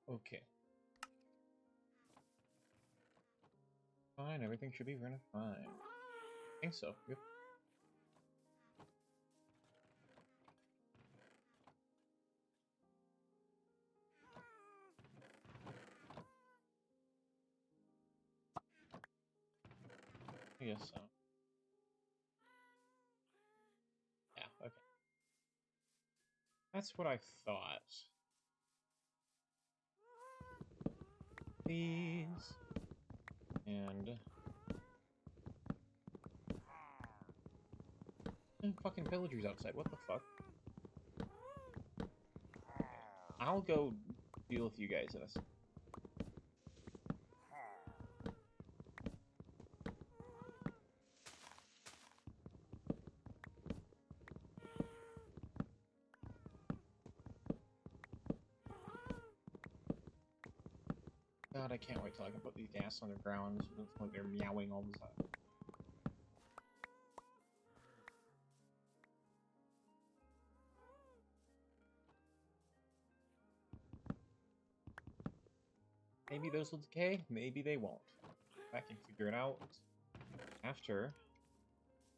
Okay. Fine, everything should be running fine. I think so. Yep. I guess so. Yeah, okay. That's what I thought. Please. And fucking villagers outside. What the fuck? I'll go deal with you guys in a second. God, I can't wait till I can put these gas on their grounds. It looks like they're meowing all the time. Maybe those will decay, maybe they won't. I can figure it out after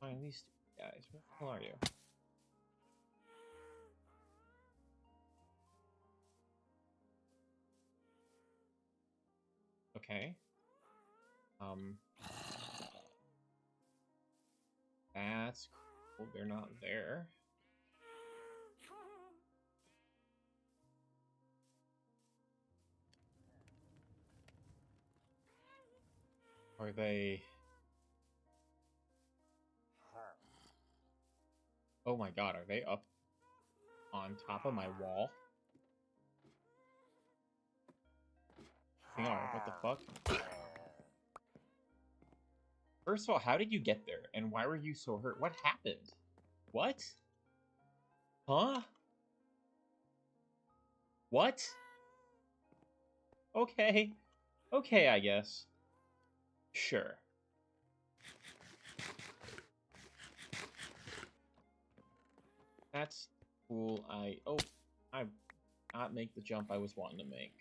find these two guys. Where the hell are you? Okay. That's cool. They're not there. Are they... Oh my god, are they up on top of my wall? They are. What the fuck? First of all, how did you get there? And why were you so hurt? What happened? What? Huh? What? Okay. Okay, I guess. Sure. That's cool. I not make the jump I was wanting to make.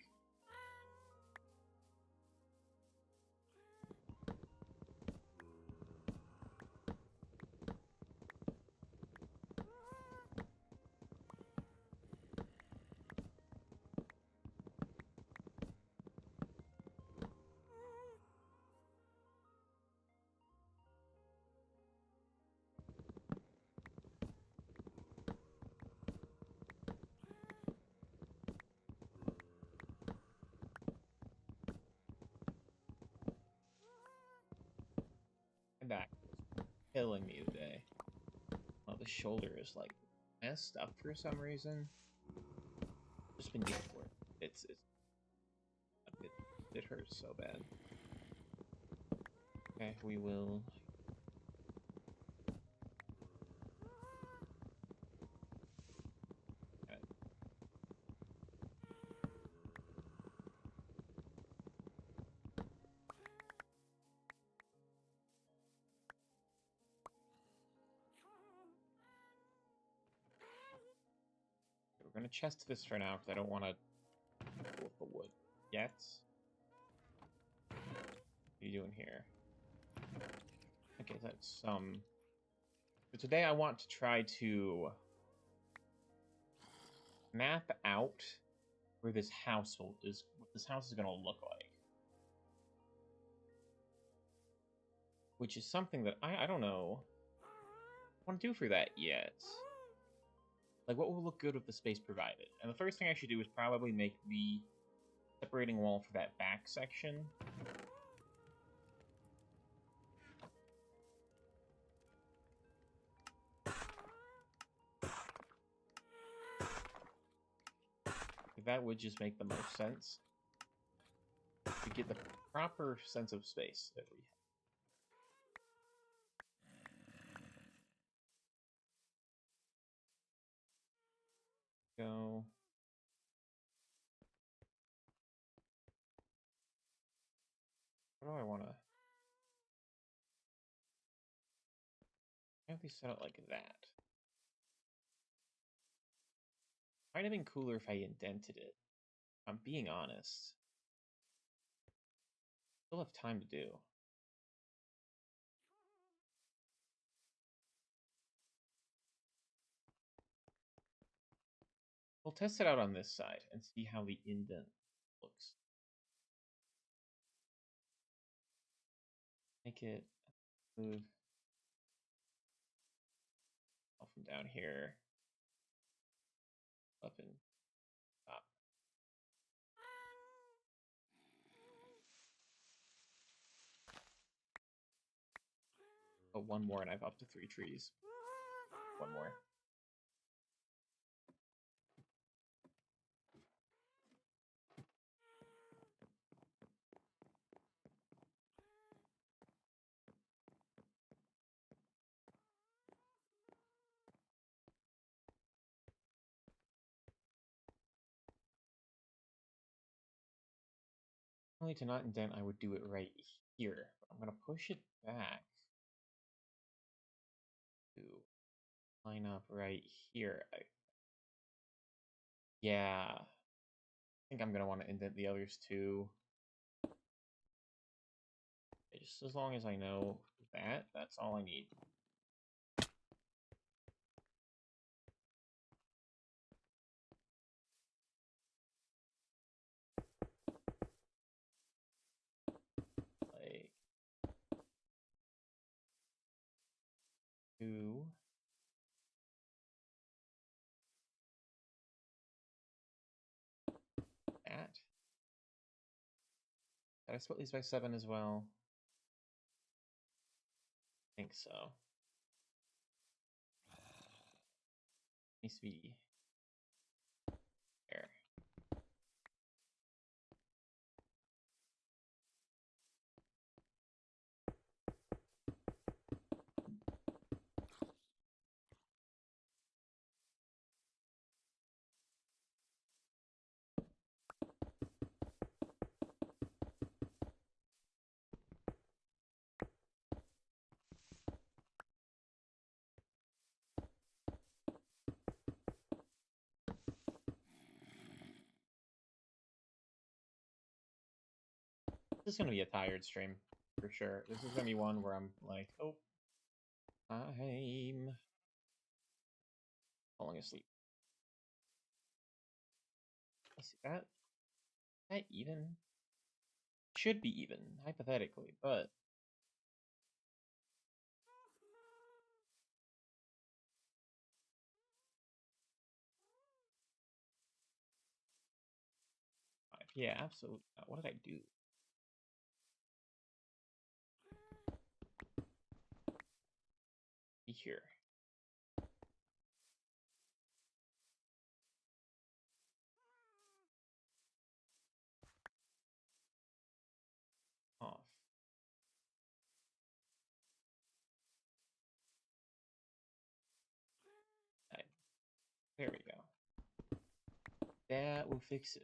My back is killing me today. Well, the shoulder is like messed up for some reason. Just been dealing for it. It hurts so bad. Okay, we will. Okay. We're gonna chest this for now because I don't want to pull up the wood yet. What are you doing here? Okay, that's So today I want to try to map out where this household is, what this house is gonna look like. Which is something that I don't know what I want to do for that yet. Like, what will look good with the space provided? And the first thing I should do is probably make the separating wall for that back section. That would just make the most sense to get the proper sense of space that we have. Go. What do I want to... Have these set out like that. Might have been cooler if I indented it. I'm being honest. Still have time to do. We'll test it out on this side and see how the indent looks. Make it move off from down here up and top. Oh, one more and I've up to 3 trees. One more. Only to not indent, I would do it right here. I'm gonna push it back to line up right here. Yeah, I think I'm gonna want to indent the others too. Just as long as I know that, that's all I need. Like, two. That. Did I split these by 7 as well? I think so. Needs to be there. This is gonna be a tired stream, for sure. This is gonna be one where I'm like, oh, I'm falling asleep. Let's see, that even? Should be even, hypothetically, but yeah, absolutely not. What did I do? Be here. Off. Right. There we go. That will fix it.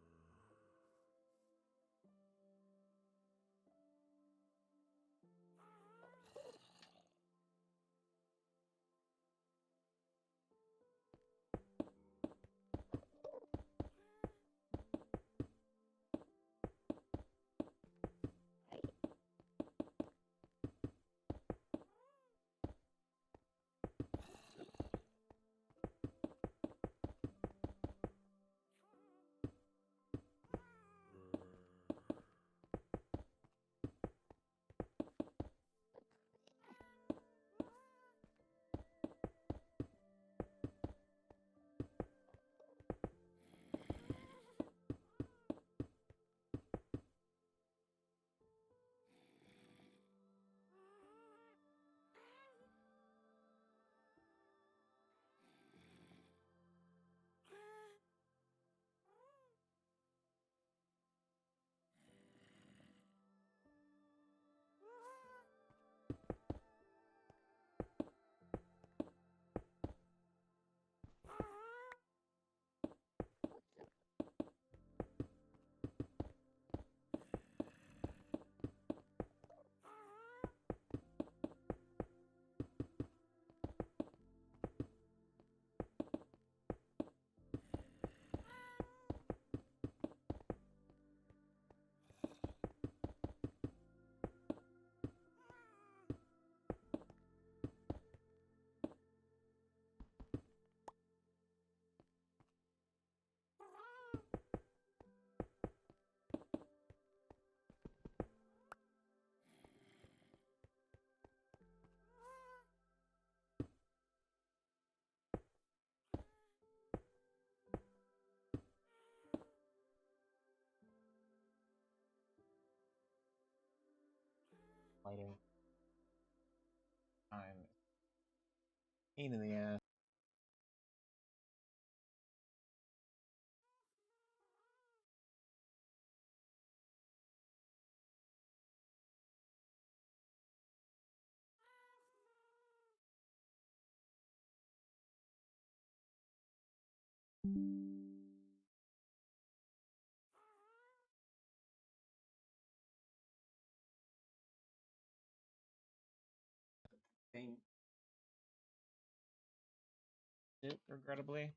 lighting time. Pain in the ass. Pain it, regrettably.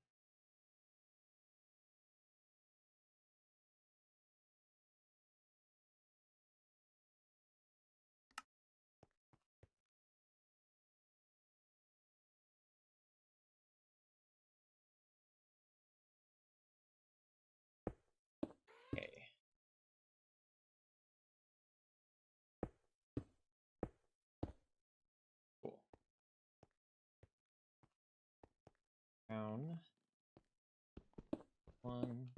Okay. Cool. Down. One.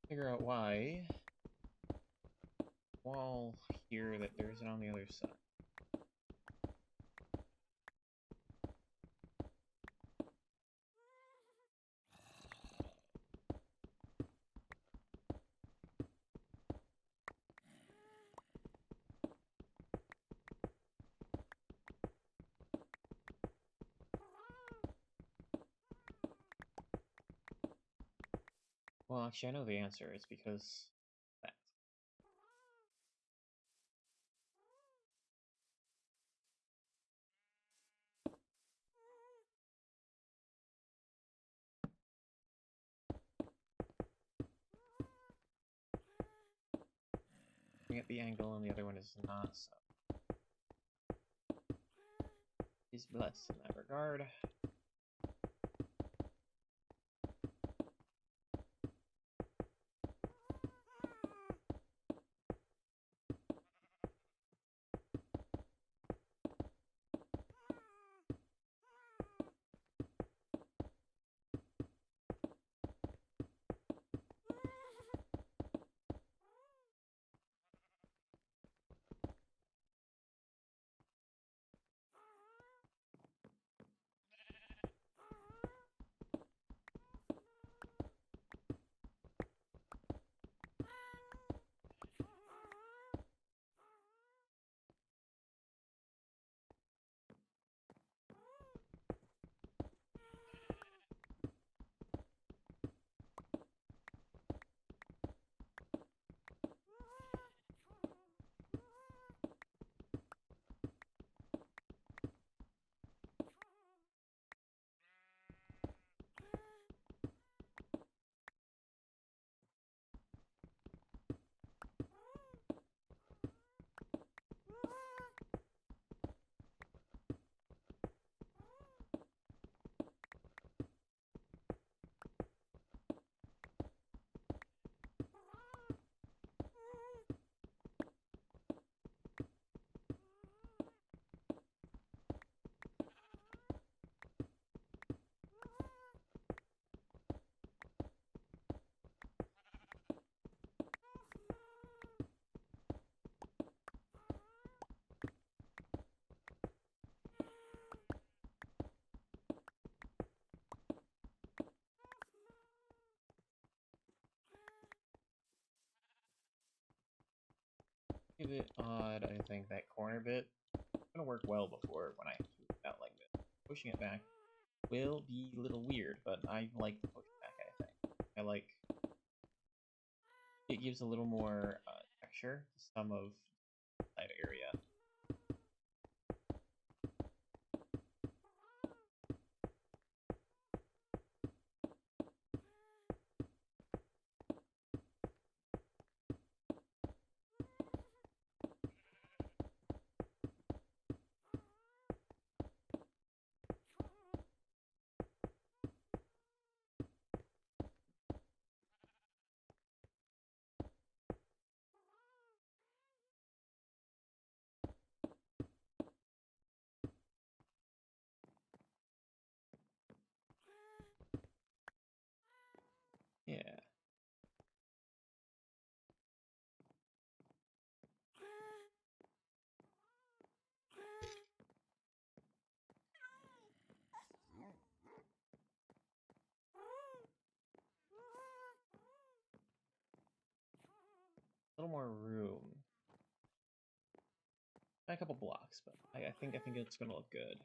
Figure out why wall here that there isn't on the other side. Well, actually, I know the answer. It's because that. Looking at the angle, and the other one is not, so he's blessed in that regard. A bit odd, I think, that corner bit. It's gonna work well before when I have to move it out like this. Pushing it back will be a little weird, but I like the pushback, I think. I like... It gives a little more texture to some of that area. Yeah. A little more room. A couple blocks, but I think it's gonna look good.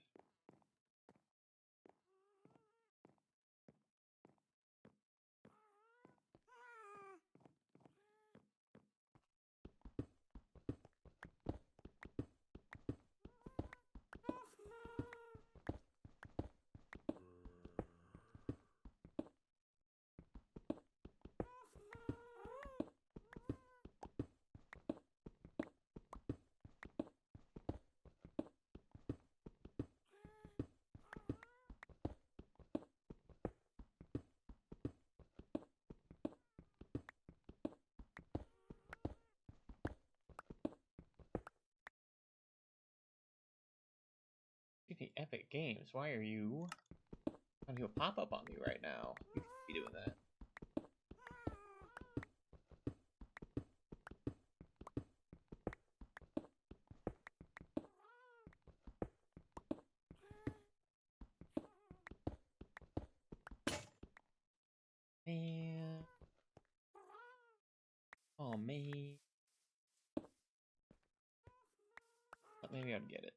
Okay, Epic Games, why are you trying to do a pop-up on me right now? You should be doing that. Man. Oh, man. But maybe I'd get it.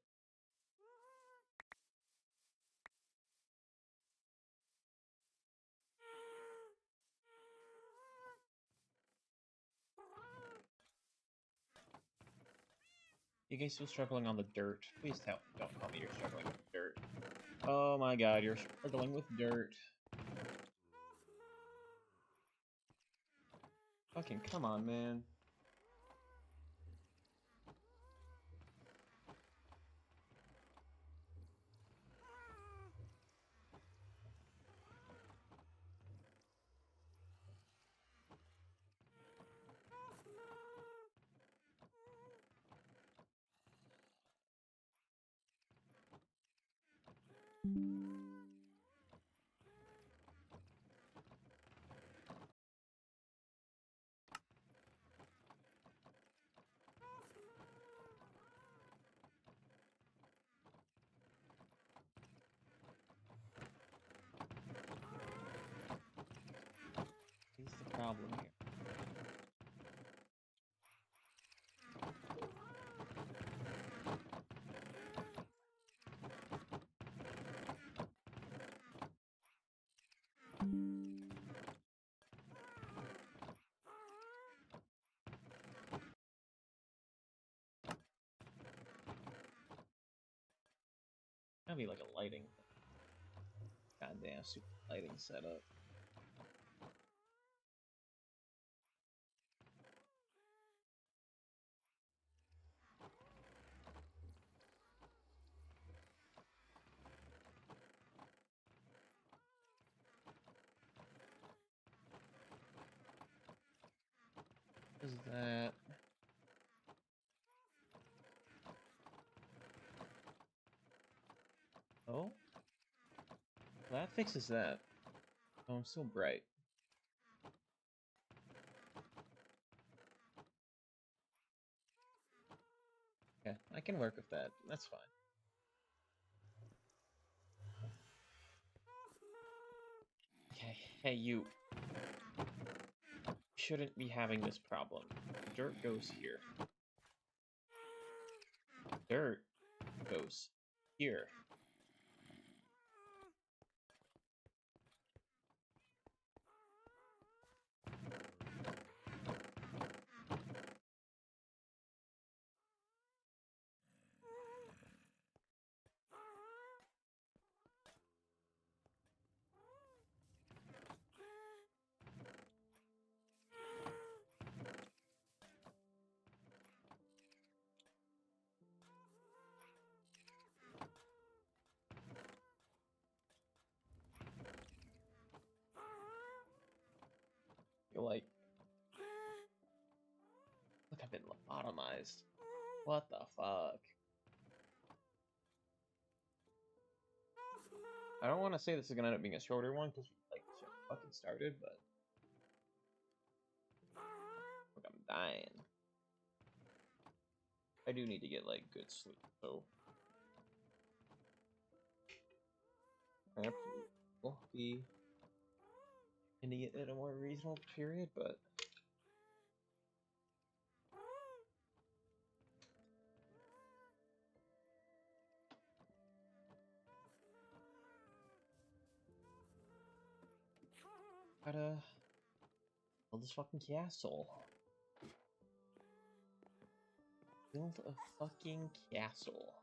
You guys still struggling on the dirt? Please don't tell me you're struggling with dirt. Oh my god, you're struggling with dirt. Fucking come on, man. What's the problem here? That'd be like a lighting thing. Goddamn super lighting setup. What is that? Oh? That fixes that. Oh, I'm so bright. Okay, I can work with that. That's fine. Okay, hey you. Shouldn't be having this problem. Dirt goes here. Dirt goes here. like... Look, I've been lobotomized. What the fuck? I don't want to say this is gonna end up being a shorter one, because we, like, just fucking started, but... Look, I'm dying. I do need to get, like, good sleep, so... Perhaps we'll be ending it at a more reasonable period, but... Gotta build this fucking castle. Build a fucking castle.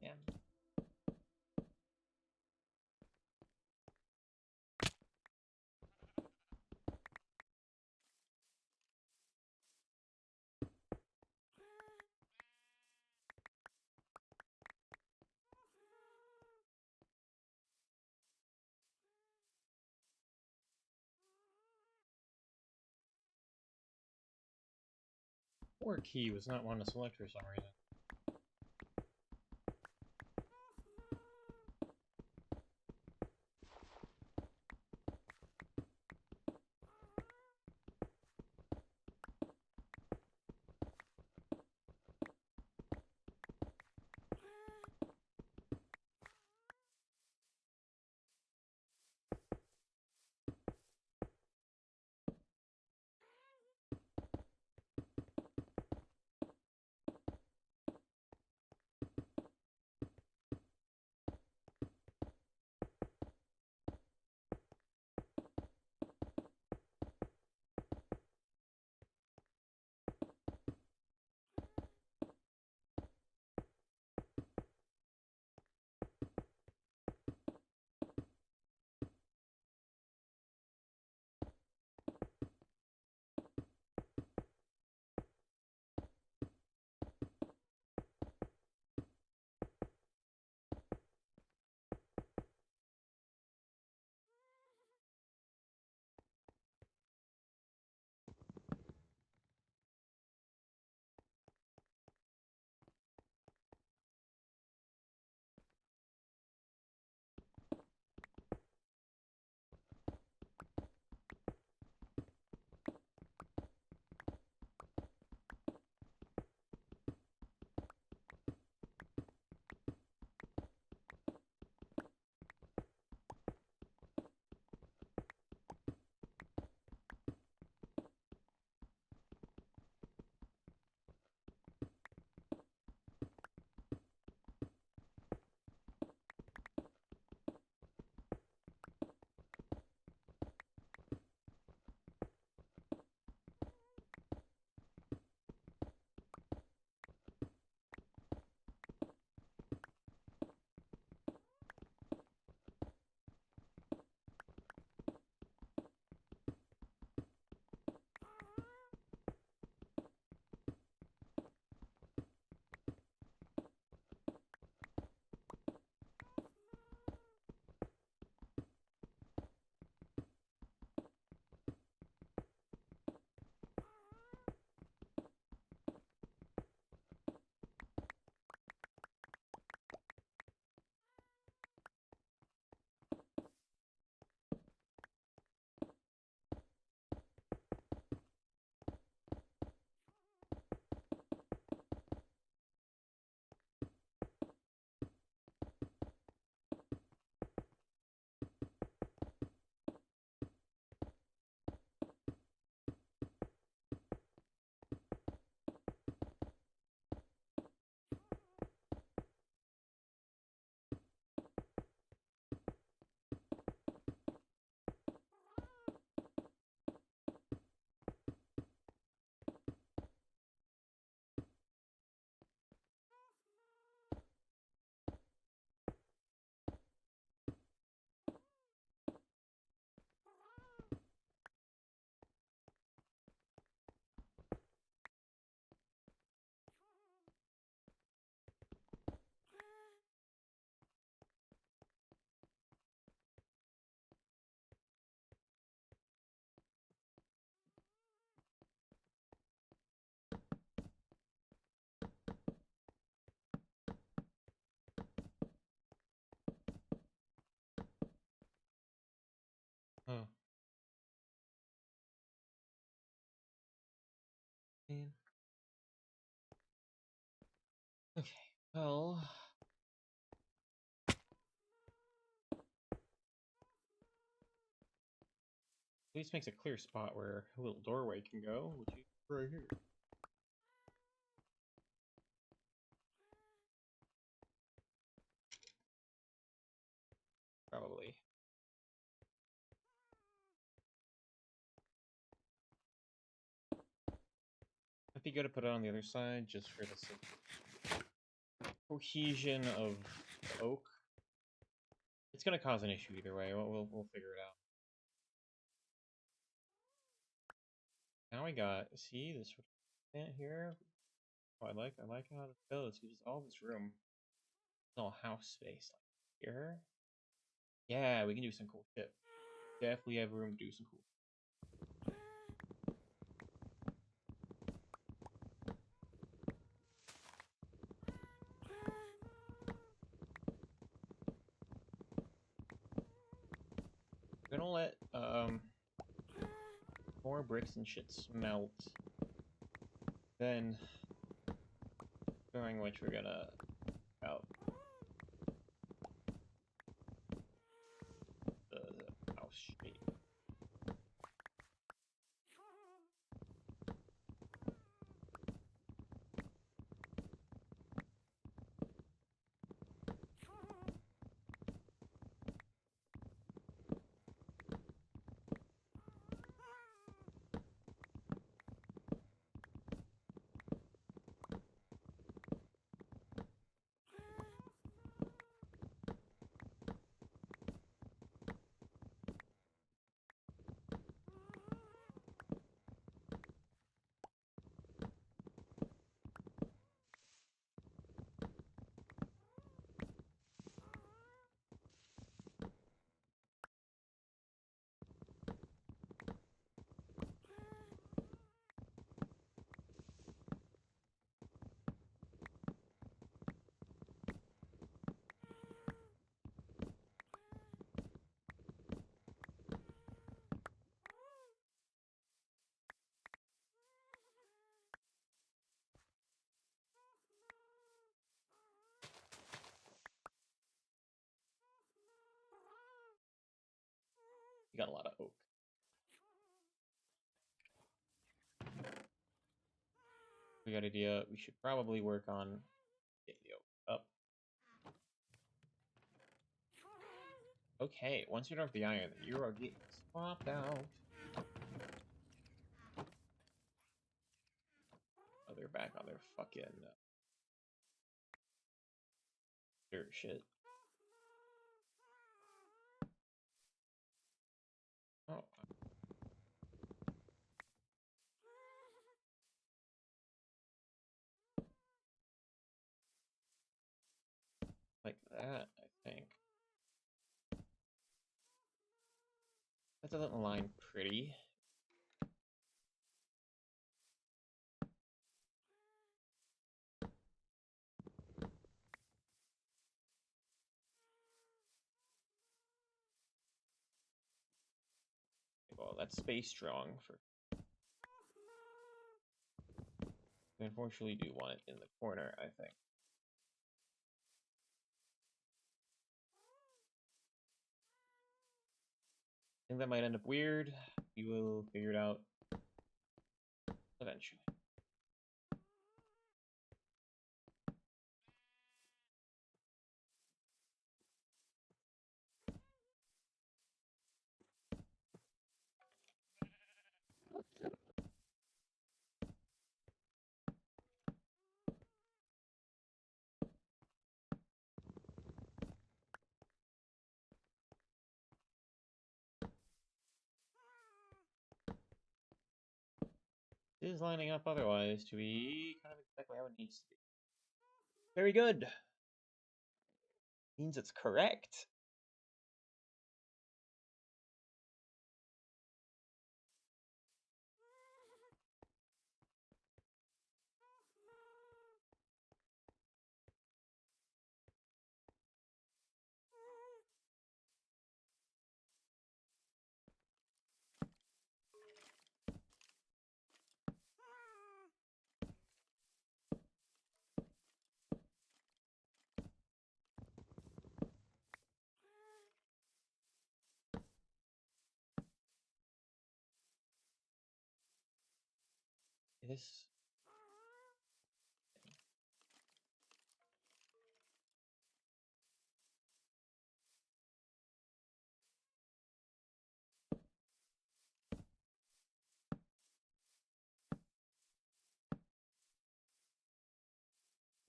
Yeah. Or key was not one to select for some reason. Oh. Man. Okay, well... At least makes a clear spot where a little doorway can go, which is right here. Probably. It'd be good to put it on the other side just for the cohesion of the oak. It's gonna cause an issue either way. We'll figure it out. Now we got, see this plant here? Oh, I like how it goes. Uses all this room. It's all house space. Like here. Yeah, we can do some cool shit. Definitely have room to do some cool. We're gonna let more bricks and shit smelt. Then during which we're gonna out the house shape. We got a lot of oak. We got an idea. We should probably work on getting the oak up. Okay, once you don't have the iron, you are getting swapped out. Oh, they're back on their fucking dirt shit. Oh. Like that, I think. That doesn't align pretty. Well, that's space strong for. We unfortunately do want it in the corner, I think. I think that might end up weird. We will figure it out eventually. It is lining up otherwise to be kind of exactly how it needs to be. Very good. Means it's correct. This.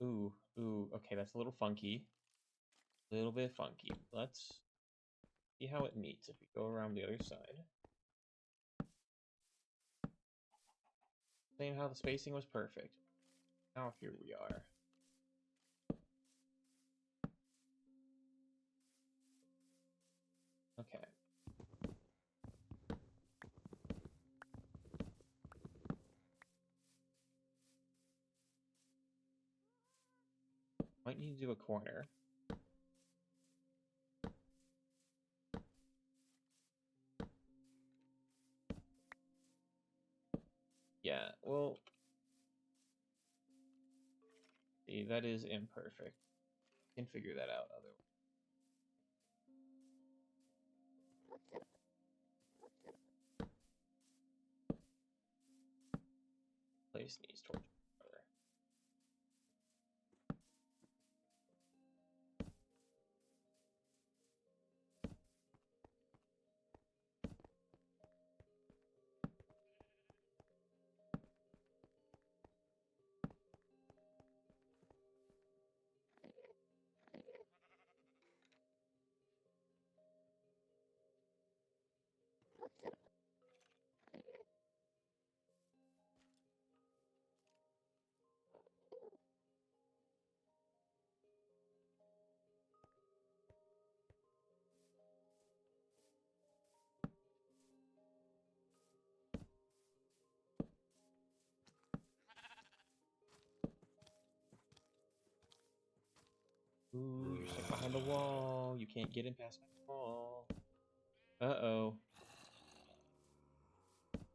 Ooh, ooh, okay, that's a little funky. A little bit funky. Let's see how it meets if we go around the other side. Saying how the spacing was perfect. Now here we are. Okay. Might need to do a corner. Yeah, well, see, that is imperfect. Can figure that out otherwise. Place these torches. Ooh, you're stuck behind the wall. You can't get in past my wall. Uh-oh.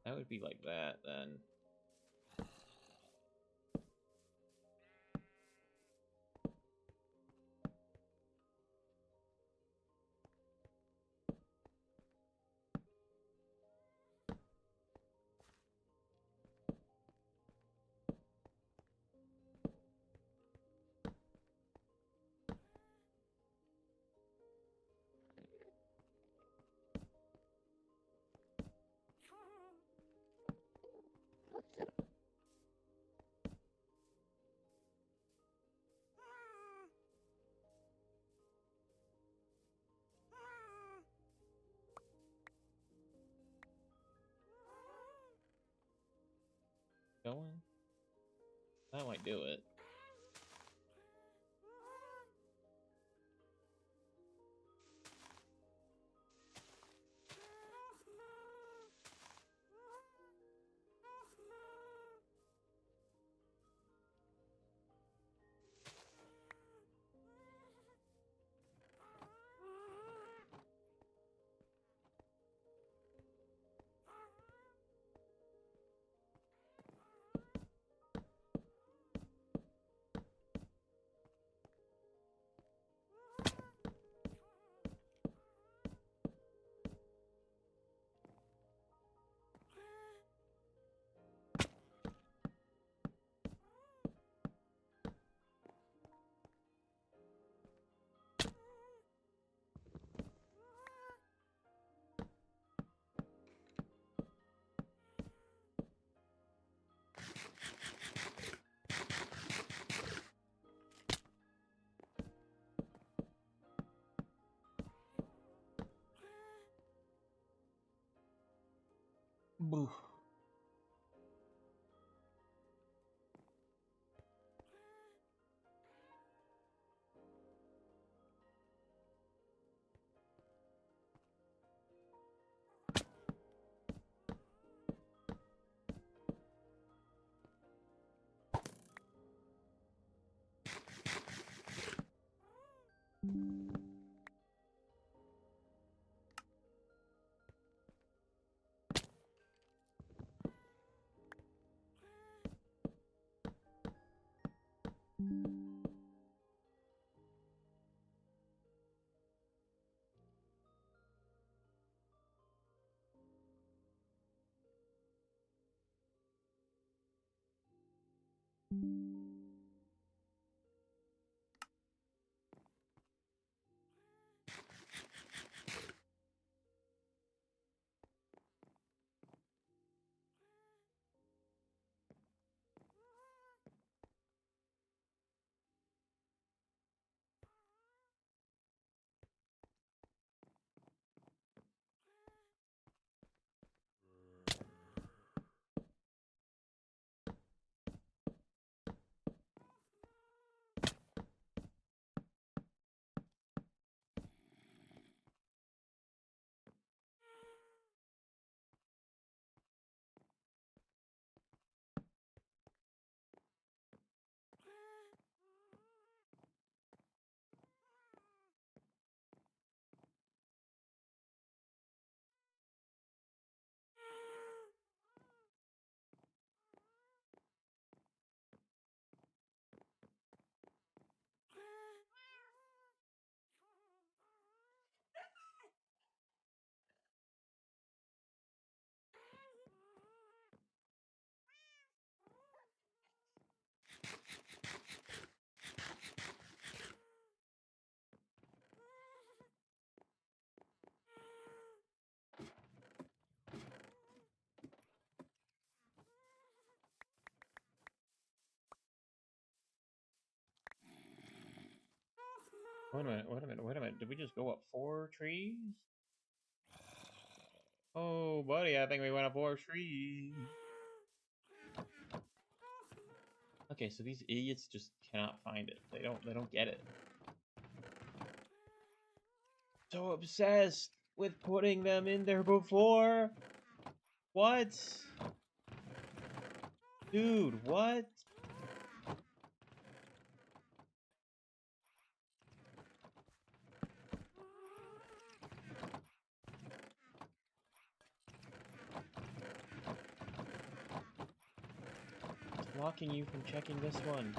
That would be like that, then. Going? That might do it. Boo. Wait a minute, wait a minute, wait a minute. Did we just go up 4 trees? Oh, buddy, I think we went up 4 trees. Okay, so these idiots just cannot find it. They don't get it. So obsessed with putting them in there before. What? Dude, what? It's blocking you from checking this one.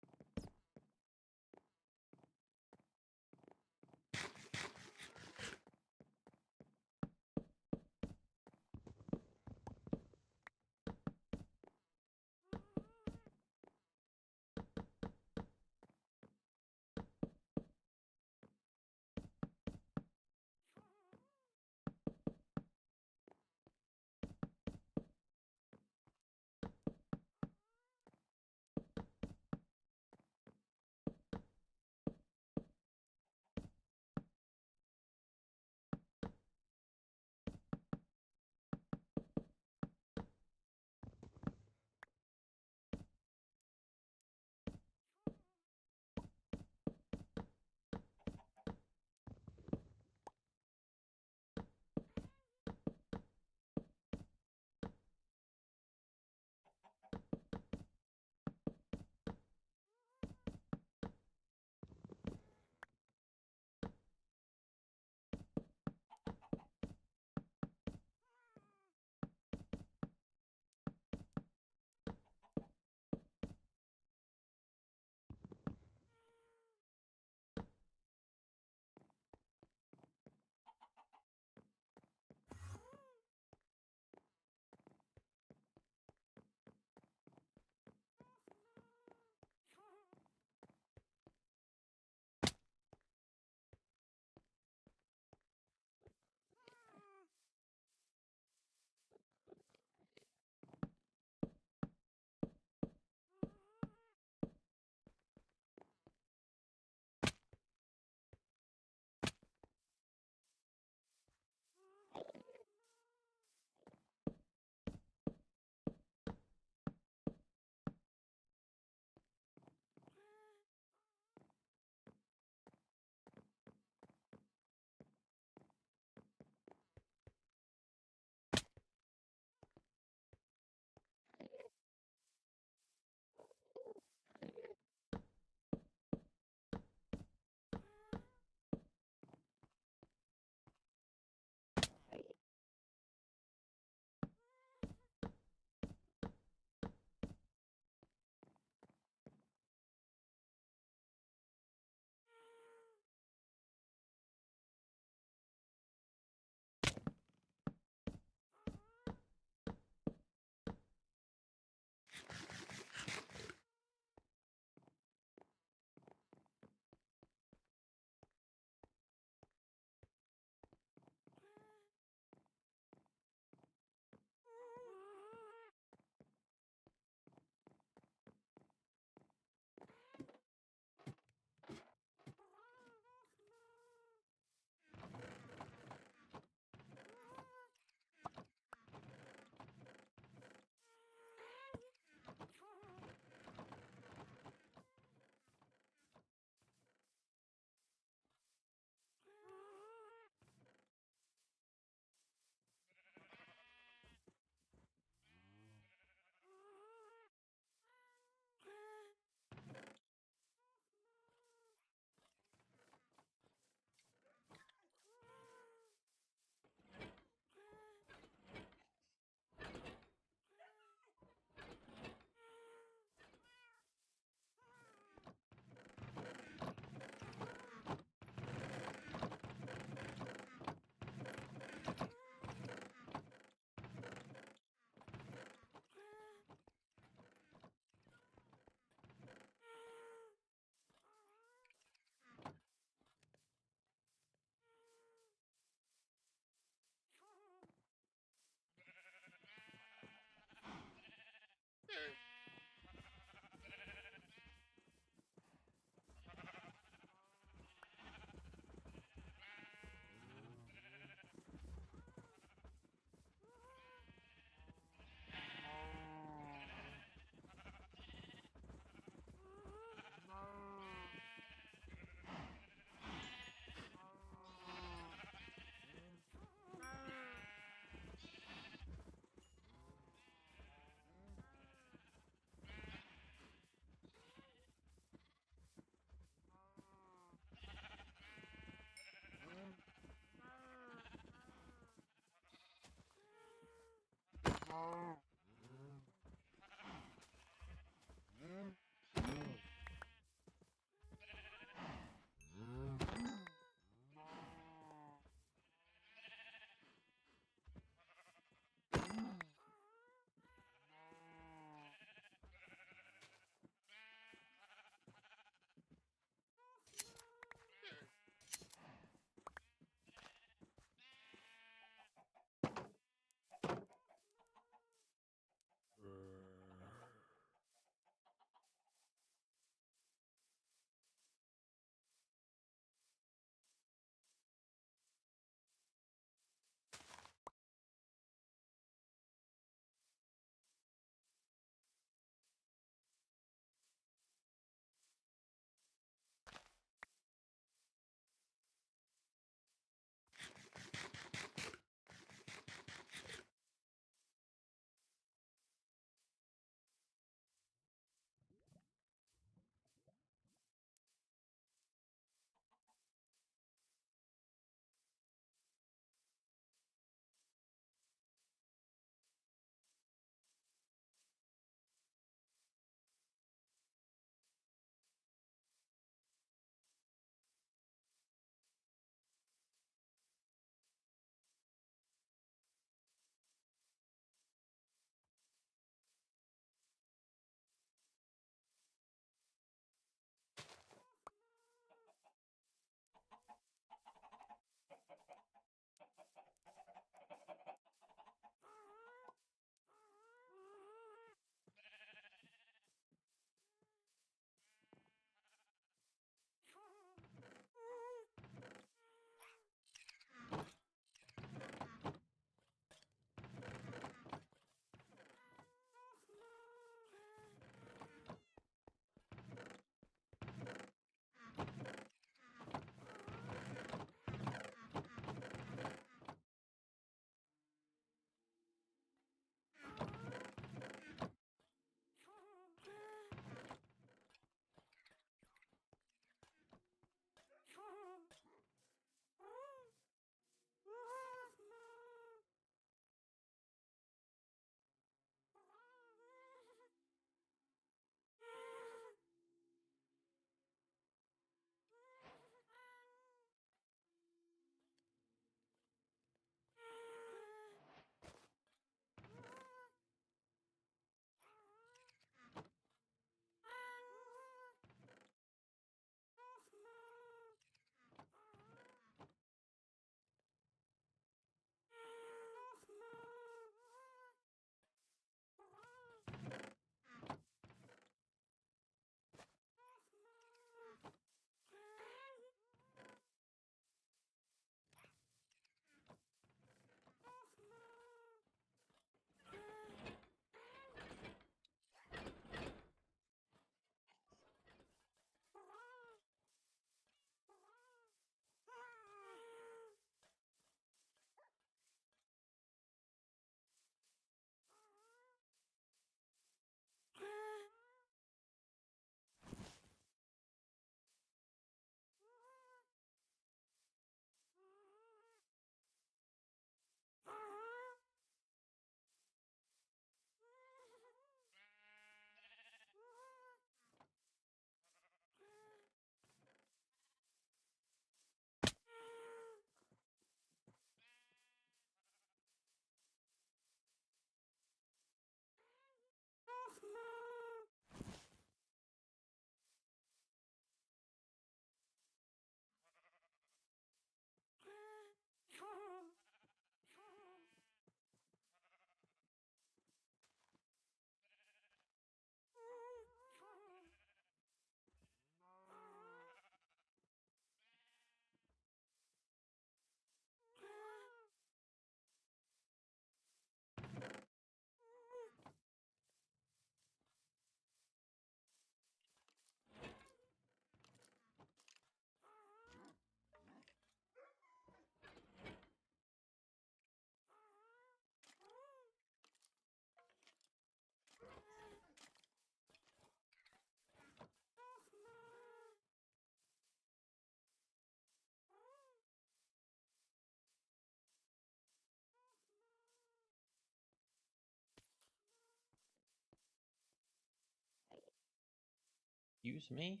Excuse me?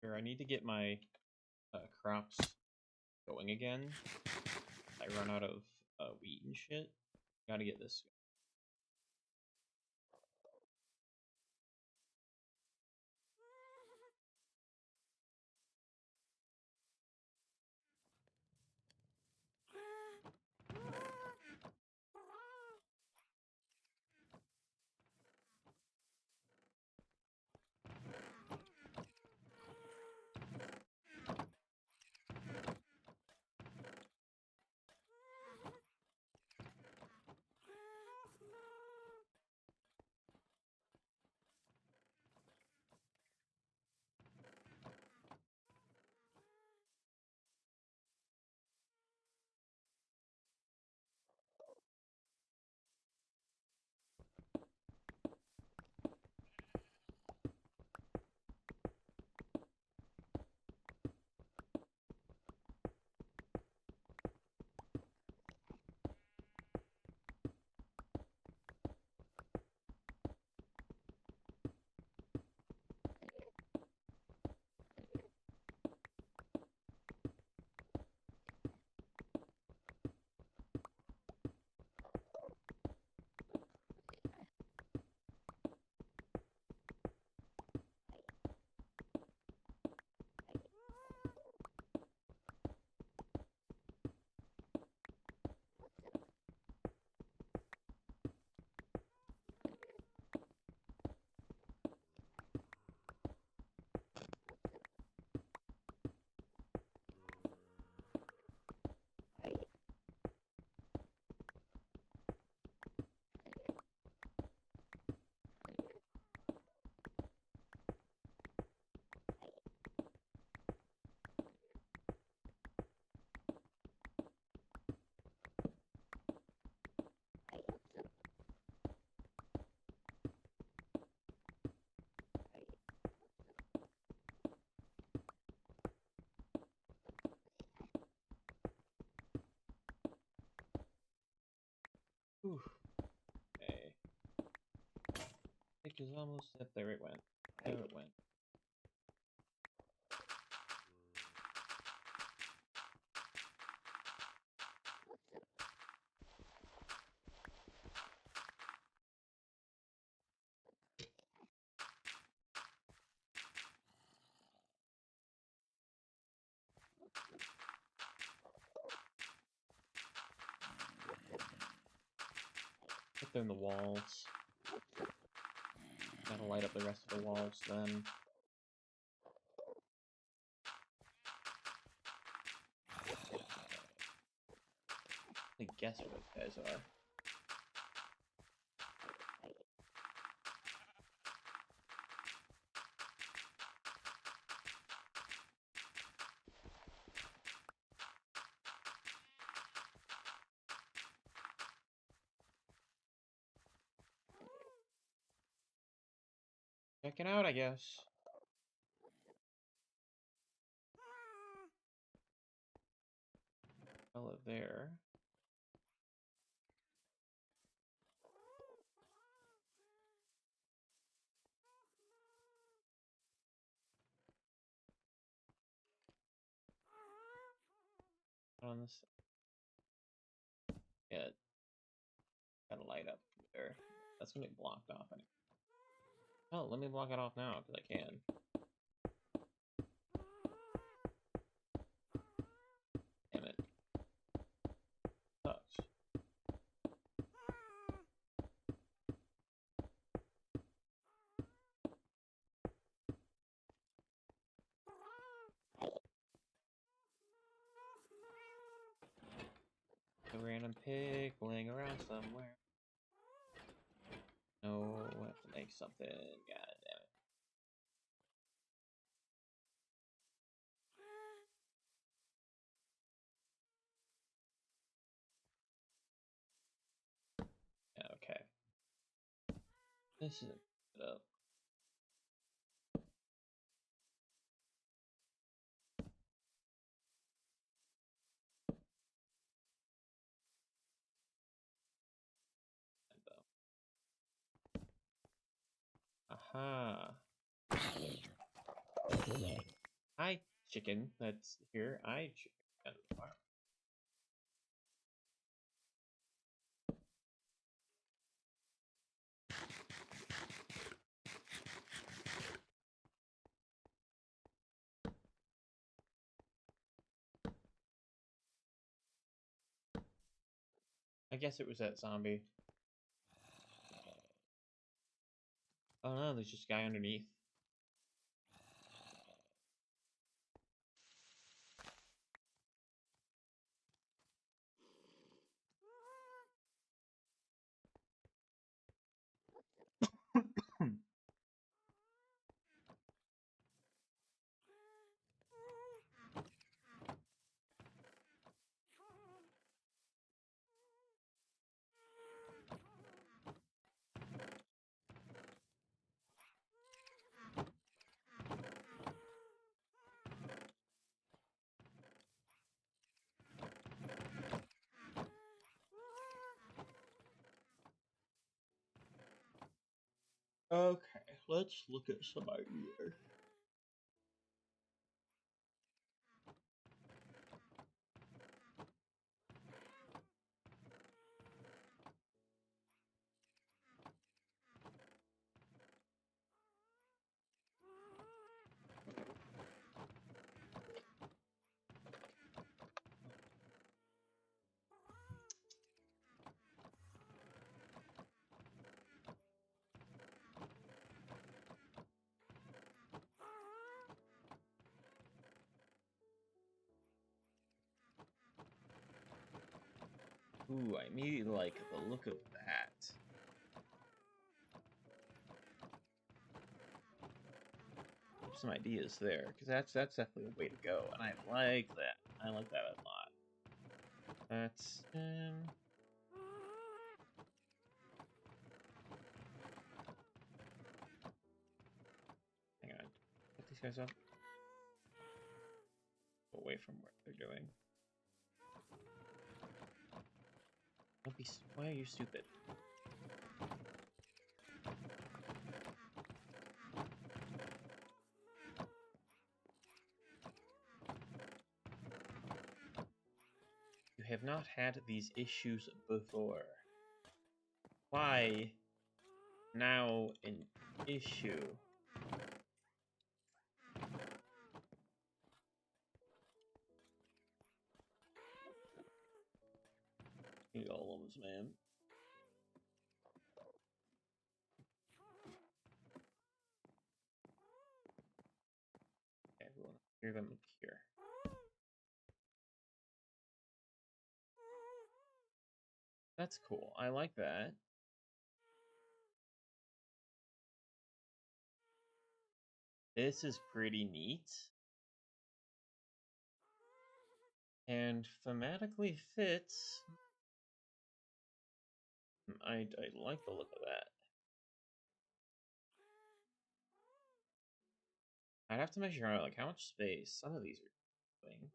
Here, I need to get my crops going again. I run out of wheat and shit. Gotta get this. Whew. Okay. It is almost up. There it went. There it went. Put them in the walls. Gotta light up the rest of the walls then. I guess what those guys are. Check it out, I guess. Fella there. On this. Yeah. Gotta light up there. That's gonna be blocked off. Oh, let me block it off now, because I can. Damn it. Sucks. A random pig laying around somewhere. No, I have to make something. God damn it. Yeah, okay. This isn't set up. Aha. Hi, chicken. That's here. Chicken. I guess it was that zombie. Oh no, there's just a guy underneath. Okay, let's look at some ideas. Ooh, I immediately like the look of that. Some ideas there, because that's definitely a way to go, and I like that. I like that a lot. That's hang on, put these guys up away from what they're doing. Don't be. Why are you stupid? You have not had these issues before. Why now an issue? You golems, man. clear them here. That's cool. I like that. This is pretty neat. And thematically fits. I like the look of that. I'd have to measure out like how much space some of these are doing.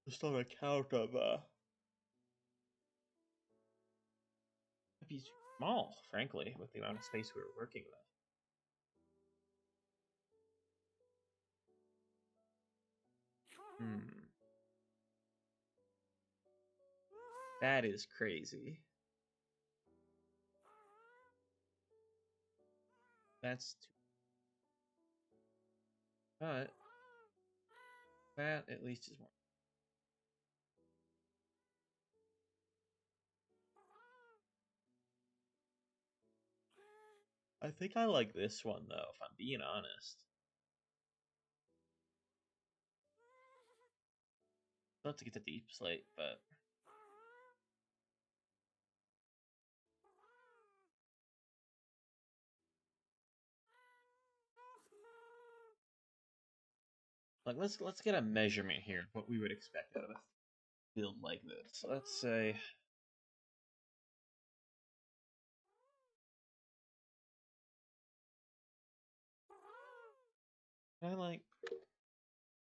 Just on account of it'd be small, frankly, with the amount of space we were working with. That is crazy. That's too... But that at least is more. I think I like this one though, if I'm being honest. I'd love to get to deep slate, but like let's get a measurement here, what we would expect out of a field like this. Let's say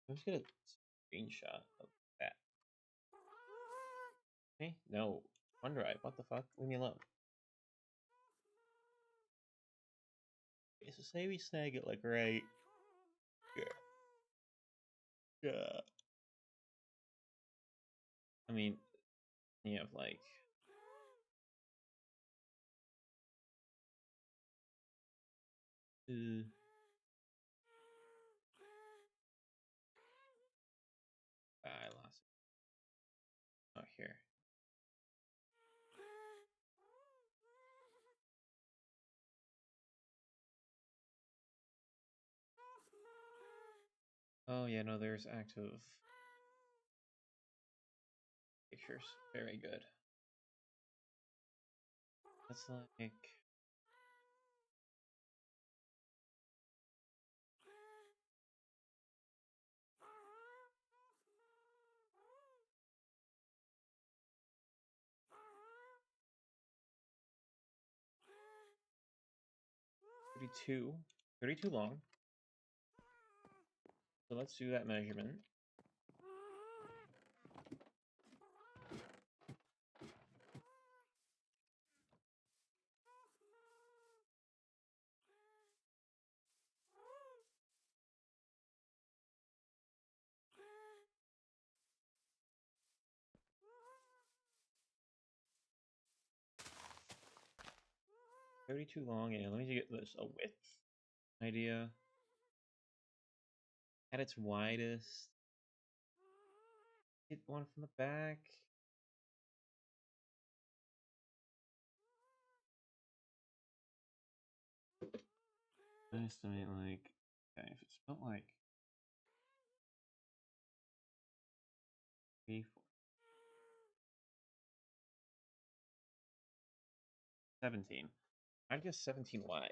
let's get a screenshot of that. Hey, no. OneDrive, what the fuck? Leave me alone. Okay, so say we snag it like right here. Yeah. I mean, you have like I lost it. Oh, here. Oh yeah, no, there's active pictures. Very good. That's like 32. 32 long. So let's do that measurement. Thirty-two long, and let me get this a width idea. At its widest, get one from the back. I estimate like, okay, if it's built like 3, 4, 17. I'd guess 17 wide.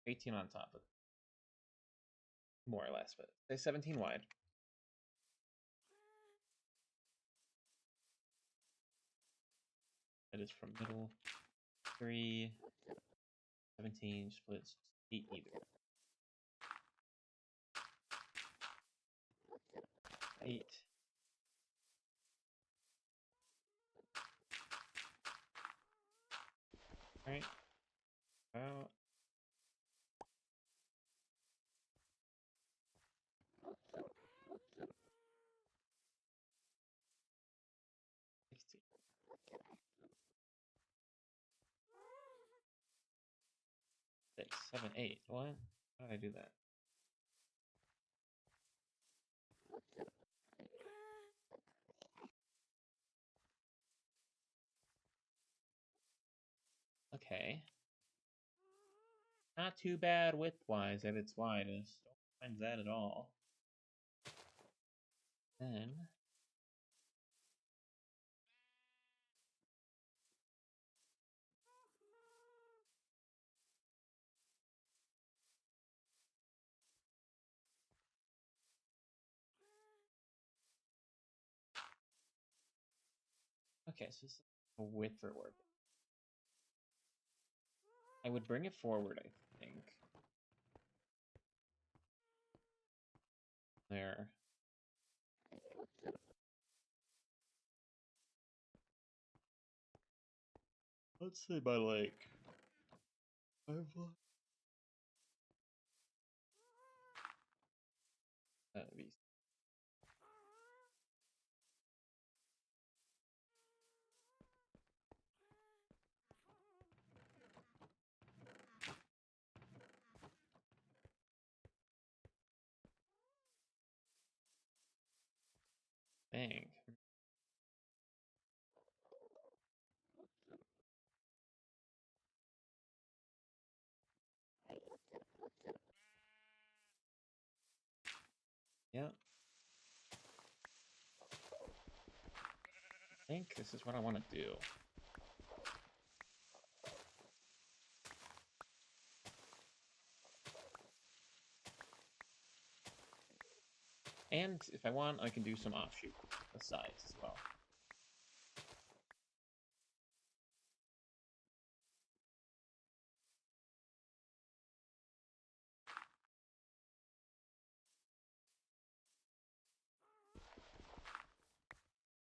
Eighteen on top of it. More or less, but say 17 wide. That is from middle 3, 17 splits 8 either. 8. Alright. About 16. 6, 7, 8. What? How did I do that? Okay. Not too bad width-wise at its widest. Don't mind that at all. Then... Okay, so this is a width we're working. I would bring it forward, I think. There. Let's say by like 5 blocks. That'd be... Dang. Yep. I think this is what I want to do. And if I want, I can do some offshoot asides as well.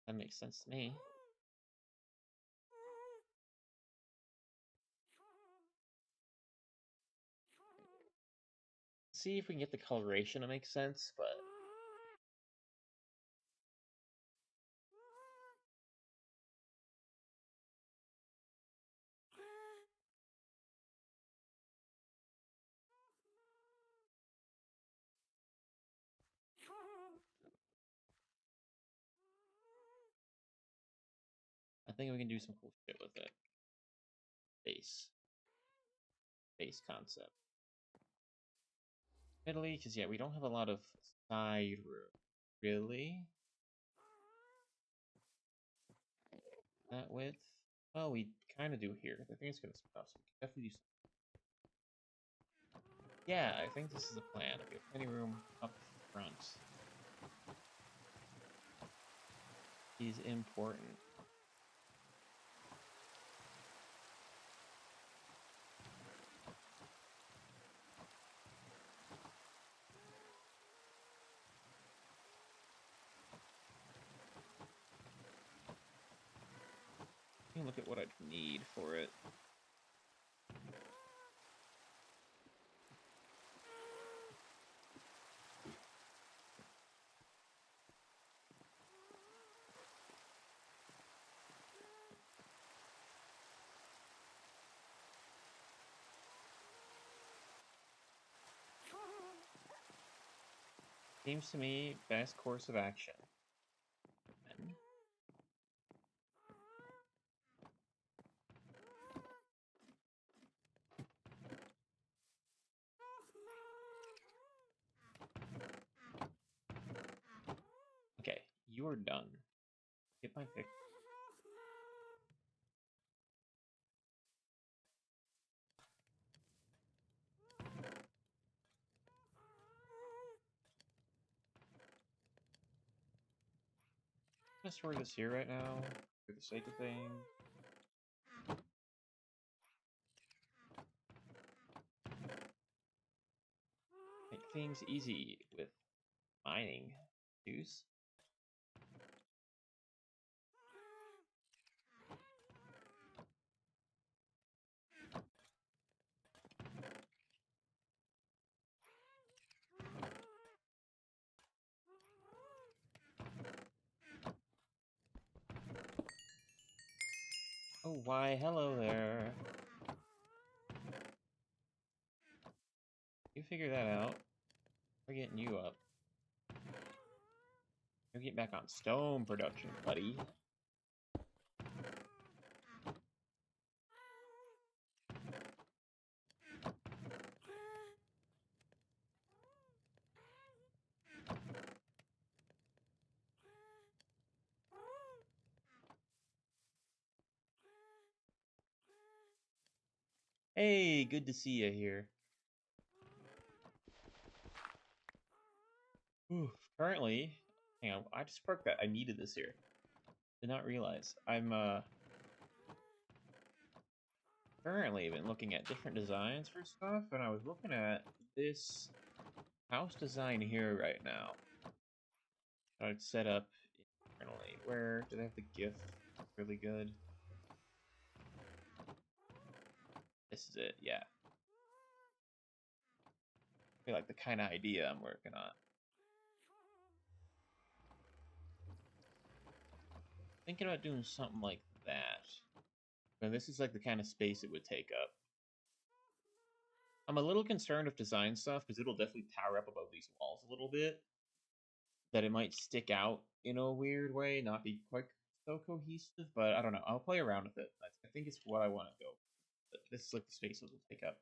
That makes sense to me. See if we can get the coloration to make sense, but... I think we can do some cool shit with it. Base concept. Italy, because yeah, we don't have a lot of side room. Really? That width? Oh, we kind of do here. I think it's going to split off, so we can definitely do some... Yeah, I think this is a plan. We have plenty of room up front. Is important. Let me look at what I'd need for it. Seems to me best course of action. Okay, you're done. Get my pick. I'm gonna store this here right now, for the sake of things. Make things easy with mining. Juice. Oh, why, hello there. You figure that out. We're getting you up. You're getting back on stone production, buddy. Hey, good to see you here. Oof, currently, hang on, I just broke that. I needed this here. Did not realize. I'm currently been looking at different designs for stuff, and I was looking at this house design here right now. I'd set up internally. Where did I have the GIF? Really good. This is it, yeah. I feel like the kind of idea I'm working on. Thinking about doing something like that. And this is like the kind of space it would take up. I'm a little concerned with design stuff because it'll definitely tower up above these walls a little bit. That it might stick out in a weird way, not be quite so cohesive, but I don't know. I'll play around with it. I think it's what I want to go. But this is like the space it will take up.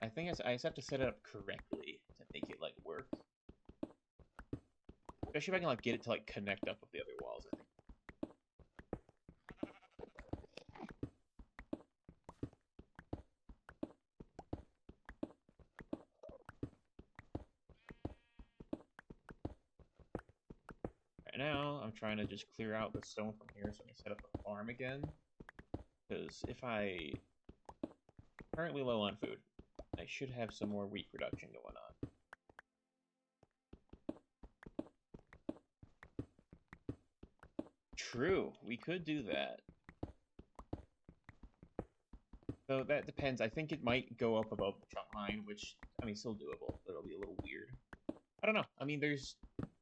I think I just have to set it up correctly to make it like work. Especially if I can like get it to like connect up with the other walls, I think. Right now, I'm trying to just clear out the stone from here so I can set up the farm again. Because if I... Currently low on food. I should have some more wheat production going on. True, we could do that. So that depends. I think it might go up above the truck line, which, I mean, still doable, but it'll be a little weird. I don't know. I mean, there's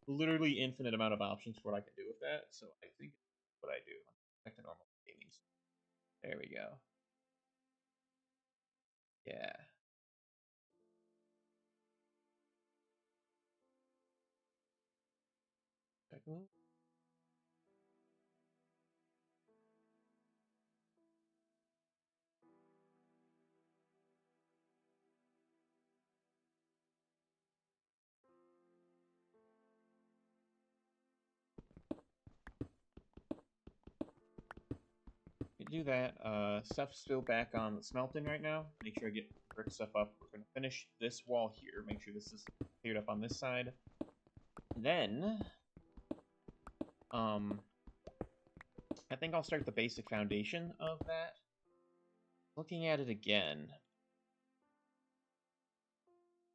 literally infinite amount of options for what I can do with that, so I think what I do. Back to normal gaming. There we go. Yeah. Cool. Do that. Stuff's still back on smelting right now. Make sure I get brick stuff up. We're gonna finish this wall here. Make sure this is cleared up on this side. Then, I think I'll start the basic foundation of that. Looking at it again,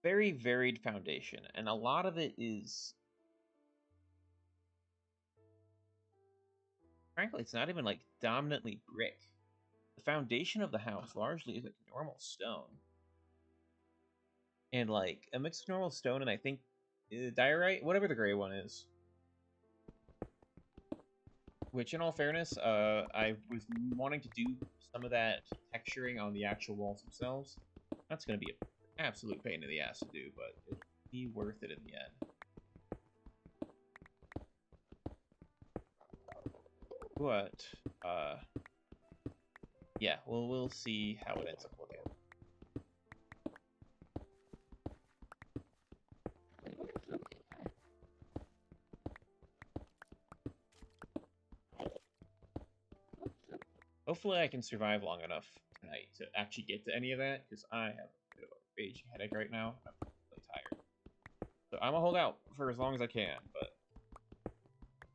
very varied foundation, and a lot of it is, frankly, it's not even like dominantly brick. The foundation of the house largely is like normal stone. And like a mix of normal stone and I think diorite, whatever the gray one is. Which, in all fairness, I was wanting to do some of that texturing on the actual walls themselves. That's going to be an absolute pain in the ass to do, but it'll be worth it in the end. But, yeah, we'll see how it ends up looking. Hopefully I can survive long enough tonight to actually get to any of that, because I have a bit of a raging headache right now. I'm really tired. So I'm gonna hold out for as long as I can, but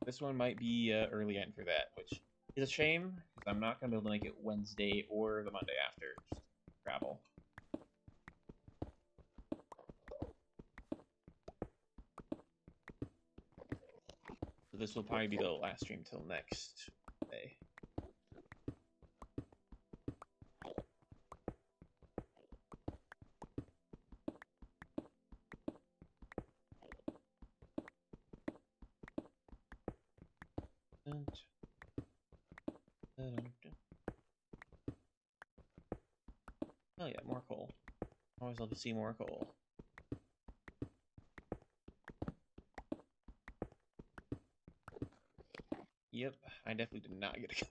this one might be early end for that, which is a shame, because I'm not gonna be able to make it Wednesday or the Monday after. Just travel. So this will probably be the last stream till next day. Oh yeah, more coal. Always love to see more coal. Yep, I definitely did not get to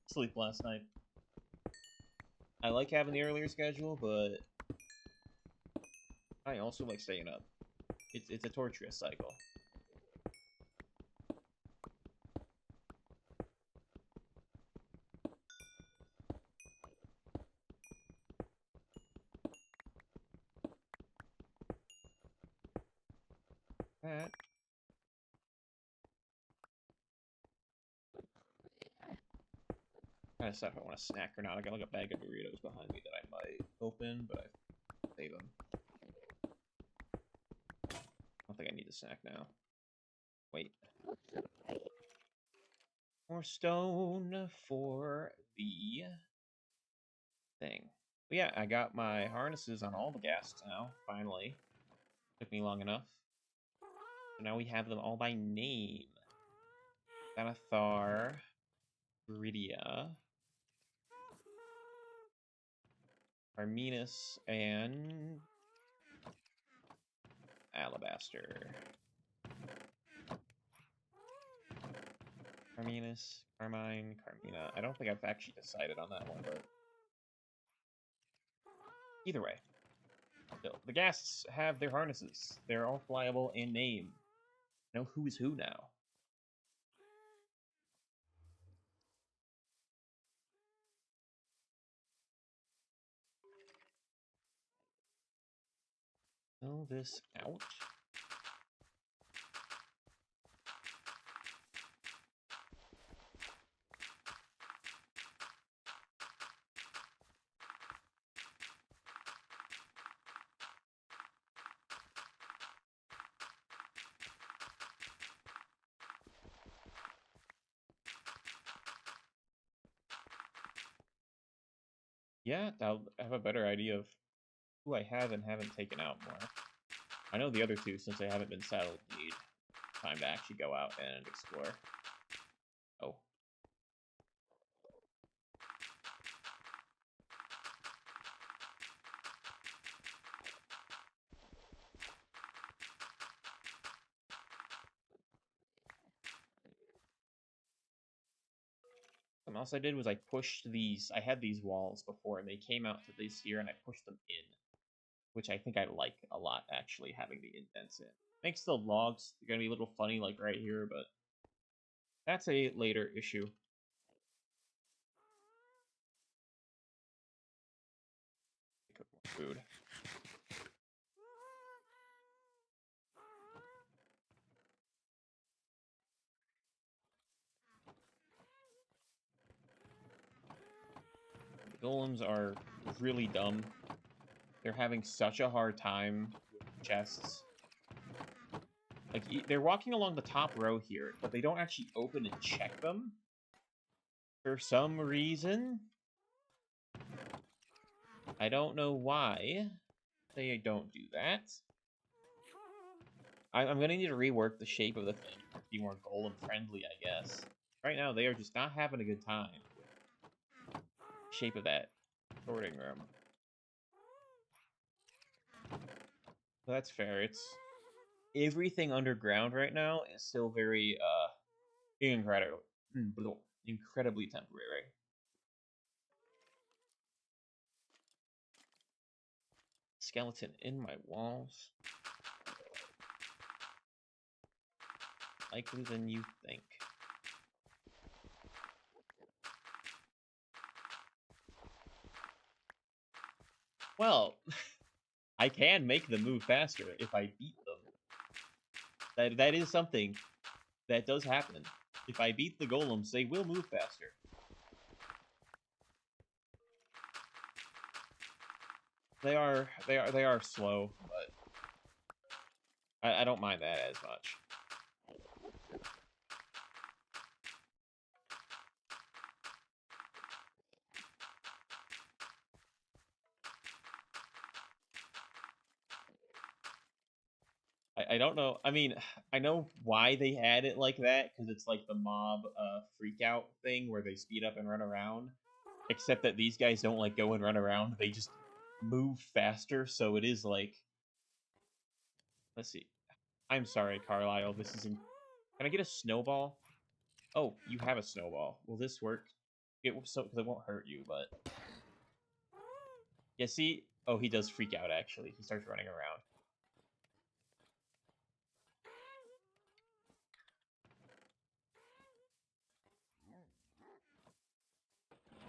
sleep last night. I like having the earlier schedule, but I also like staying up. It's a torturous cycle. that. Kind of stuff I want to snack or not. I got like a bag of Doritos behind me that I might open, but I save them. I don't think I need a snack now. Wait. More stone for the thing. But yeah, I got my harnesses on all the ghasts now, finally. Took me long enough. So now we have them all by name. Xanathar, Viridia, Arminus, and Alabaster. Arminus, Carmine, Carmina. I don't think I've actually decided on that one, but either way. So, the ghasts have their harnesses. They're all flyable in name. Know who is who now. Fill this out. Yeah, I'll have a better idea of who I have and haven't taken out more. I know the other two, since they haven't been settled, need time to actually go out and explore. Oh. Something else I did was I pushed these, I had these walls before, and they came out to this here, and I pushed them in. Which I think I like a lot, actually, having the indents in. Makes the logs gonna be a little funny, like right here, but that's a later issue. Cook more food. The golems are really dumb. They're having such a hard time with chests. Like, they're walking along the top row here, but they don't actually open and check them. For some reason. I don't know why they don't do that. I'm gonna need to rework the shape of the thing to be more golem friendly, I guess. Right now, they are just not having a good time. Shape of that sorting room. So that's fair. It's everything underground right now is still very incredibly temporary. Skeleton in my walls. Likely than you think. Well, I can make them move faster if I beat them. That is something that does happen. If I beat the golems, they will move faster. They are slow, but I don't mind that as much. I don't know. I mean, I know why they had it like that, because it's like the mob freak out thing where they speed up and run around. Except that these guys don't like go and run around, they just move faster, so it is like... Let's see. I'm sorry, Carlisle, this isn't... Can I get a snowball? Oh, you have a snowball. Will this work? Because it won't hurt you, but... Yeah, see? Oh, he does freak out, actually. He starts running around.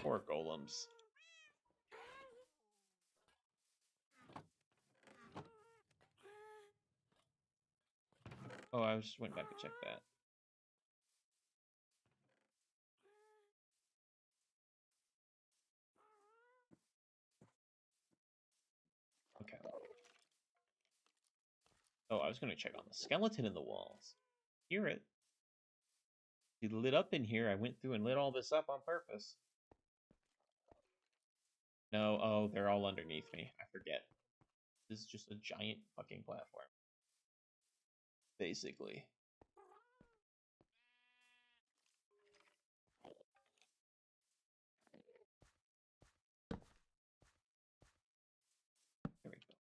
Poor golems. Oh, I just went back to check that. Okay. Oh, I was gonna check on the skeleton in the walls. Hear it. It lit up in here. I went through and lit all this up on purpose. No, oh, they're all underneath me. I forget. This is just a giant fucking platform. Basically. There we go.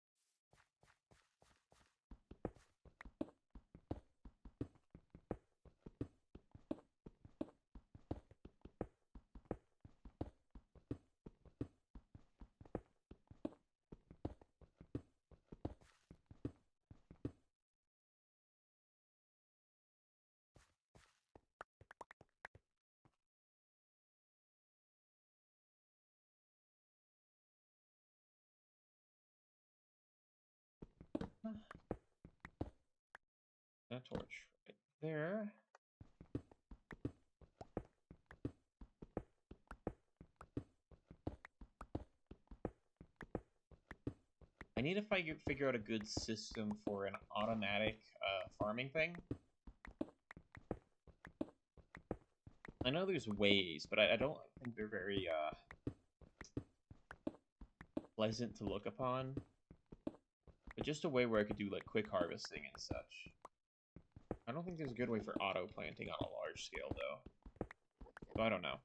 That torch right there. I need to figure out a good system for an automatic farming thing. I know there's ways, but I don't think they're very pleasant to look upon. But just a way where I could do like quick harvesting and such. I don't think there's a good way for auto planting on a large scale though. So I don't know.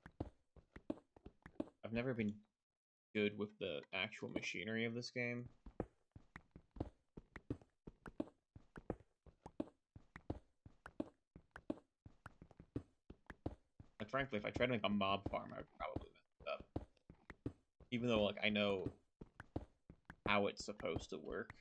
I've never been good with the actual machinery of this game. Like frankly, if I tried to make a mob farm, I would probably mess it up. Even though like I know how it's supposed to work.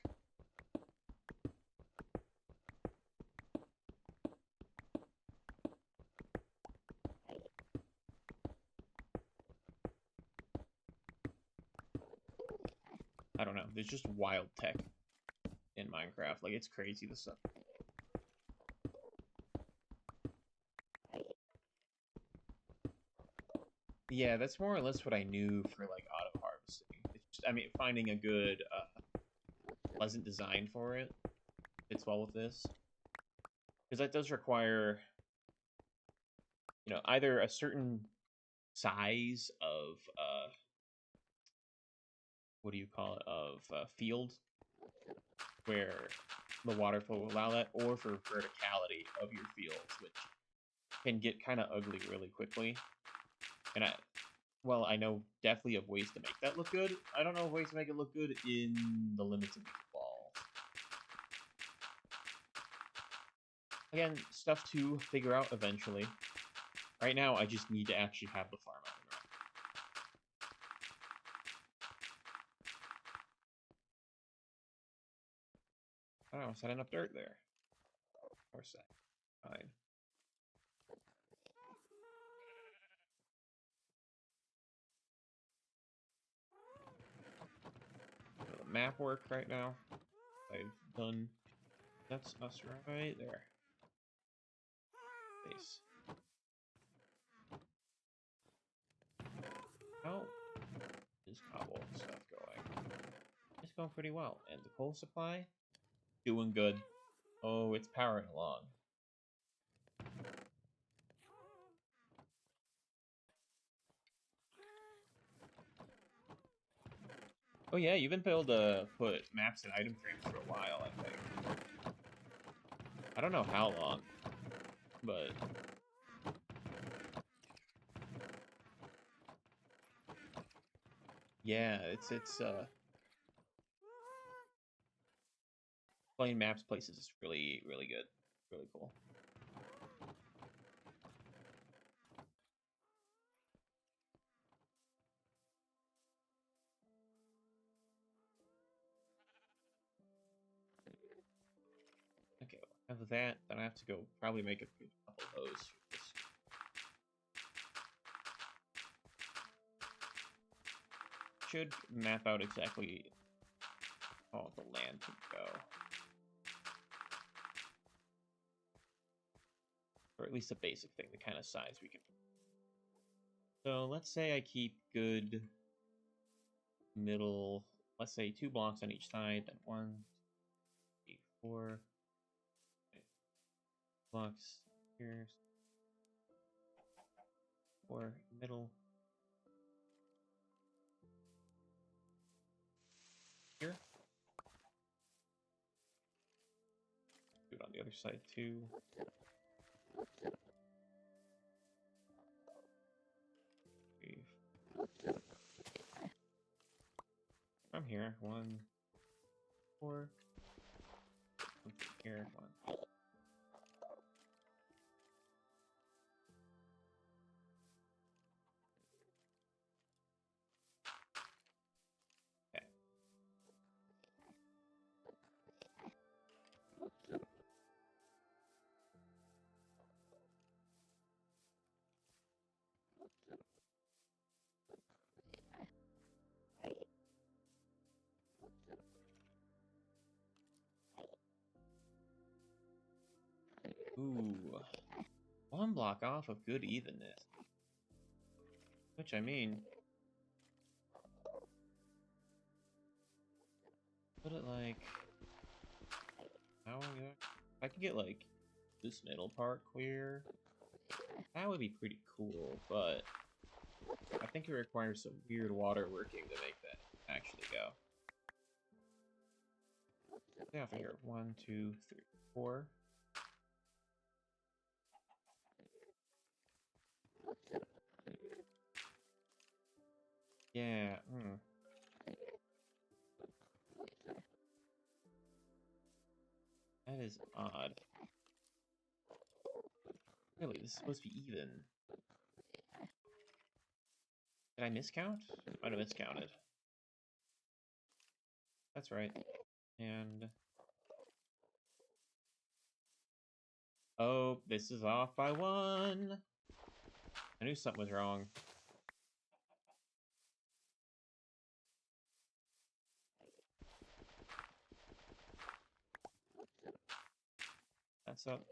I don't know. There's just wild tech in Minecraft. Like, it's crazy, the stuff. Yeah, that's more or less what I knew for, like, auto harvesting. It's just, I mean, finding a good, pleasant design for it fits well with this. Because that does require, you know, either a certain size of, what do you call it, of field where the water flow will allow that, or for verticality of your fields, which can get kind of ugly really quickly. And well, I know definitely of ways to make that look good. I don't know of ways to make it look good in the limits of these walls. Again, stuff to figure out eventually. Right now, I just need to actually have the farm up and running. I was setting up dirt there. Or set. Fine. The map work right now. I've done. That's us right there. Base. How is cobble stuff going? It's going pretty well. And the coal supply? Doing good. Oh, it's powering along. Oh yeah, you've been able to put maps and item frames for a while, I think. I don't know how long, but yeah, it's playing maps places is really good, really cool. Okay, well, have that. Then I have to go probably make a couple of those. Should map out exactly how the land could go. or at least a basic thing, the kind of size we can. So let's say I keep good middle, let's say 2 blocks on each side, then 1, 3, 4 blocks here, 4 middle here. Do it on the other side too. From here, 1, 4. From here, 1. Okay. Ooh. 1 block off of good evenness. Which, I mean... Put it like... How would I... If I could get, like, this middle part clear, that would be pretty cool, but... I think it requires some weird water working to make that actually go. Stay off of here. 1, 2, 3, 4. Yeah, That is odd. Really, this is supposed to be even. Did I miscount? I might have miscounted. That's right. And... Oh, this is off by 1! I knew something was wrong. That's up.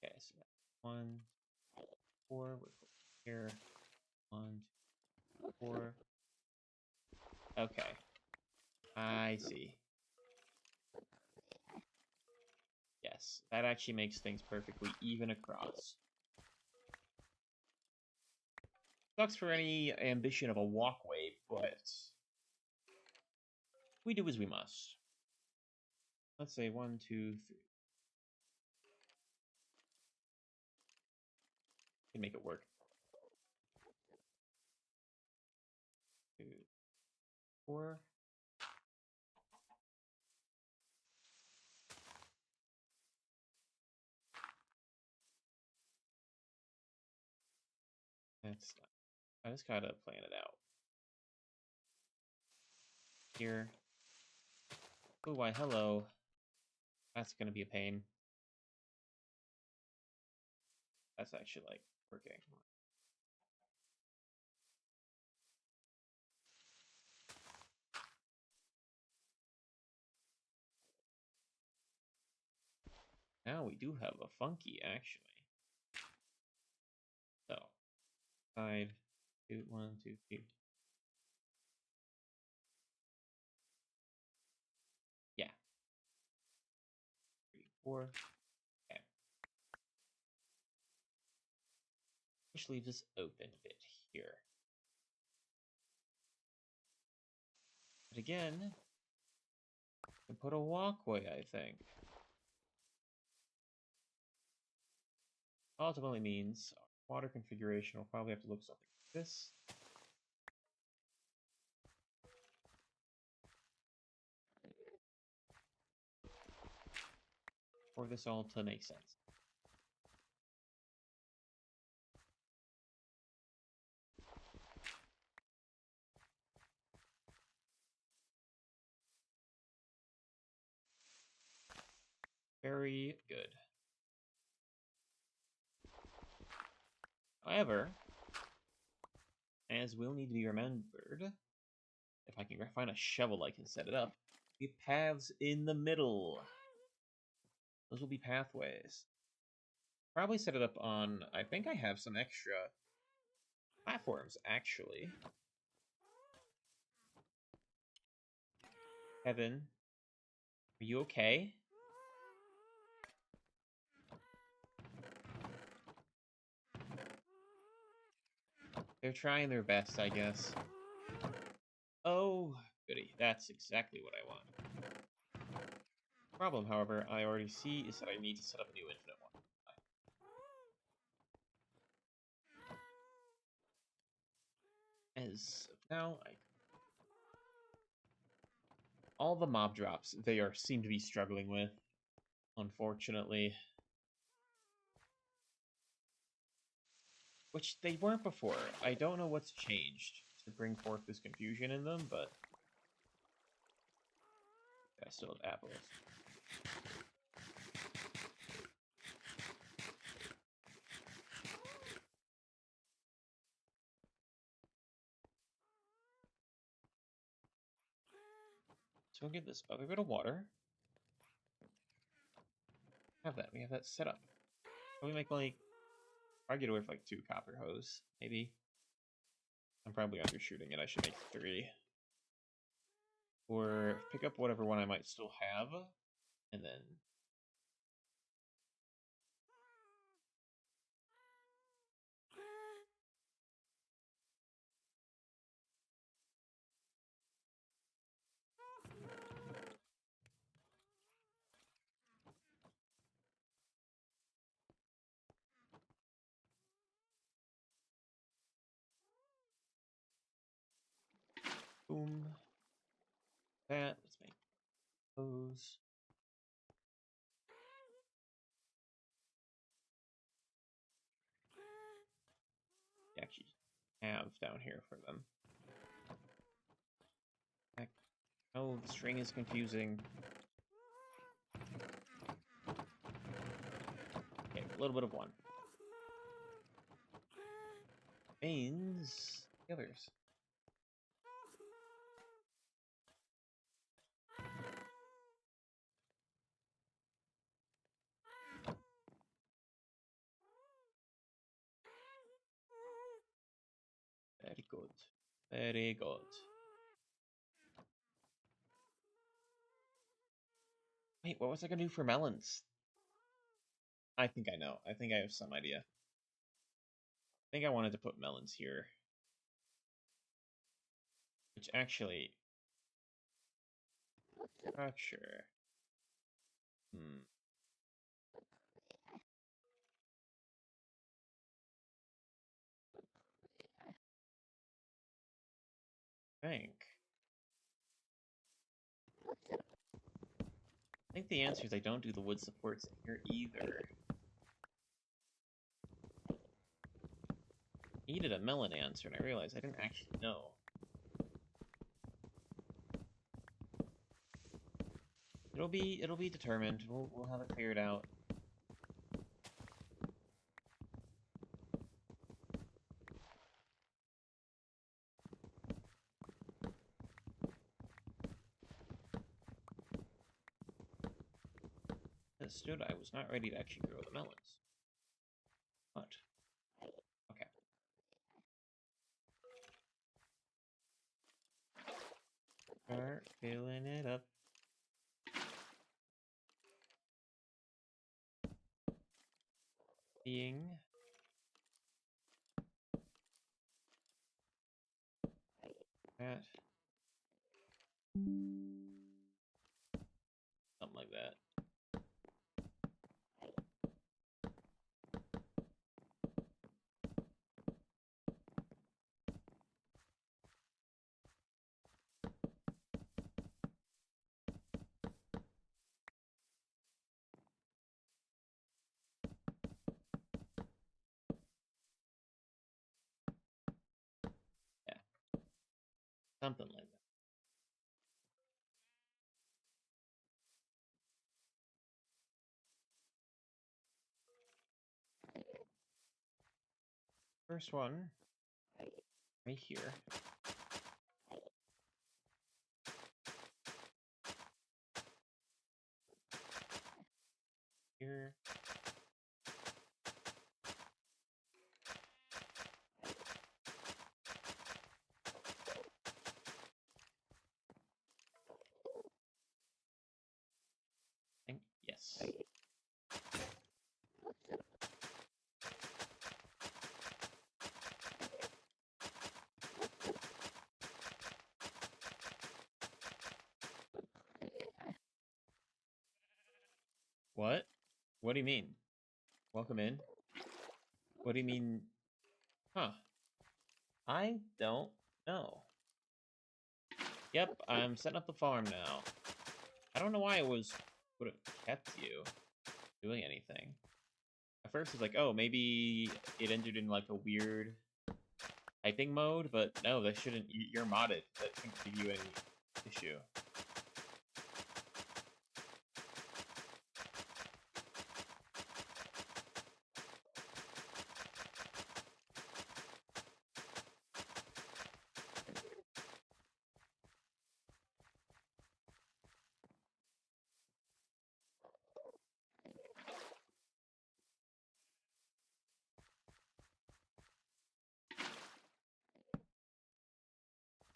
Okay, so 1, 4, we're here. 1, 2, 4. Okay. I see. Yes, that actually makes things perfectly even across. Sucks for any ambition of a walkway, but we do as we must. Let's say 1, 2, 3. Can make it work. 2, 4. That's. I just gotta plan it out. Here. Oh, why, hello. That's gonna be a pain. That's actually, like, working. Now we do have a funky, actually. So, side, 2, 1, 2, 3. Yeah. 3, 4. Okay. Which leaves us open a bit here. But again, we can put a walkway, I think. Ultimately means our water configuration will probably have to look something like this. For this all to make sense. Very good. However, as will need to be remembered, if I can find a shovel, I can set it up. The paths in the middle. Those will be pathways. Probably set it up on... I think I have some extra platforms, actually. Kevin, are you okay? They're trying their best, I guess. Oh, goody. That's exactly what I want. Problem, however, I already see is that I need to set up a new infinite one. As of now, all the mob drops they seem to be struggling with, unfortunately. Which they weren't before. I don't know what's changed to bring forth this confusion in them, but I still have apples. So we'll get this other bit of water. We have that set up. Can we make like... I get away with like 2 copper hose, maybe. I'm probably undershooting it. I should make 3. Or pick up whatever one I might still have, and then... boom. That. Let's make those. Actually have down here for them. Heck. Oh, the string is confusing. Okay, a little bit of one. Means the others. Very good. Very good. Wait, what was I gonna do for melons? I think I know. I think I have some idea. I think I wanted to put melons here. Which actually... Structure. I think the answer is I don't do the wood supports in here either. I needed a melon answer, and I realized I didn't actually know. It'll be determined. We'll have it figured out. Understood. I was not ready to actually grow the melons. But okay. Start filling it up. Being that something like that. Yeah. Something like that. First one right here. What? What do you mean? Welcome in? What do you mean? Huh. I don't know. Yep, I'm setting up the farm now. I don't know why it would have kept you doing anything. At first, it's like, oh, maybe it entered in like a weird typing mode, but no, that shouldn't. You're modded. That shouldn't give you any issue.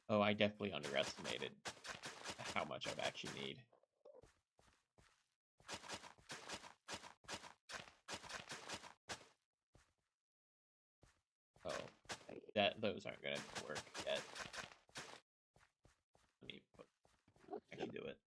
Oh, I definitely underestimated how much I'd actually need. Oh, those aren't gonna work yet. Let me actually do it.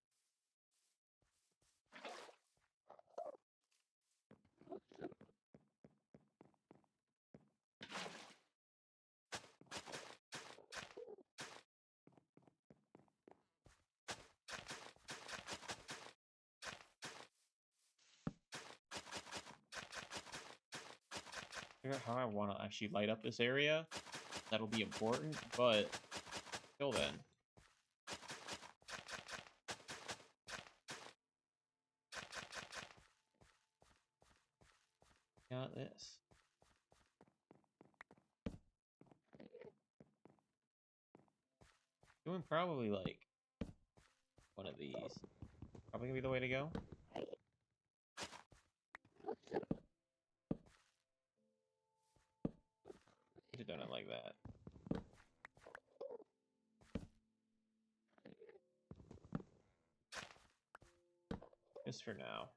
Figure out how I want to actually light up this area. That'll be important, but till then. Got this. Doing probably like one of these. Probably gonna be the way to go. Could have done it like that. Just for now.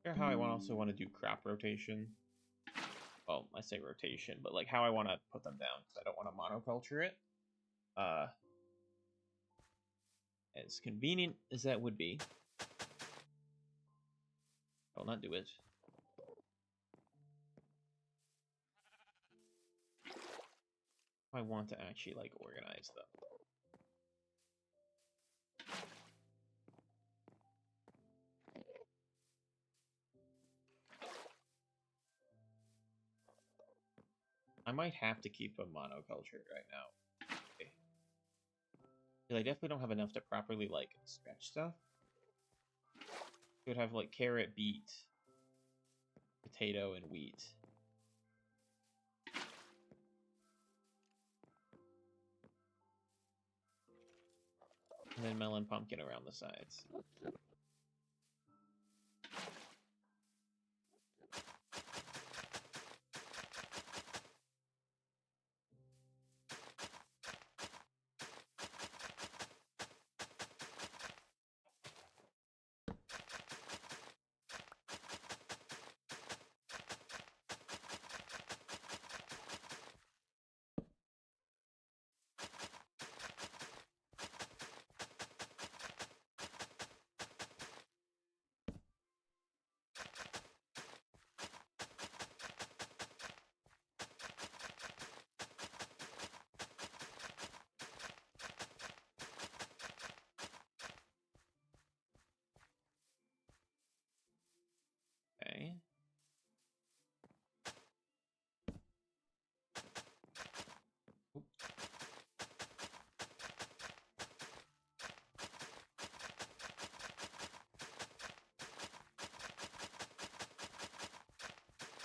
Figure how I also want to do crop rotation. Well, I say rotation, but like how I want to put them down because I don't want to monoculture it. As convenient as that would be, I will not do it. I want to actually like organize them. I might have to keep a monoculture right now. Okay. I definitely don't have enough to properly like stretch stuff. It would have like carrot, beet, potato, and wheat. And then melon, pumpkin around the sides. Okay.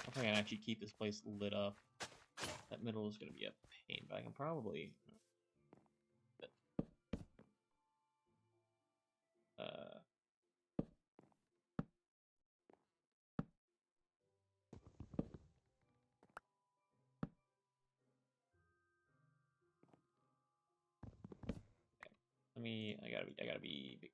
If I can actually keep this place lit up, that middle is going to be a pain, but I can probably... I gotta be big.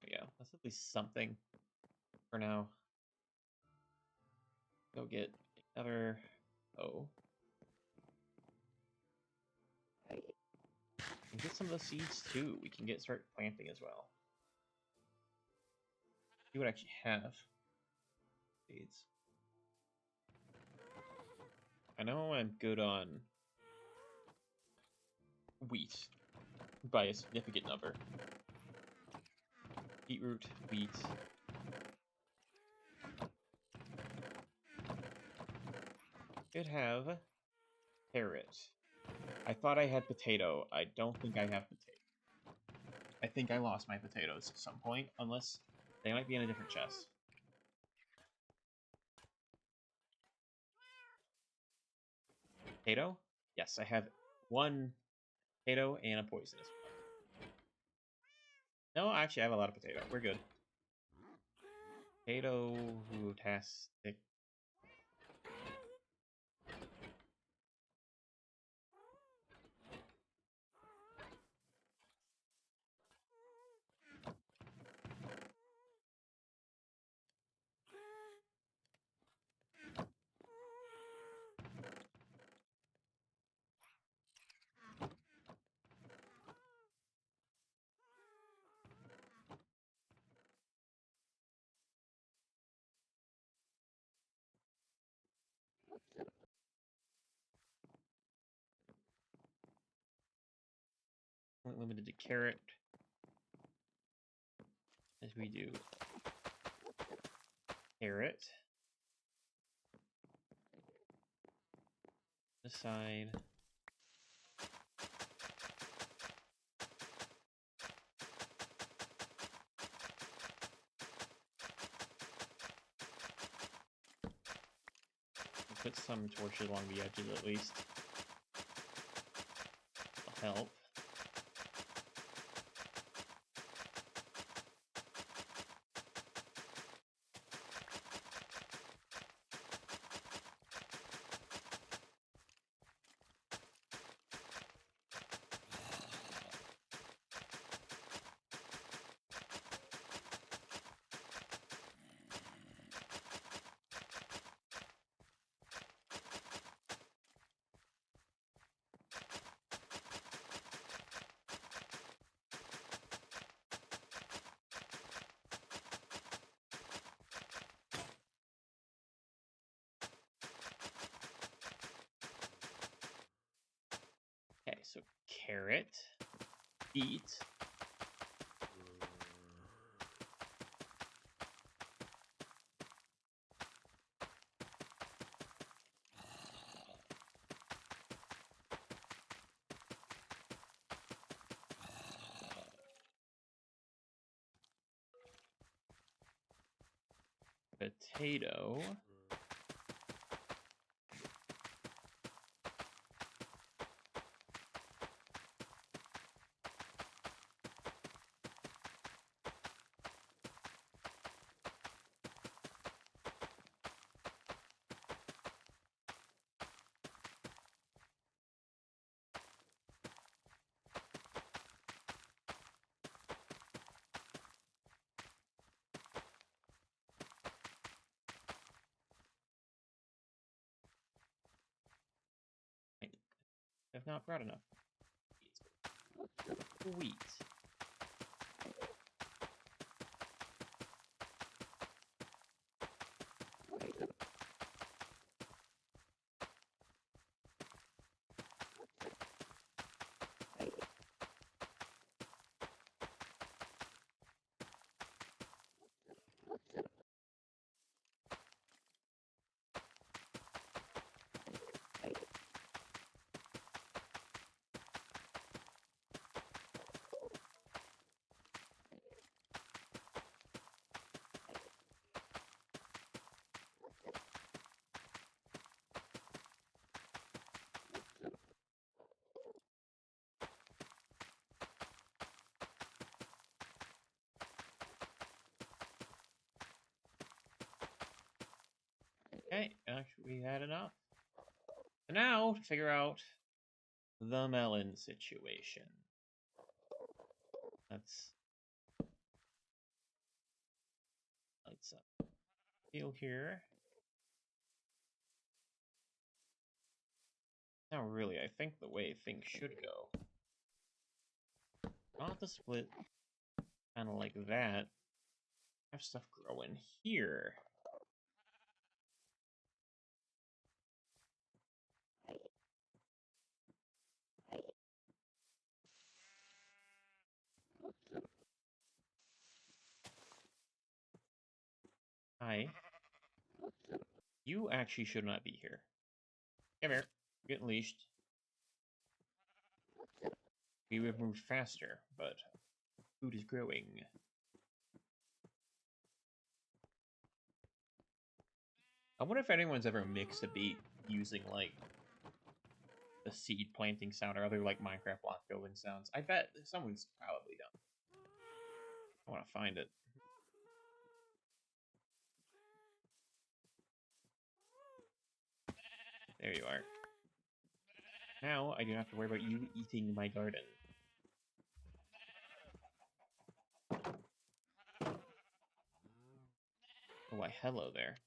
Yeah, that's at least something for now. Go get another. Oh. We can get some of the seeds too. We can start planting as well. See what I actually have. Seeds. I know I'm good on wheat by a significant number. Beetroot, wheat. Could have carrot. I thought I had potato. I don't think I have potato. I think I lost my potatoes at some point, unless they might be in a different chest. Potato? Yes, I have one potato and a poisonous one. No, actually, I have a lot of potato. We're good. Potato-tastic. Limited to carrot. As we do carrot. Aside. Put some torches along the edges at least. That'll help. Okay, so carrot, beet, potato, I have not brought enough. Wheat. actually we had enough. So now to figure out the melon situation. Let's lights up. Feel here. Now, really, I think the way things should go. Not the split, kind of like that. Have stuff grow in here. Hi. You actually should not be here. Come here. You're getting leashed. We would have moved faster, but food is growing. I wonder if anyone's ever mixed a beat using, like, the seed planting sound or other, like, Minecraft block building sounds. I bet someone's probably done. I want to find it. There you are. Now, I don't have to worry about you eating my garden. Oh, why, hello there.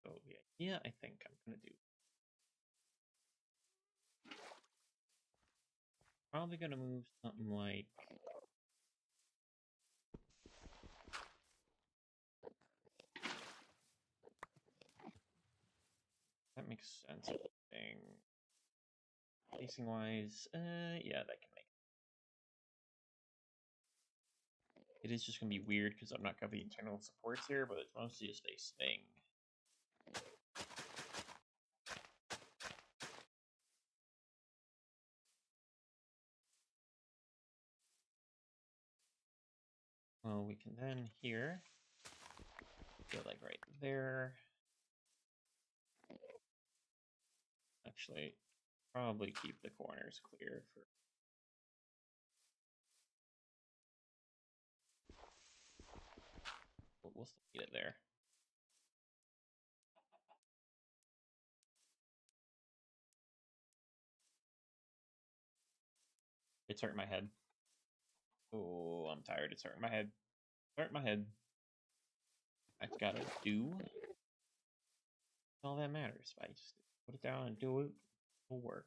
So, yeah, I think I'm gonna do. Probably gonna move something like. That makes sense. Spacing wise, yeah, that can make it. It is just gonna be weird because I'm not got the internal supports here, but it's mostly a space thing. Well, we can then here go like right there. Actually, probably keep the corners clear for. We'll still need it there. It's hurting my head. Oh, I'm tired. It's hurting my head. Hurting my head. I gotta do all that matters. I just put it down and do it. It'll work.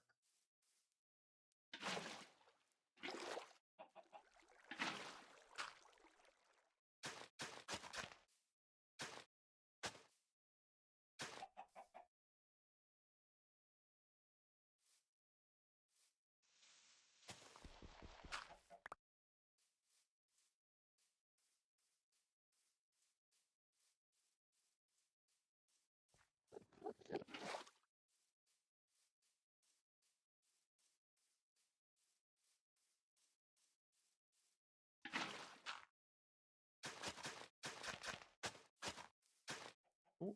Ooh.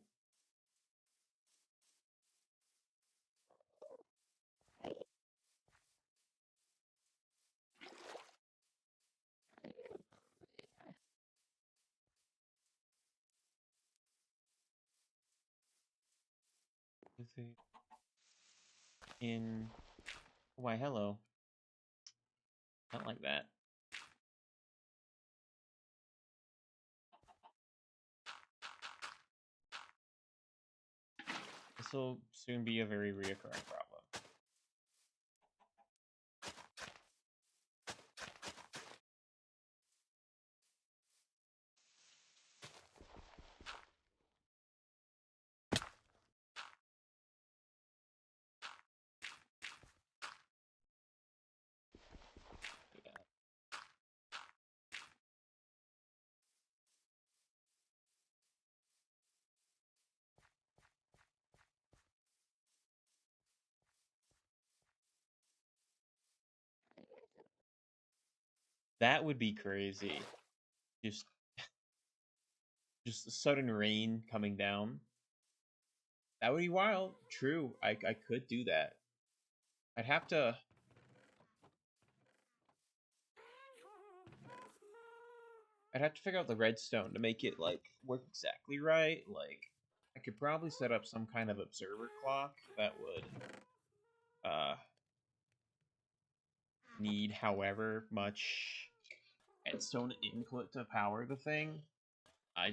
Is it in? Why, hello. Not like that. This will soon be a very reoccurring problem. That would be crazy. Just sudden rain coming down. That would be wild. True, I could do that. I'd have to. I'd have to figure out the redstone to make it like work exactly right. Like, I could probably set up some kind of observer clock that would need however much redstone input to power the thing. I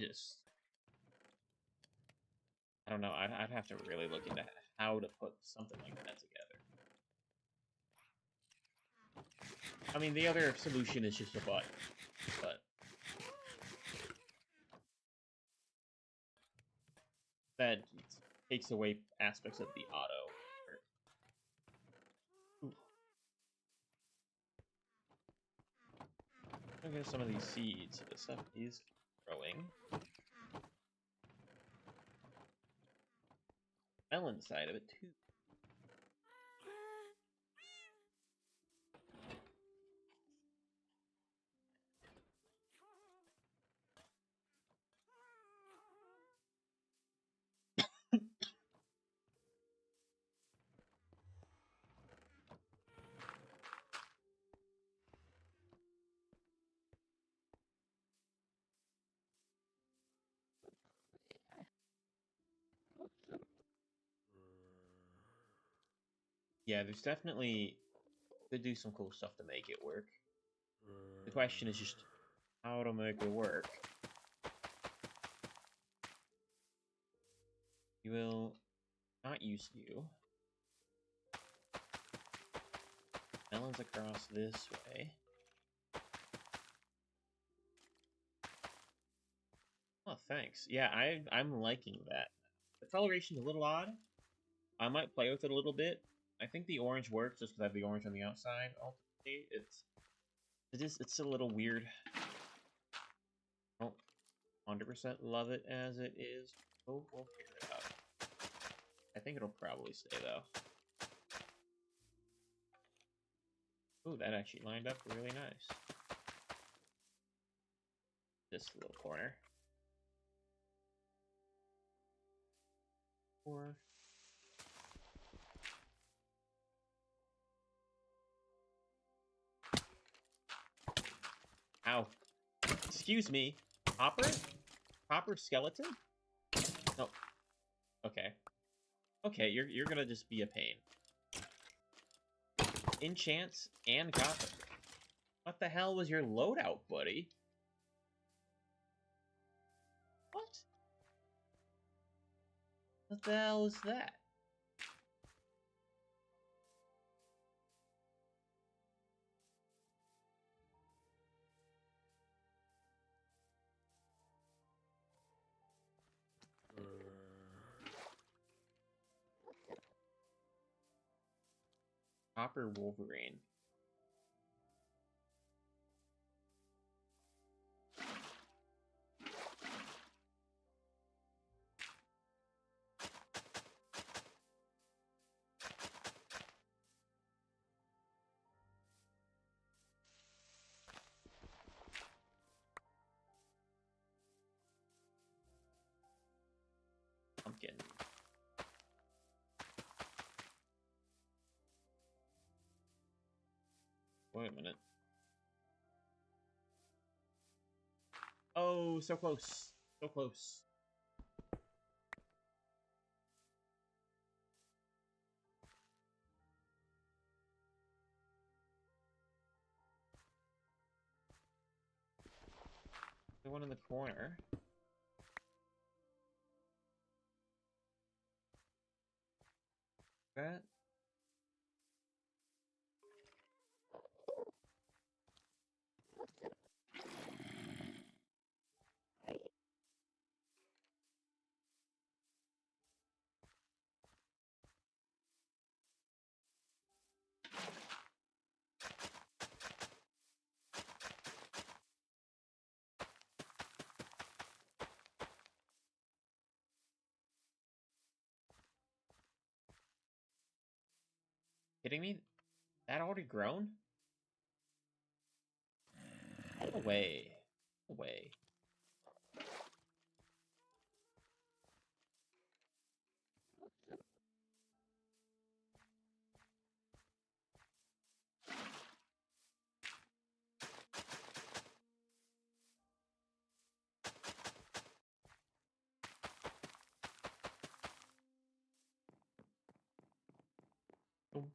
don't know. I'd have to really look into how to put something like that together. I mean, the other solution is just a button, but that takes away aspects of the auto. Ooh. Look at some of these seeds. This stuff is growing. Melon side of it too. Yeah, there's definitely could do some cool stuff to make it work. The question is just how to make it work. You will not use you. Melons across this way. Oh, thanks. Yeah, I'm liking that. The coloration's a little odd. I might play with it a little bit. I think the orange works just because I have the orange on the outside. Ultimately, it's a little weird. I don't 100% love it as it is. Oh, we'll figure it out. I think it'll probably stay though. Oh, that actually lined up really nice. This little corner. Or ow. Excuse me. Hopper? Hopper skeleton? No. Okay. Okay, you're gonna just be a pain. Enchants and copper. What the hell was your loadout, buddy? What? What the hell is that? Copper Wolverine. Pumpkin. Wait a minute. Oh, so close. So close. The one in the corner. That? Kidding me? That already grown? Away. Away. Boom.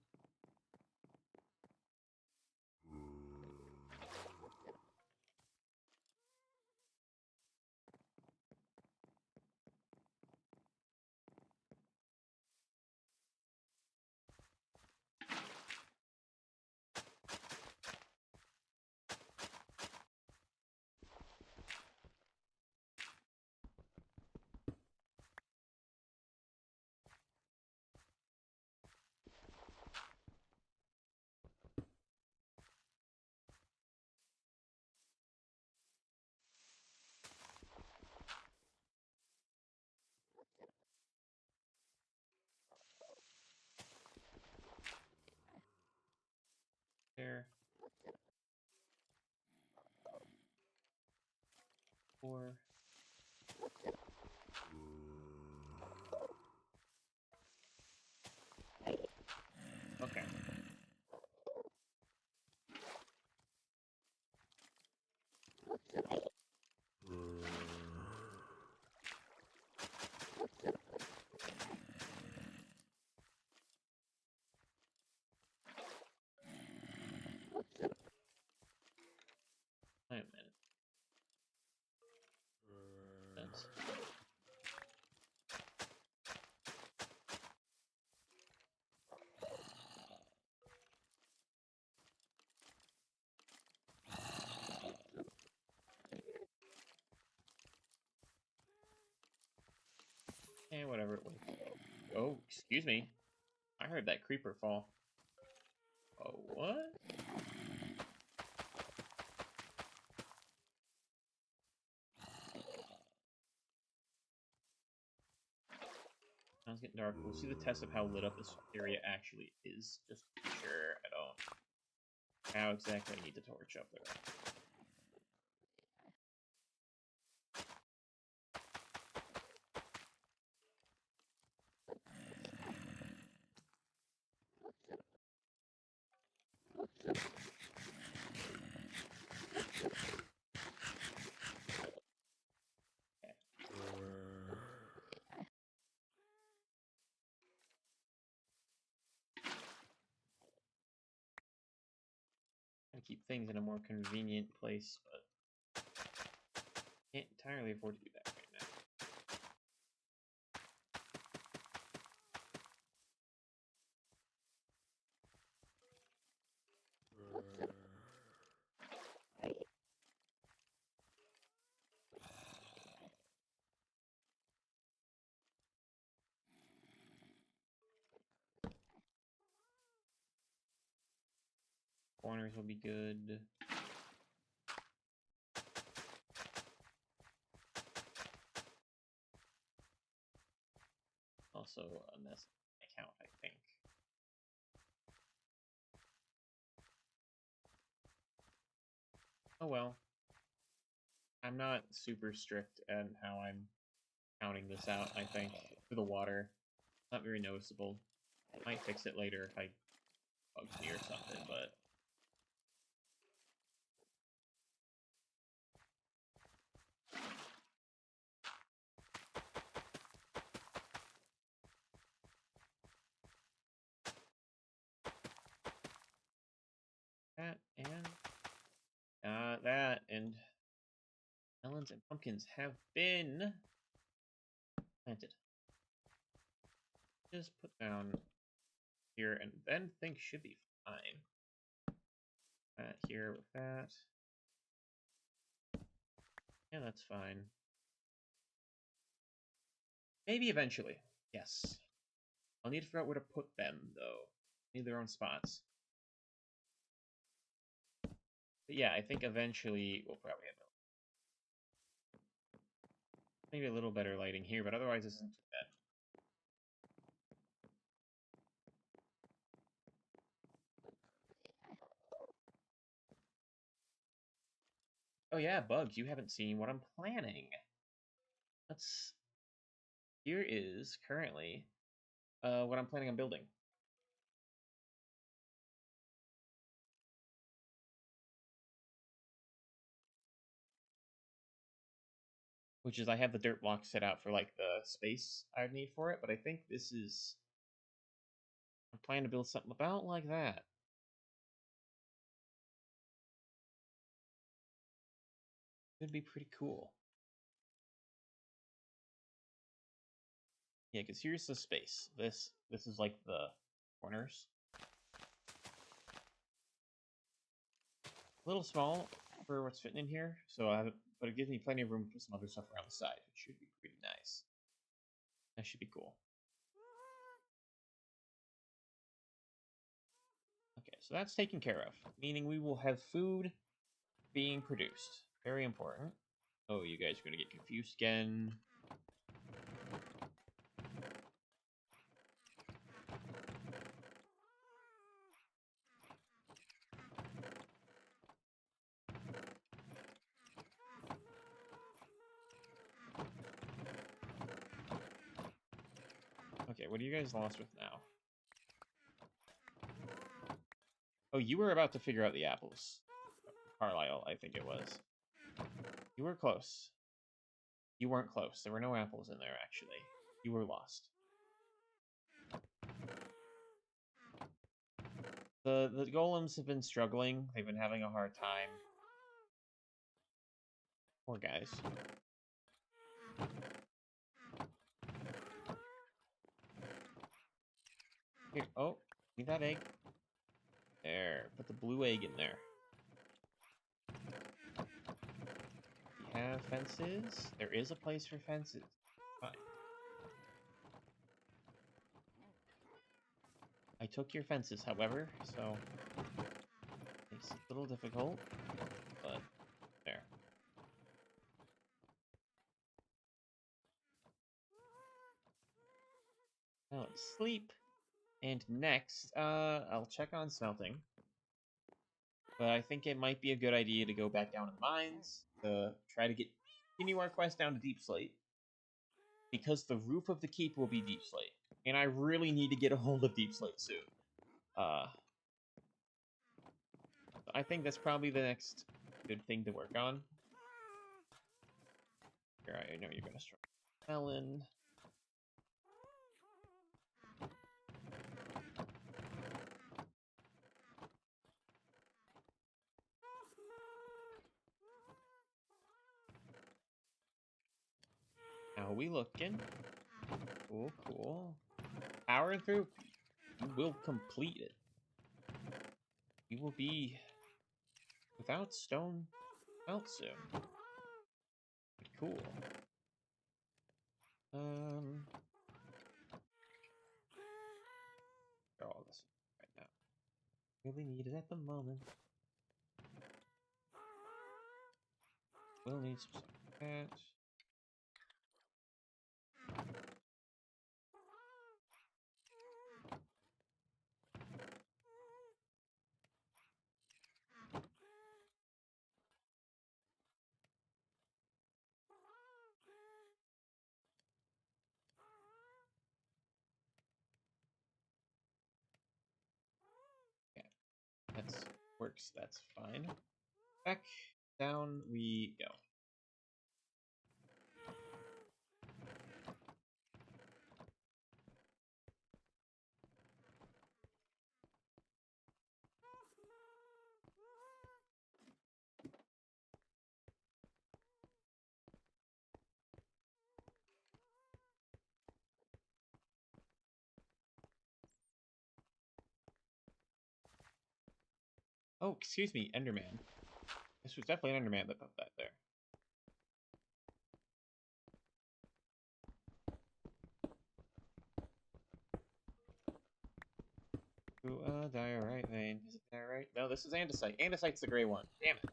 There. 4. Okay. Wait a minute. That's... whatever. Wait. Oh, excuse me. I heard that creeper fall. Oh, what? Now it's getting dark. We'll see the test of how lit up this area actually is. Just to be sure I don't... How exactly I need the torch up there. Trying to keep things in a more convenient place, but can't entirely afford to do that right now. Corners will be good. Also a mess account, I think. Oh well. I'm not super strict at how I'm counting this out, I think, for the water. Not very noticeable. Might fix it later if I bugs me or something, but... That and melons and pumpkins have been planted. Just put down here, and then things should be fine. Here with that. Yeah, that's fine. Maybe eventually. Yes. I'll need to figure out where to put them, though. Need their own spots. But yeah, I think eventually we'll probably have maybe a little better lighting here, but otherwise this isn't too bad. Oh yeah, bugs, you haven't seen what I'm planning. Let's... Here is, currently, what I'm planning on building. Which is, I have the dirt block set out for, like, the space I would need for it, but I think this is... I'm planning to build something about like that. It'd be pretty cool. Yeah, because here's the space. This is like the corners. A little small for what's fitting in here, so but it gives me plenty of room to put some other stuff around the side, which should be pretty nice. That should be cool. Okay, so that's taken care of, meaning we will have food being produced. Very important. Oh, you guys are gonna get confused again. Okay, what are you guys lost with now? Oh, you were about to figure out the apples. Carlisle, I think it was. You were close. You weren't close. There were no apples in there, actually. You were lost. The golems have been struggling. They've been having a hard time. Poor guys. Here, oh, need that egg. There, put the blue egg in there. We have fences. There is a place for fences. Fine. I took your fences, however, so makes it a little difficult, but there. Now let's sleep. And next, I'll check on smelting. But I think it might be a good idea to go back down to the mines to try to continue our quest down to Deep Slate. Because the roof of the keep will be Deep Slate. And I really need to get a hold of Deep Slate soon. I think that's probably the next good thing to work on. Here, I know you're gonna start melon. How are we looking? Cool, cool. Powering through. You will complete it. You will be without stone out soon. Cool. All this right now. Really need it at the moment. We'll need some stuff like that. Okay, that works. That's fine. Back down we go. Oh, excuse me, Enderman. This was definitely an Enderman that put that there. Ooh, diorite vein. Is it diorite? No, this is andesite. Andesite's the gray one. Damn it.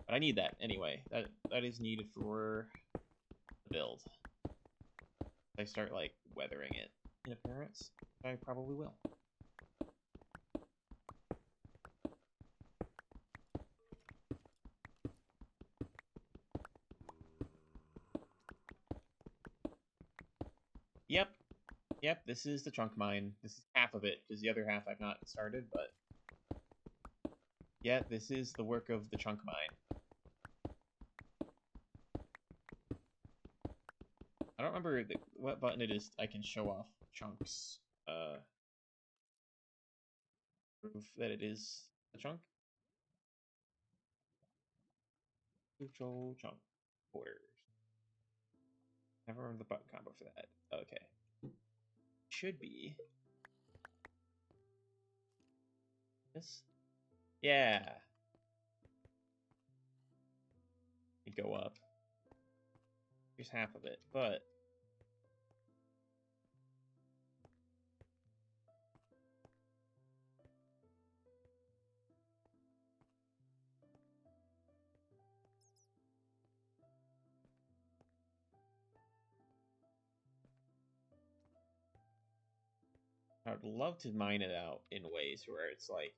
But I need that anyway. That is needed for the build. I start like weathering it in appearance. I probably will. Yep. Yep, this is the trunk mine. This is half of it, because the other half I've not started, but... yeah, this is the work of the trunk mine. I don't remember what button it is I can show off chunks. Proof that it is a chunk. Control chunk orders. Never remember the button combo for that. Okay. Should be this. Yeah. It'd go up. Here's half of it, but I would love to mine it out in ways where it's like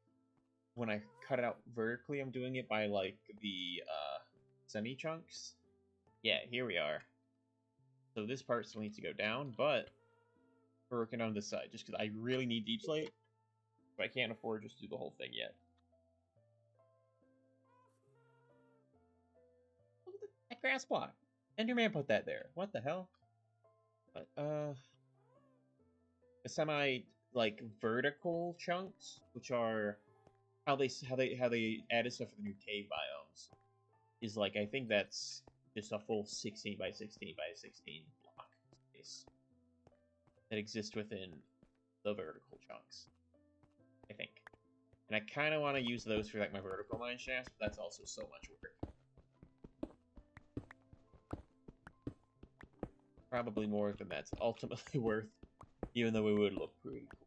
when I cut it out vertically, I'm doing it by like the semi chunks. Yeah, here we are. So this part still needs to go down, but we're working on this side just because I really need deep slate, but I can't afford just to do the whole thing yet. Look at that grass block. Enderman put that there. What the hell? But semi like vertical chunks, which are how they added stuff for the new cave biomes, is like I think that's just a full 16 by 16 by 16 block space that exists within the vertical chunks, I think. And I kind of want to use those for like my vertical mine shafts, but that's also so much work. Probably more than that's ultimately worth, even though it would look pretty cool.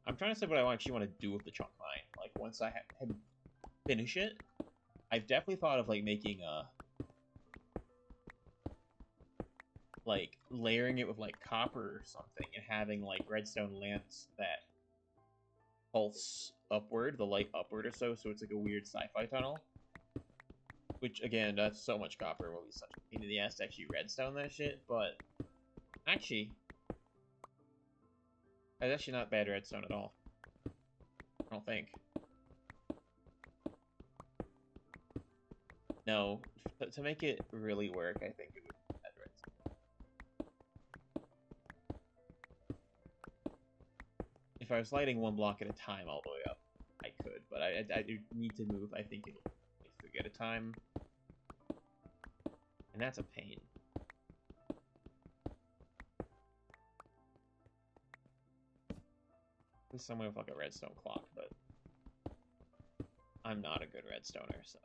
I'm trying to say what I actually want to do with the chunk mine. Like, once I finish it, I've definitely thought of, like, making a... like, layering it with, like, copper or something, and having, like, redstone lamps that pulse upward, the light upward or so it's like a weird sci-fi tunnel. Which, again, that's so much copper, will be such a pain in the ass to actually redstone that shit, but... actually... that's actually not bad redstone at all. I don't think. No, to make it really work, I think it would be bad redstone. If I was lighting one block at a time all the way up, I could, but I need to move, I think, it'll at a time. And that's a pain. There's someone with like a redstone clock, but I'm not a good redstoner, so.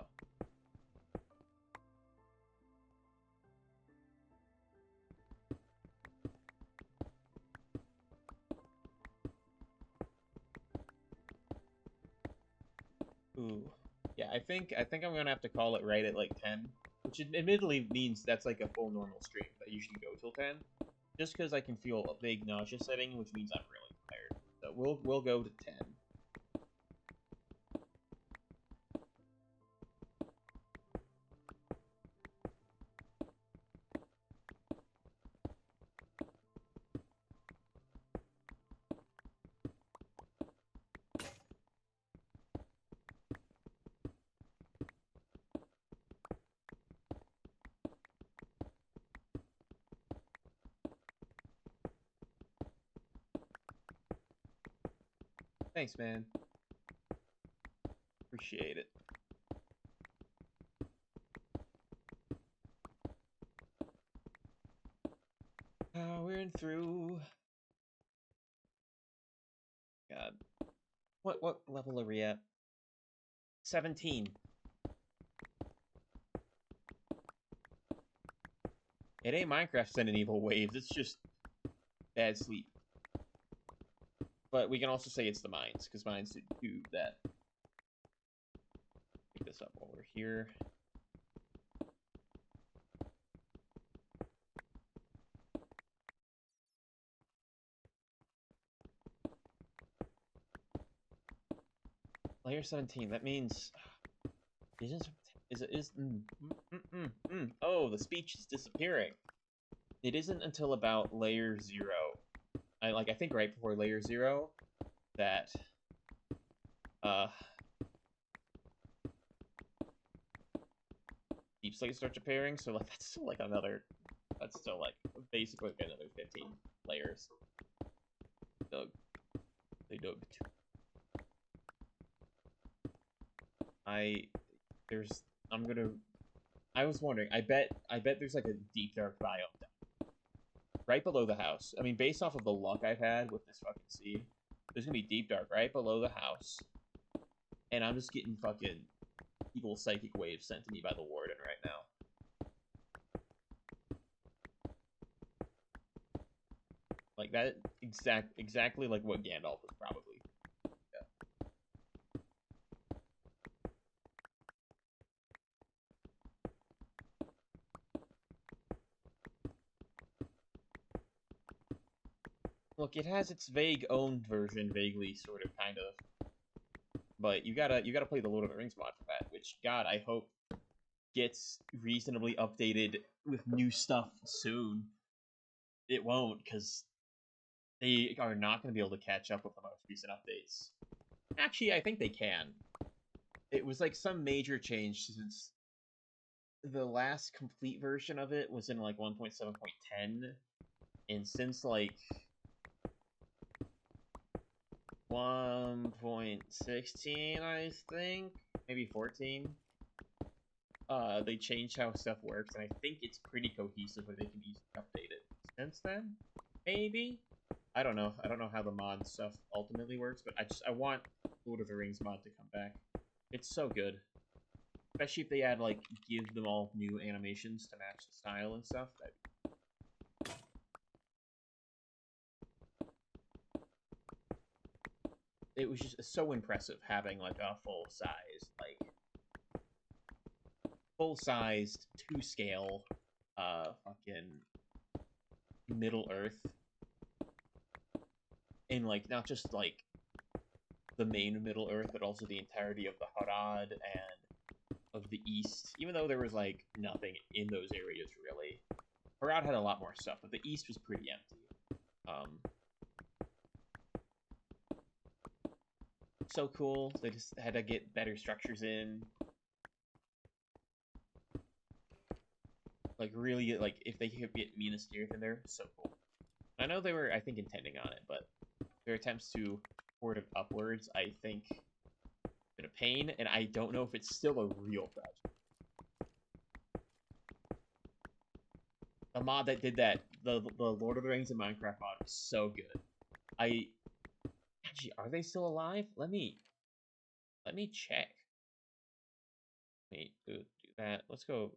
Ooh. Yeah, I think I'm gonna have to call it right at like 10. Which admittedly means that's like a full normal stream that I usually go till 10. Just because I can feel a big nausea setting, which means I'm really tired. So we'll go to 10. Thanks, man. Appreciate it. We're through. God. What level are we at? 17. It ain't Minecraft sending evil waves, it's just bad sleep. But we can also say it's the mines, because mines do that. Pick this up while we're here. Layer 17, that means... Oh, the speech is disappearing. It isn't until about layer 0. I think right before layer 0 that uh deep slate starts appearing, so like that's still like another that's still like basically like another 15 layers. Dug. They dug. I there's I'm gonna I was wondering, I bet there's like a deep dark biome down right below the house. I mean, based off of the luck I've had with this fucking seed, there's gonna be deep dark right below the house. And I'm just getting fucking evil psychic waves sent to me by the warden right now. Like that exactly like what Gandalf was probably. Yeah. Look, it has its vague owned version, vaguely sort of kind of. But you gotta play the Lord of the Rings mod for that, which God I hope gets reasonably updated with new stuff soon. It won't, because they are not going to be able to catch up with the most recent updates. Actually, I think they can. It was like some major change since the last complete version of it was in like 1.7.10, and since like 1.16, I think, maybe 14, they changed how stuff works, and I think it's pretty cohesive where they can easily update it. Since then, maybe. I don't know. I don't know how the mod stuff ultimately works, but I want Lord of the Rings mod to come back. It's so good. Especially if they add, like, give them all new animations to match the style and stuff. It was just so impressive having, like, a full-sized, to-scale, fucking Middle Earth. And, like, not just, like, the main Middle Earth, but also the entirety of the Harad and of the East. Even though there was, like, nothing in those areas, really. Harad had a lot more stuff, but the East was pretty empty. So cool. They just had to get better structures in. Like, really, like, if they could get Minas Tirith in there, so cool. I know they were, I think, intending on it, but their attempts to port it upwards, I think, been a pain, and I don't know if it's still a real project. The mod that did that, the Lord of the Rings and Minecraft mod, was so good. Actually, are they still alive? Let me check. Wait, do that. Let's go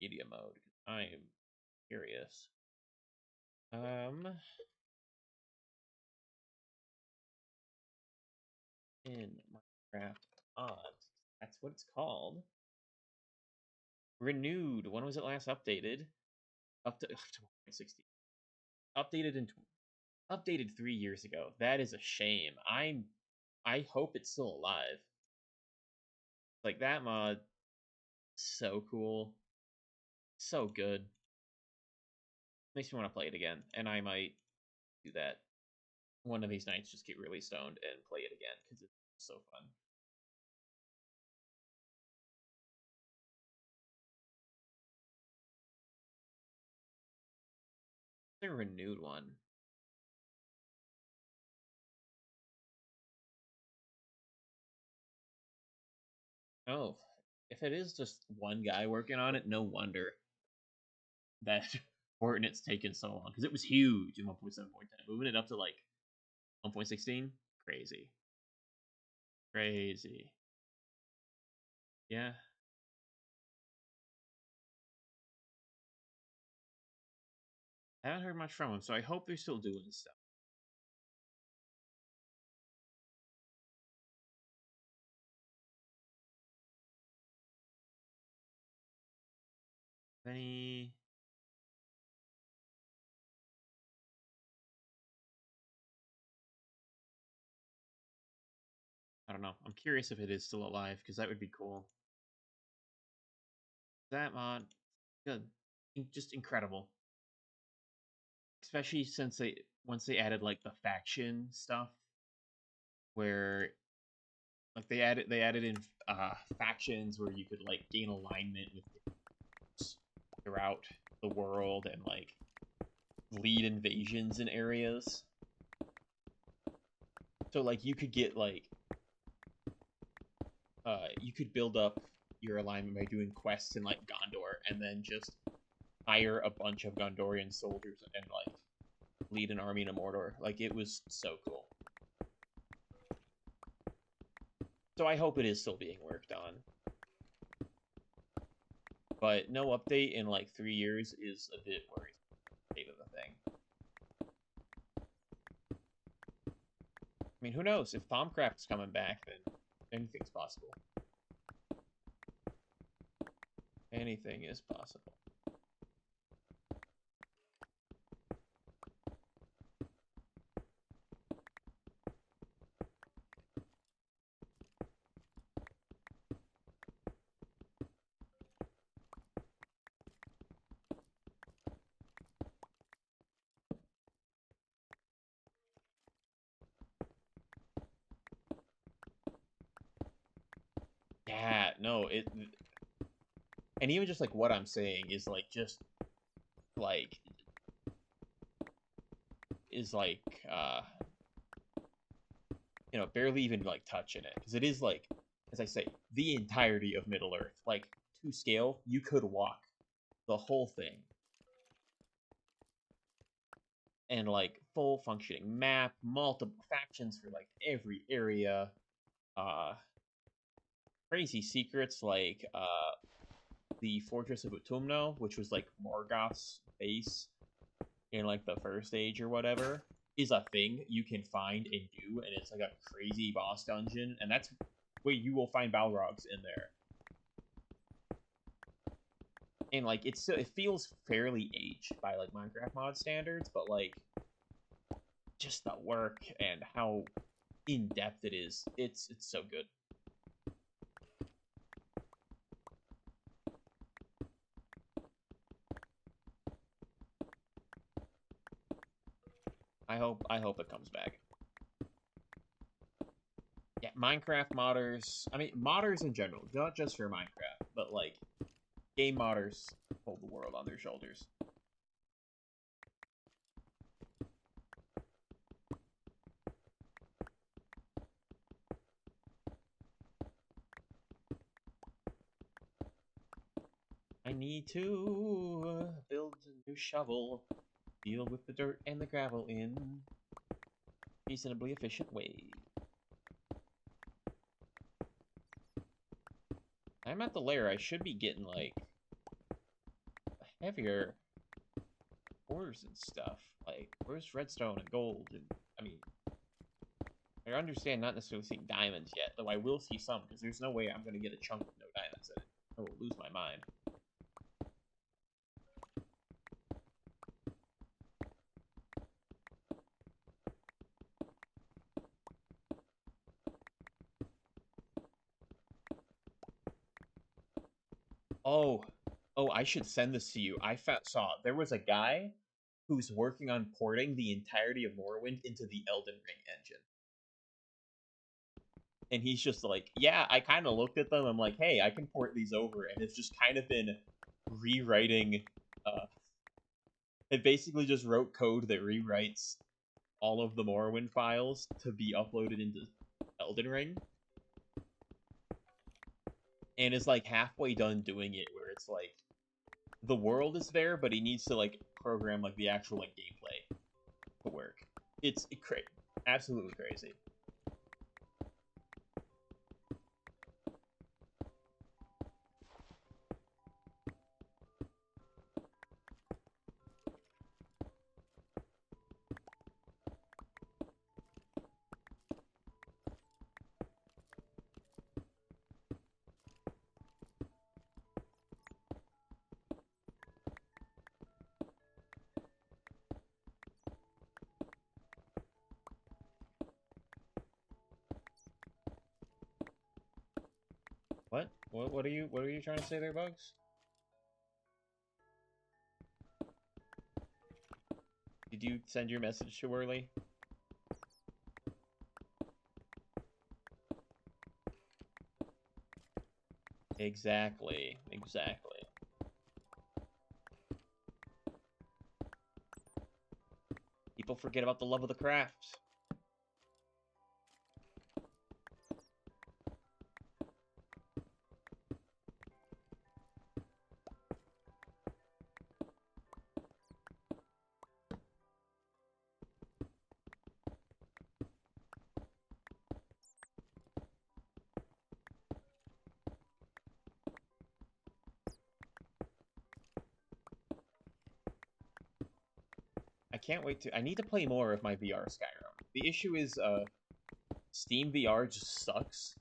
media mode. I am curious. In Minecraft mods, that's what it's called. Renewed. When was it last updated? Up to 2016. Updated 3 years ago. That is a shame. I hope it's still alive. Like that mod, so cool, so good. Makes me want to play it again, and I might do that one of these nights. Just get really stoned and play it again because it's so fun. The renewed one. Oh, if it is just one guy working on it, no wonder that Fortnite's taken so long, because it was huge in 1.7.10. Moving it up to like 1.16, crazy, crazy. Yeah, I haven't heard much from him, so I hope they're still doing stuff. Any? I don't know. I'm curious if it is still alive, because that would be cool. That mod, good, just incredible. especially since once they added like the faction stuff, where like they added in factions where you could like gain alignment with throughout the world and like lead invasions in areas. So like you could get like you could build up your alignment by doing quests in like Gondor and then just hire a bunch of Gondorian soldiers and like lead an army to Mordor. Like it was so cool. So I hope it is still being worked on. But no update in like 3 years is a bit worrisome. State of the thing. I mean, who knows? If Thaumcraft's coming back, then anything's possible. Anything is possible. Yeah, no, and even just like what I'm saying is like just like barely even like touching it, because it is like, as I say, the entirety of Middle Earth. Like to scale, you could walk the whole thing and like full functioning map, multiple factions for like every area, crazy secrets like the Fortress of Utumno, which was like Morgoth's base in like the first age or whatever, is a thing you can find and do, and it's like a crazy boss dungeon, and that's where you will find Balrogs in there. And like it feels fairly aged by like Minecraft mod standards, but like just the work and how in depth it is, it's so good. I hope it comes back. Yeah, Minecraft modders. I mean, modders in general, not just for Minecraft, but like game modders hold the world on their shoulders. I need to build a new shovel, deal with the dirt and the gravel in reasonably efficient way. I'm at the lair. I should be getting like heavier ores and stuff. Like, where's redstone and gold? And I mean, I understand not necessarily seeing diamonds yet, though I will see some, because there's no way I'm going to get a chunk with no diamonds in it. I will lose my mind. Oh, I should send this to you. I saw there was a guy who's working on porting the entirety of Morrowind into the Elden Ring engine. And he's just like, yeah, I kind of looked at them. I'm like, hey, I can port these over. And it's just kind of been rewriting. It basically just wrote code that rewrites all of the Morrowind files to be uploaded into Elden Ring. And is like halfway done doing it, where it's like the world is there, but he needs to like program like the actual like gameplay to work. It's absolutely crazy. What are you trying to say there, Bugs? Did you send your message too early? Exactly. Exactly. People forget about the love of the craft. I can't wait to... I need to play more of my VR Skyrim. The issue is, Steam VR just sucks.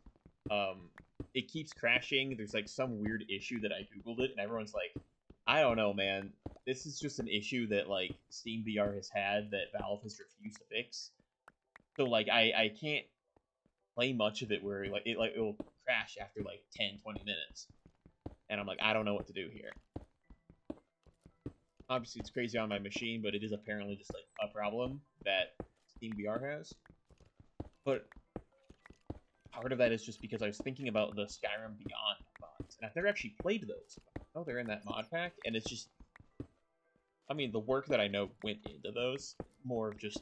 It keeps crashing. There's, like, some weird issue that I googled it, and everyone's like, I don't know, man. This is just an issue that, like, Steam VR has had that Valve has refused to fix. So, like, I can't play much of it where, like, it'll crash after, like, 10, 20 minutes. And I'm like, I don't know what to do here. Obviously, it's crazy on my machine, but it is apparently just, like, a problem that Steam VR has. But part of that is just because I was thinking about the Skyrim Beyond mods, and I've never actually played those. Oh, they're in that mod pack, and it's just... I mean, the work that I know went into those, more of just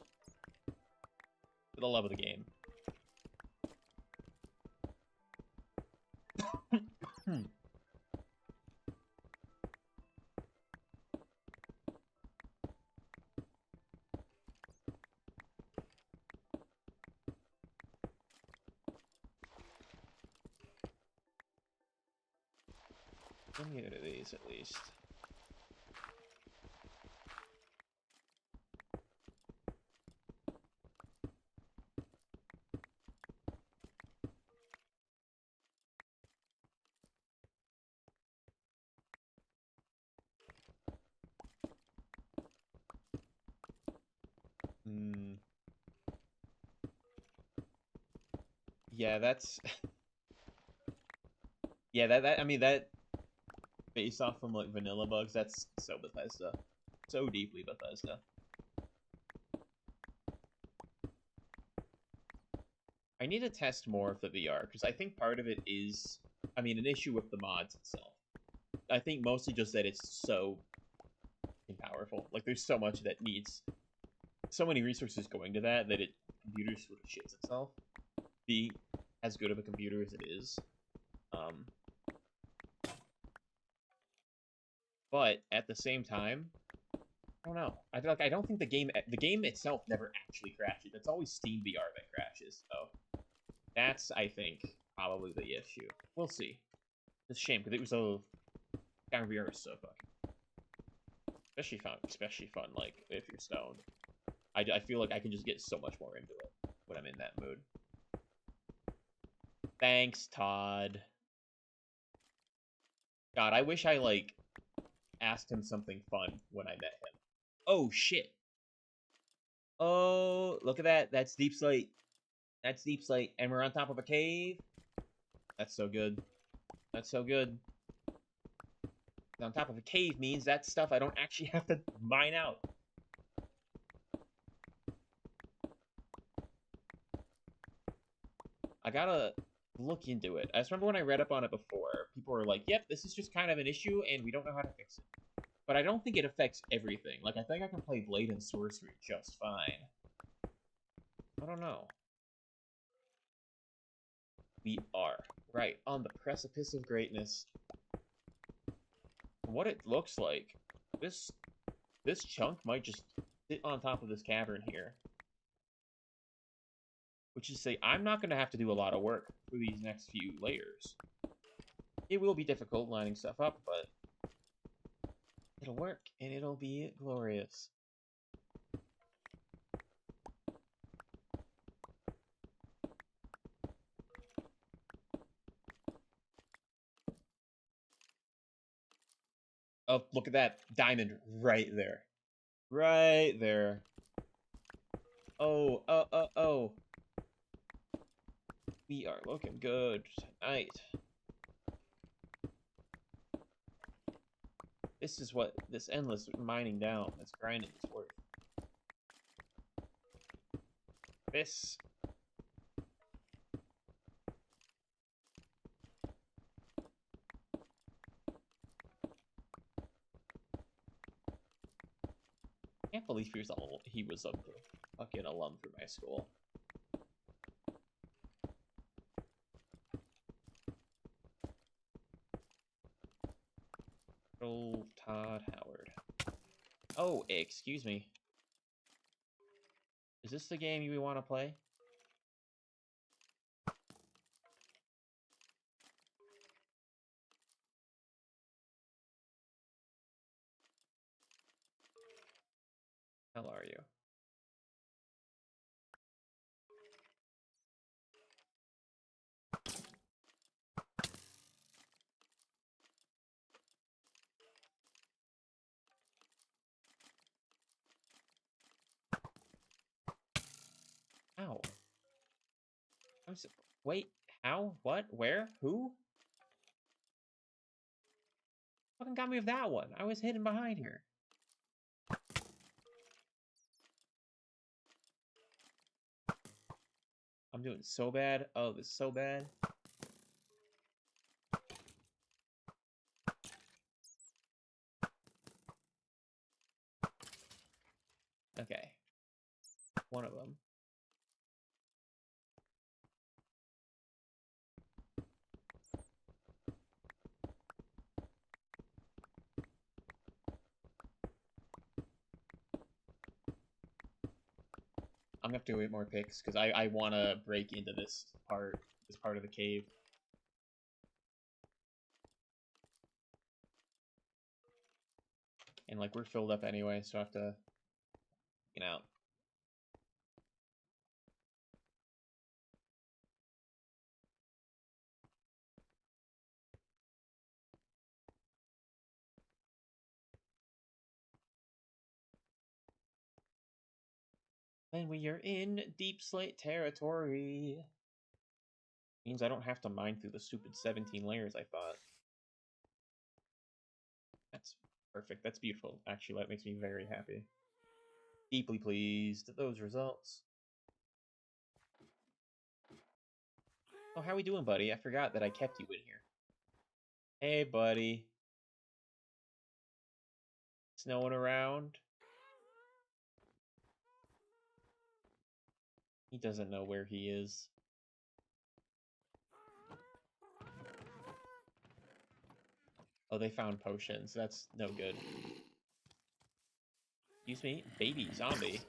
for the love of the game. Give me these, at least. Yeah, that's... yeah, I mean, that... based off from, like, vanilla bugs, that's so Bethesda. So deeply Bethesda. I need to test more of the VR, because I think part of it is... I mean, an issue with the mods itself. I think mostly just that it's so powerful. Like, there's so much that needs... so many resources going to that it computer sort of shits itself. Be as good of a computer as it is. But at the same time, I don't know. I feel like I don't think the game itself never actually crashes. It's always Steam VR that crashes. So that's, I think, probably the issue. We'll see. It's a shame because it was so... Skyrim VR is so fucking... especially fun. Like if you're stoned. I feel like I can just get so much more into it when I'm in that mood. Thanks, Todd. God, I wish I, like, asked him something fun when I met him. Oh, shit. Oh, look at that. That's Deep Slate. That's Deep Slate. And we're on top of a cave. That's so good. That's so good. On top of a cave means that stuff I don't actually have to mine out. I gotta look into it. I just remember when I read up on it before, people were like, yep, this is just kind of an issue, and we don't know how to fix it. But I don't think it affects everything. Like, I think I can play Blade and Sorcery just fine. I don't know. We are, right, on the precipice of greatness. What it looks like, this chunk might just sit on top of this cavern here. Which is to say, I'm not going to have to do a lot of work for these next few layers. It will be difficult lining stuff up, but it'll work, and it'll be glorious. Oh, look at that diamond right there. Right there. Oh, oh. We are looking good tonight. This is what this endless mining down, this grinding is worth. this. I can't believe he was a fucking alum through my school. Oh, Todd Howard. Oh, excuse me. Is this the game you want to play? How are you? Ow. Wait, how? What? Where? Who? Fucking got me with that one. I was hidden behind here. I'm doing so bad. Oh, this is so bad. Okay. One of them. I'm gonna have to wait more picks because I want to break into this part of the cave. And like we're filled up anyway, so I have to get out. Then we are in Deep Slate territory. Means I don't have to mine through the stupid 17 layers I thought. That's perfect. That's beautiful. Actually, that makes me very happy. Deeply pleased with those results. Oh, how we doing, buddy? I forgot that I kept you in here. Hey, buddy. Snowing around? He doesn't know where he is. Oh, they found potions. That's no good. Excuse me? Baby zombie.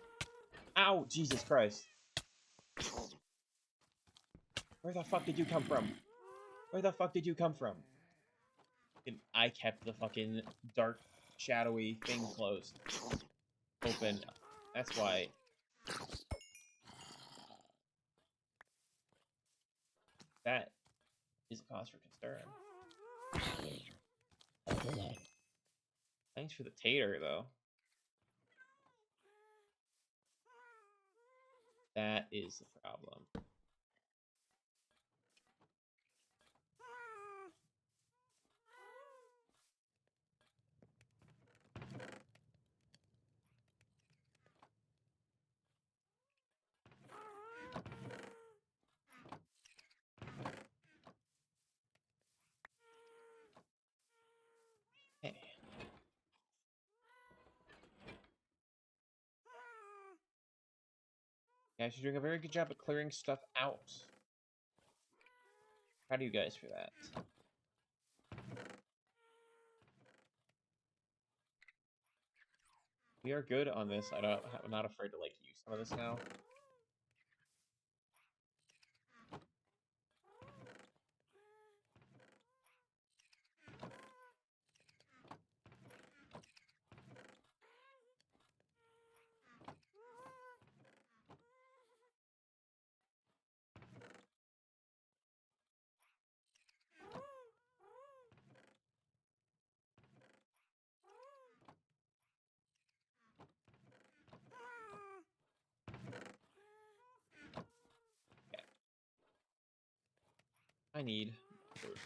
Ow! Jesus Christ. Where the fuck did you come from? Where the fuck did you come from? And I kept the fucking dark, shadowy thing closed. Open. That's why. That is a cause for concern. Thanks for the tater, though. That is the problem. Hey. Guys, you're doing a very good job at clearing stuff out. Proud of you guys for that. We are good on this. I'm not afraid to like use some of this now. Okay. I need food.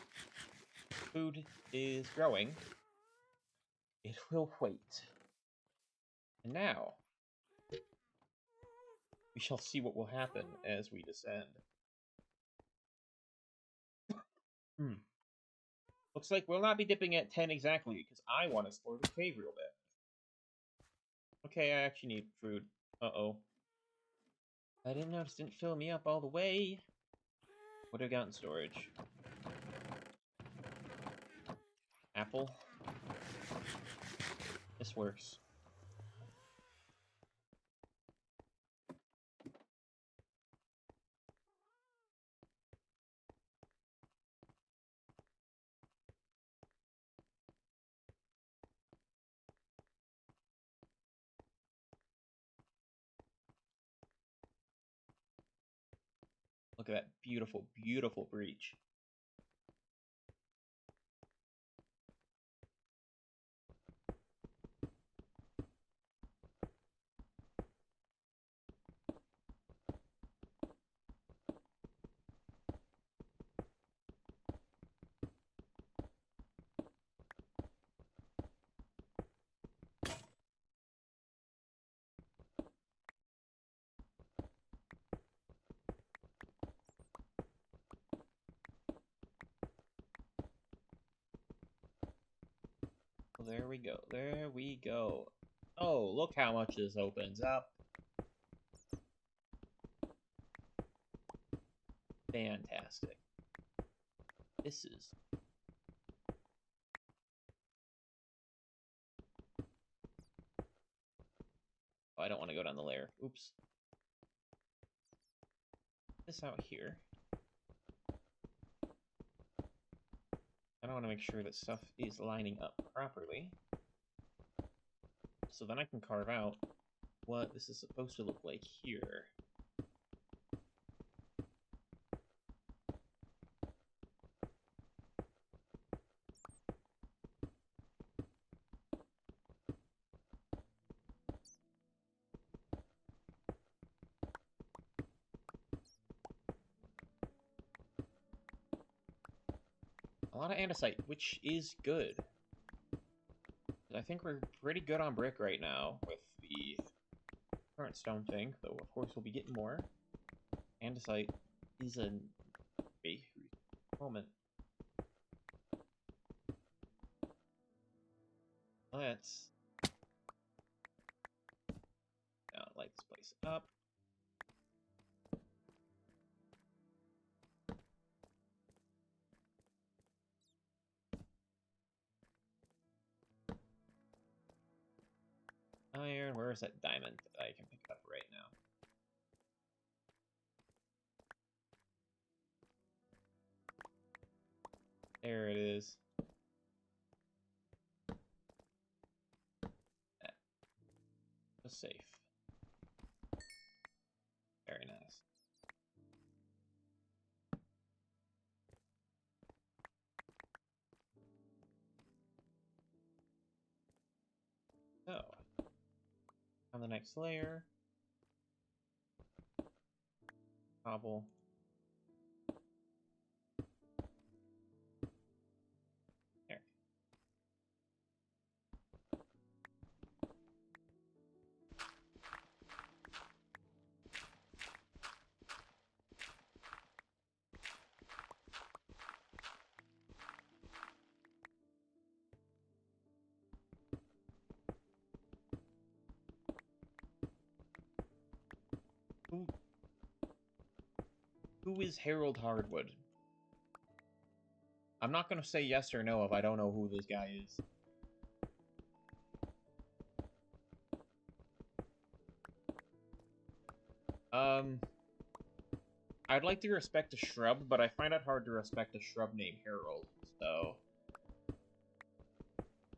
Food is growing. It will wait. And now, We shall see what will happen as we descend. Hmm. Looks like we'll not be dipping at 10 exactly, because I want to explore the cave real bit. Okay, I actually need food. Uh-oh. I didn't notice, didn't fill me up all the way. What do I got in storage? Apple. This works. Look at that beautiful, beautiful breach. Well, there we go. There we go. Oh, look how much this opens up. Fantastic. This is... Oh, I don't want to go down the layer. Oops. This out here. I want to make sure that stuff is lining up properly. So then I can carve out what this is supposed to look like here. A lot of andesite, which is good. I think we're pretty good on brick right now with the current stone thing, though of course we'll be getting more. Andesite is a moment. Let's light this place up. Iron, where is that diamond that I can pick up right now? There it is. Just safe. Very nice. So, on the next layer, cobble. There. Who is Harold Hardwood? I'm not gonna say yes or no if I don't know who this guy is. I'd like to respect a shrub, but I find it hard to respect a shrub named Harold, so...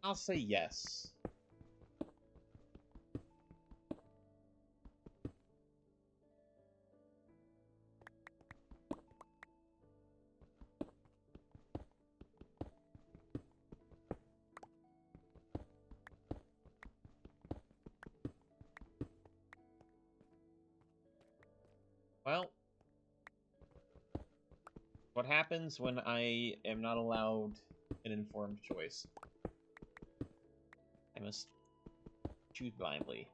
I'll say yes. Well... What happens when I am not allowed an informed choice? I must choose blindly.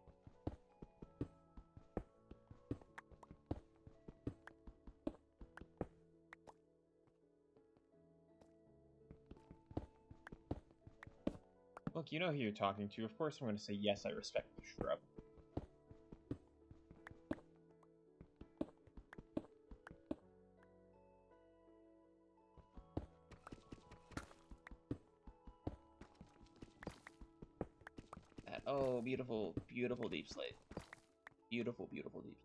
Look, you know who you're talking to. Of course I'm going to say yes, I respect the shrub. Oh, beautiful, beautiful deep slate. Beautiful, beautiful deep.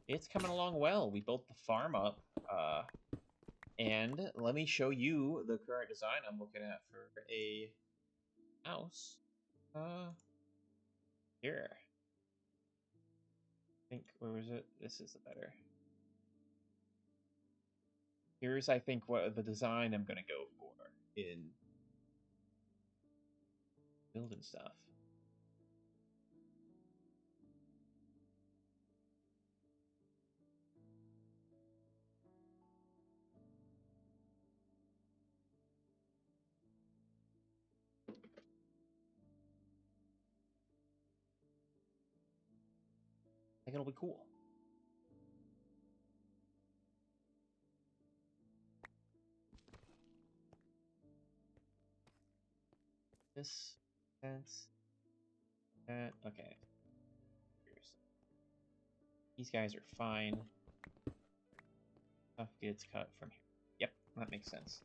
It's coming along well. We built the farm up, and let me show you the current design I'm looking at for a house. Here. I think, where was it? This is the better. Here's, I think, what the design I'm gonna go for in building stuff. I think it'll be cool. This sense that okay. Here's, these guys are fine. Stuff gets cut from here. Yep, that makes sense.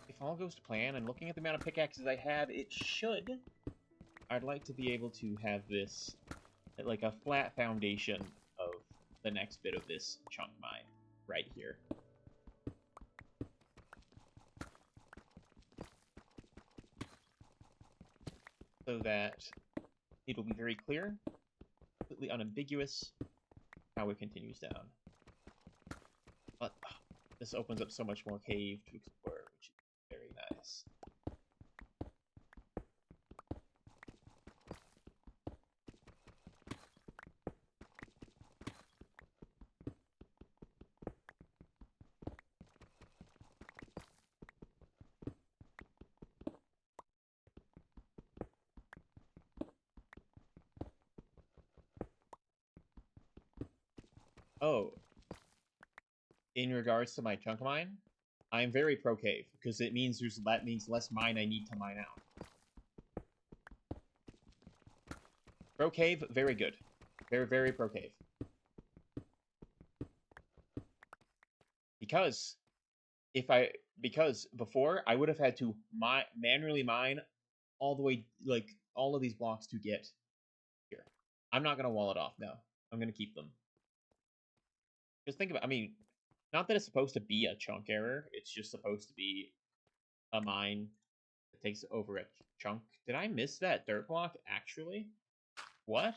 If all goes to plan, and looking at the amount of pickaxes I have, it should. I'd like to be able to have this, like a flat foundation of the next bit of this chunk mine right here. So that it'll be very clear, completely unambiguous, how it continues down. But this opens up so much more cave to explore, which is very nice. Oh, in regards to my chunk mine, I'm very pro cave because it means that means less mine I need to mine out. Pro cave, very good, very very pro cave. Because because before I would have had to manually mine all the way, like all of these blocks to get here. I'm not gonna wall it off now. I'm gonna keep them. Just think about, I mean, not that it's supposed to be a chunk error, it's just supposed to be a mine that takes over a chunk. Did I miss that dirt block, actually? What?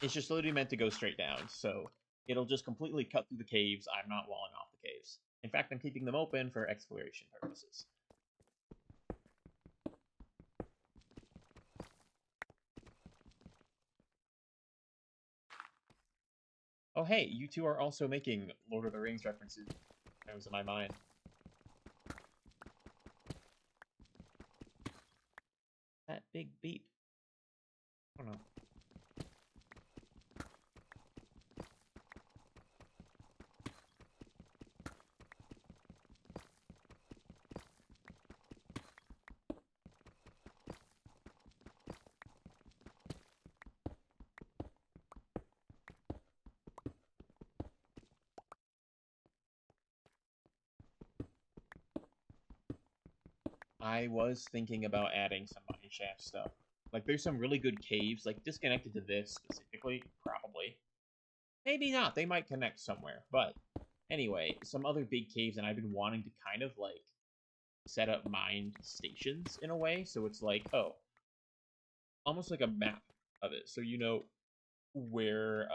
It's just literally meant to go straight down, so it'll just completely cut through the caves. I'm not walling off the caves. In fact, I'm keeping them open for exploration purposes. Oh hey, you two are also making Lord of the Rings references. That was in my mind. That big beep. I don't know. I was thinking about adding some mineshaft stuff. Like, there's some really good caves, like, disconnected to this specifically, probably. Maybe not, they might connect somewhere, but anyway, some other big caves, and I've been wanting to kind of, like, set up mined stations in a way, so it's like, oh, almost like a map of it, so you know where,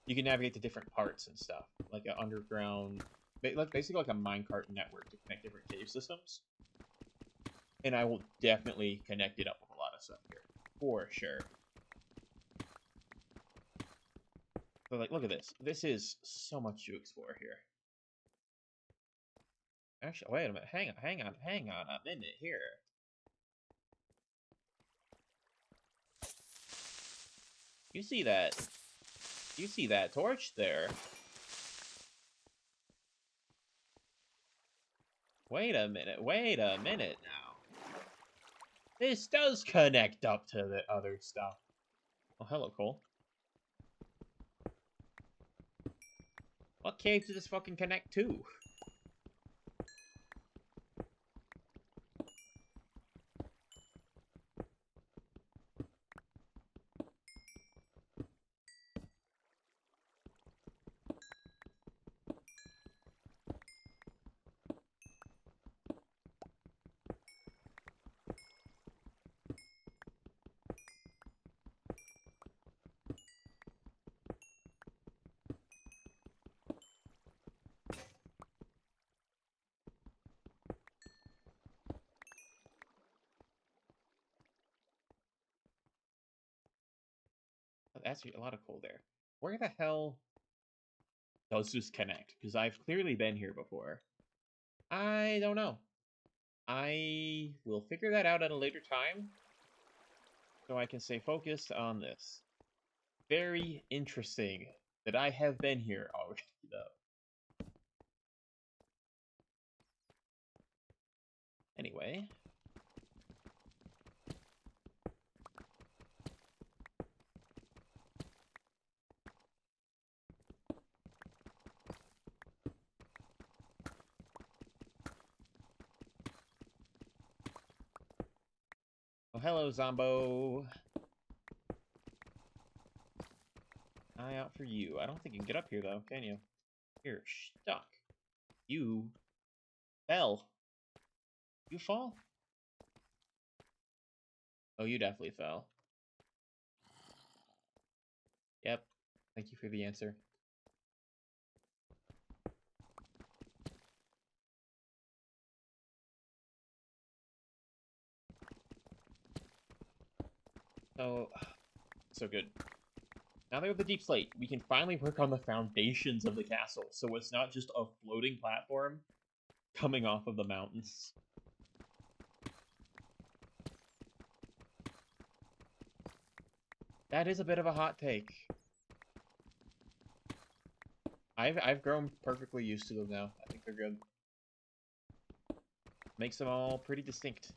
you can navigate to different parts and stuff, like an underground, basically like a minecart network to connect different cave systems. And I will definitely connect it up with a lot of stuff here, for sure. So, like, look at this. This is so much to explore here. Actually, wait a minute. Hang on a minute here. You see that? You see that torch there? Wait a minute now. This does connect up to the other stuff. Oh, hello, Cole. What cave does this fucking connect to? That's a lot of coal there. Where the hell does this connect? Because I've clearly been here before. I don't know. I will figure that out at a later time, so I can stay focused on this. Very interesting that I have been here already, though. Anyway. Oh, hello, Zombo. Eye out for you. I don't think you can get up here, though, can you? You're stuck. You fell. You fall? Oh, you definitely fell. Yep. Thank you for the answer. So good. Now that we have the deep slate, we can finally work on the foundations of the castle, so it's not just a floating platform coming off of the mountains. That is a bit of a hot take. I've grown perfectly used to them now. I think they're good. Makes them all pretty distinct.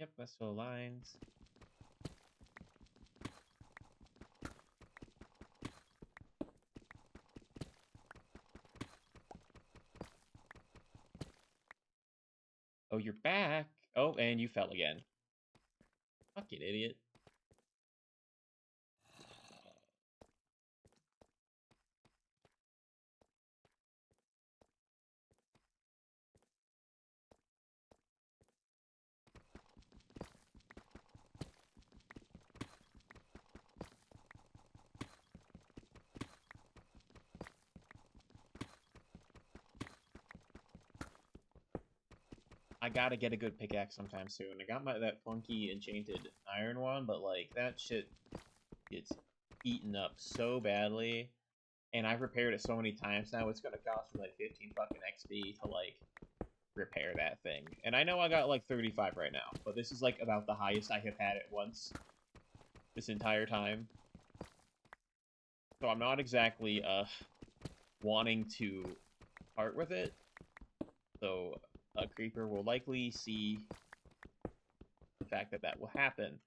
Yep, Westfield lines. Oh, you're back. Oh, and you fell again. Fucking idiot. I gotta get a good pickaxe sometime soon. I got that funky enchanted iron one, but like that shit gets eaten up so badly. And I've repaired it so many times now, it's gonna cost me like 15 fucking XP to like repair that thing. And I know I got like 35 right now, but this is like about the highest I have had it once this entire time. So I'm not exactly wanting to part with it. So a creeper will likely see the fact that that will happen.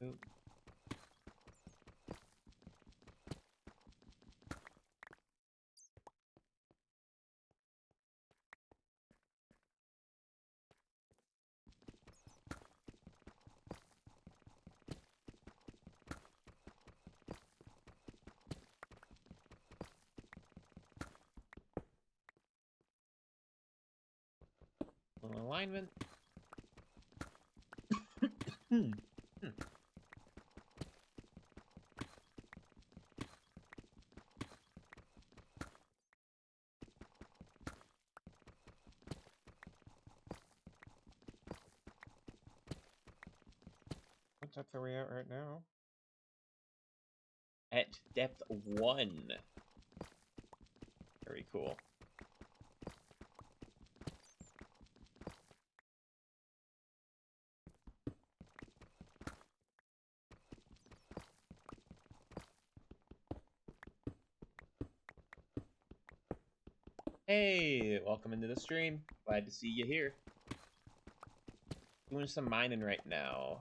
Oop. Little alignment. Hmm. What depth are we at right now? At depth 1. Very cool. Hey, welcome into the stream. Glad to see you here. Doing some mining right now.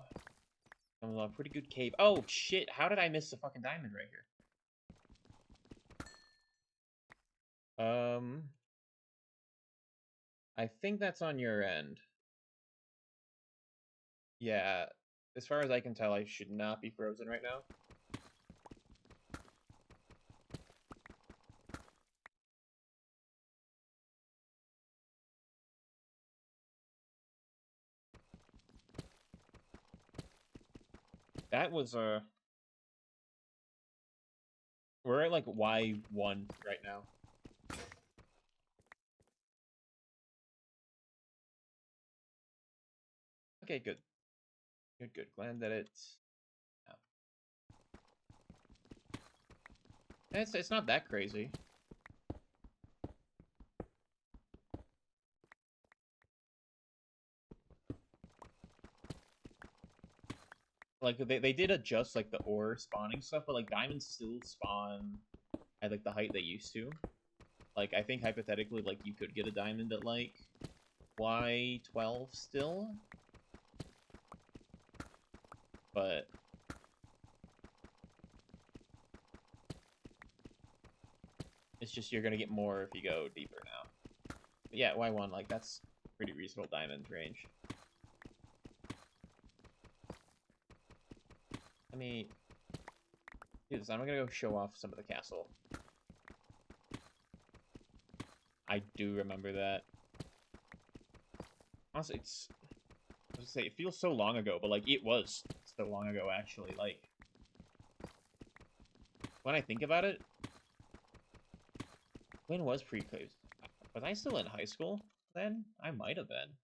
I'm a pretty good cave. Oh, shit. How did I miss the fucking diamond right here? I think that's on your end. Yeah. As far as I can tell, I should not be frozen right now. That was, we're at, like, Y1 right now. Okay, good. Good, good. Glad that it's... Oh. It's not that crazy. Like, they did adjust, like, the ore spawning stuff, but, like, diamonds still spawn at, like, the height they used to. Like, I think, hypothetically, like, you could get a diamond at, like, Y12 still. But... it's just you're gonna get more if you go deeper now. But yeah, Y1, like, that's pretty reasonable diamond range. Let me do this. I'm gonna go show off some of the castle. I do remember that. Honestly, it's... I was gonna say, it feels so long ago, but, like, it was so long ago, actually. Like, when I think about it, when was pre-claves? Was I still in high school then? I might have been.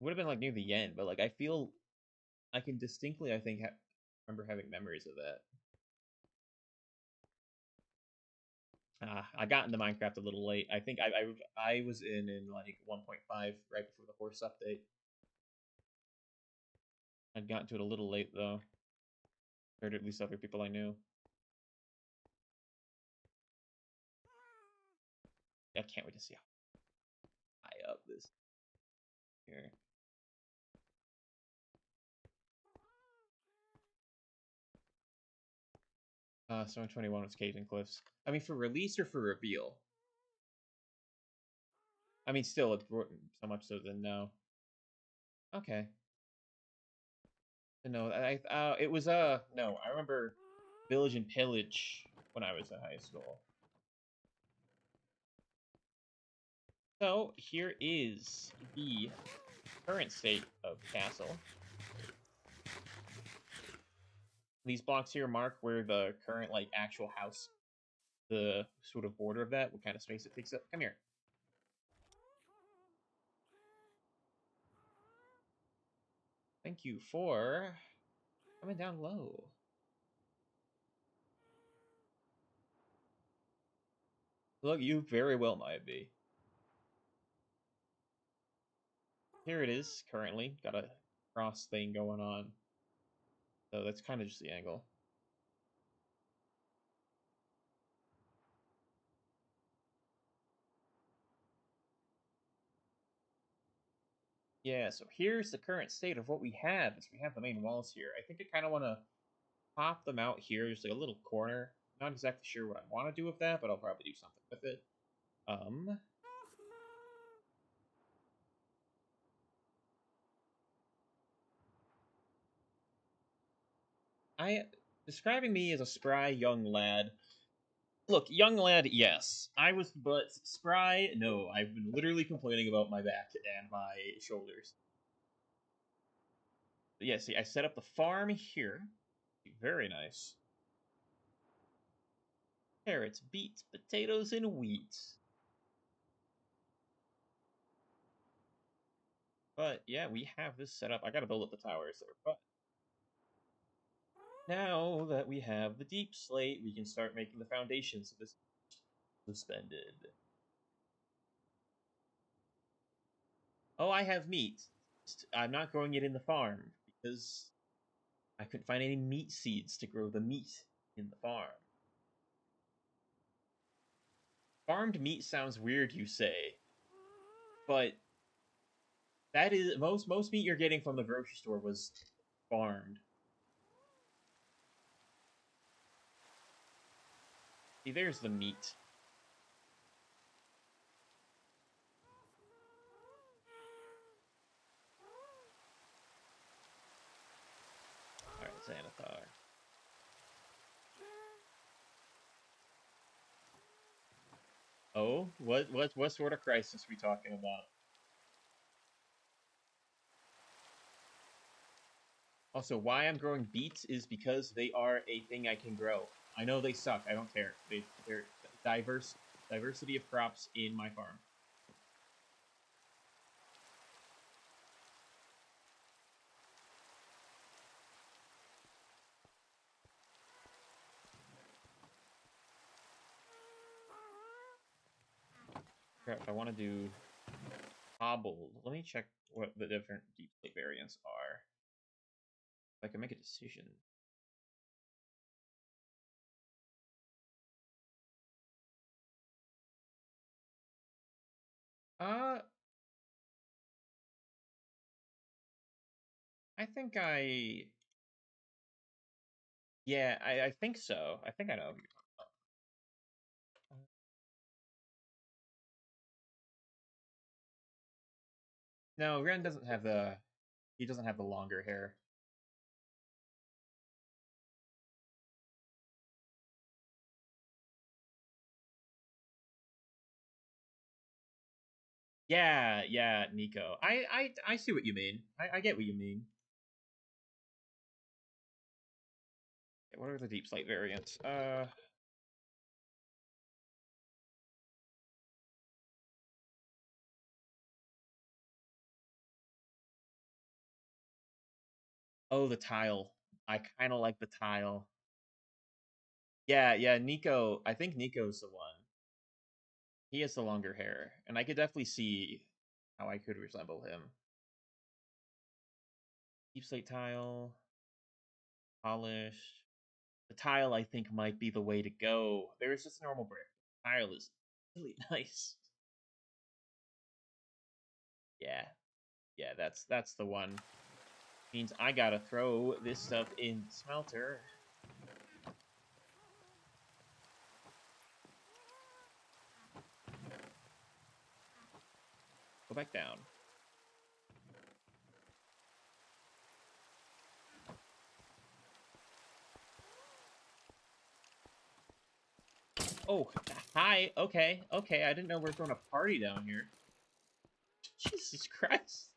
Would have been, like, near the end, but, like, I feel... I can distinctly, I think, remember having memories of that. I got into Minecraft a little late. I think I was in like 1.5 right before the horse update. I'd gotten to it a little late though. Or at least other people I knew. I can't wait to see how high up this here. So 21 was Caves and Cliffs. I mean, for release or for reveal? I mean, still, so much so than no. Okay. No, it was, no, I remember Village and Pillage when I was in high school. So, here is the current state of Castle. These blocks here mark where the current, like, actual house, the sort of border of that, what kind of space it takes up. Come here. Thank you for coming down low. Look, you very well might be. Here it is, currently. Got a cross thing going on. So that's kind of just the angle. Yeah, so here's the current state of what we have. Is we have the main walls here. I think I kind of want to pop them out here, just like a little corner. Not exactly sure what I want to do with that, but I'll probably do something with it. Um, I describing me as a spry young lad. Look, young lad, yes. I was, but spry, no. I've been literally complaining about my back and my shoulders. But yeah, see, I set up the farm here. Very nice. Carrots, beets, potatoes, and wheat. But yeah, we have this set up. I gotta build up the towers there. But now that we have the deep slate, we can start making the foundations of this suspended. Oh, I have meat. I'm not growing it in the farm because I couldn't find any meat seeds to grow the meat in the farm. Farmed meat sounds weird, you say, but that is most meat you're getting from the grocery store was farmed. See, there's the meat. All right, Xanathar. Oh, what sort of crisis are we talking about? Also, why I'm growing beets is because they are a thing I can grow. I know they suck. I don't care. They're diversity of crops in my farm. Crap, I want to do hobbled. Let me check what the different deep slate variants are. If I can make a decision. Uh, I think I. Yeah, I think so. I think I know. No, Ren doesn't have the. He doesn't have the longer hair. Yeah, yeah, Nico. I see what you mean. I get what you mean. What are the deep slate variants? Oh, the tile. I kind of like the tile. Yeah, yeah, Nico. I think Nico's the one. He has the longer hair, and I could definitely see how I could resemble him. Deep slate tile, polished. The tile, I think, might be the way to go. There's just normal brick. Tile is really nice. Yeah, yeah, that's the one. Means I gotta throw this stuff in smelter. Go back down. Oh, hi. Okay, okay. I didn't know we were throwing a party down here. Jesus Christ.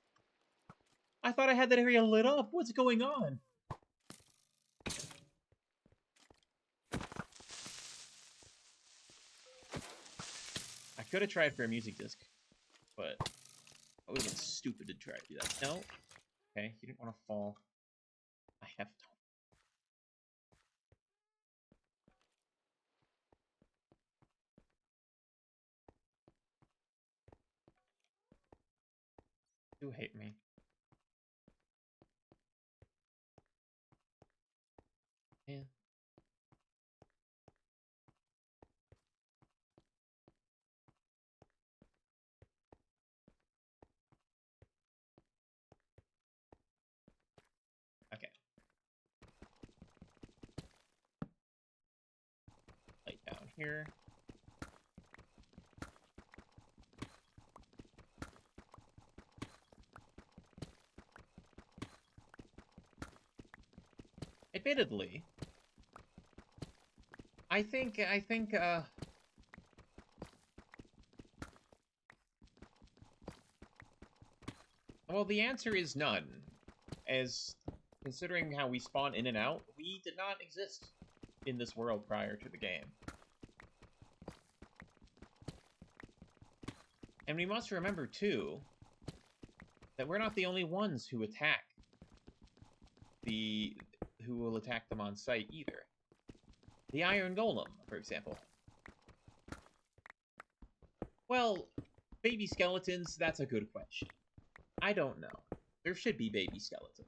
I thought I had that area lit up. What's going on? I could have tried for a music disc, but I would have been stupid to try to do that. No. Okay, you didn't want to fall. I have to. You hate me. Yeah. here. Admittedly, I think, well, the answer is none. As considering how we spawn in and out, we did not exist in this world prior to the game. And we must remember, too, that we're not the only ones who will attack them on sight either. The Iron Golem, for example. Well, baby skeletons, that's a good question. I don't know. There should be baby skeletons.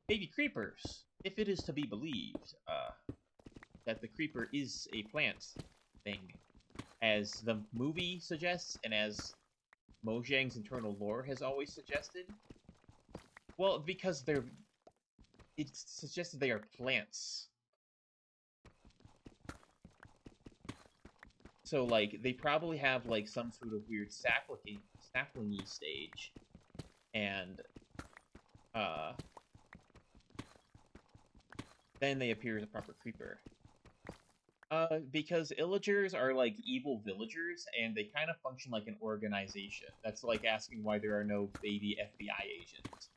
Baby creepers, if it is to be believed, that the creeper is a plant thing, as the movie suggests, and as Mojang's internal lore has always suggested. Well, because it's suggested they are plants. So, like, they probably have, like, some sort of weird saplingy stage. And, then they appear as a proper creeper. Because illagers are, like, evil villagers, and they kind of function like an organization. That's like asking why there are no baby FBI agents.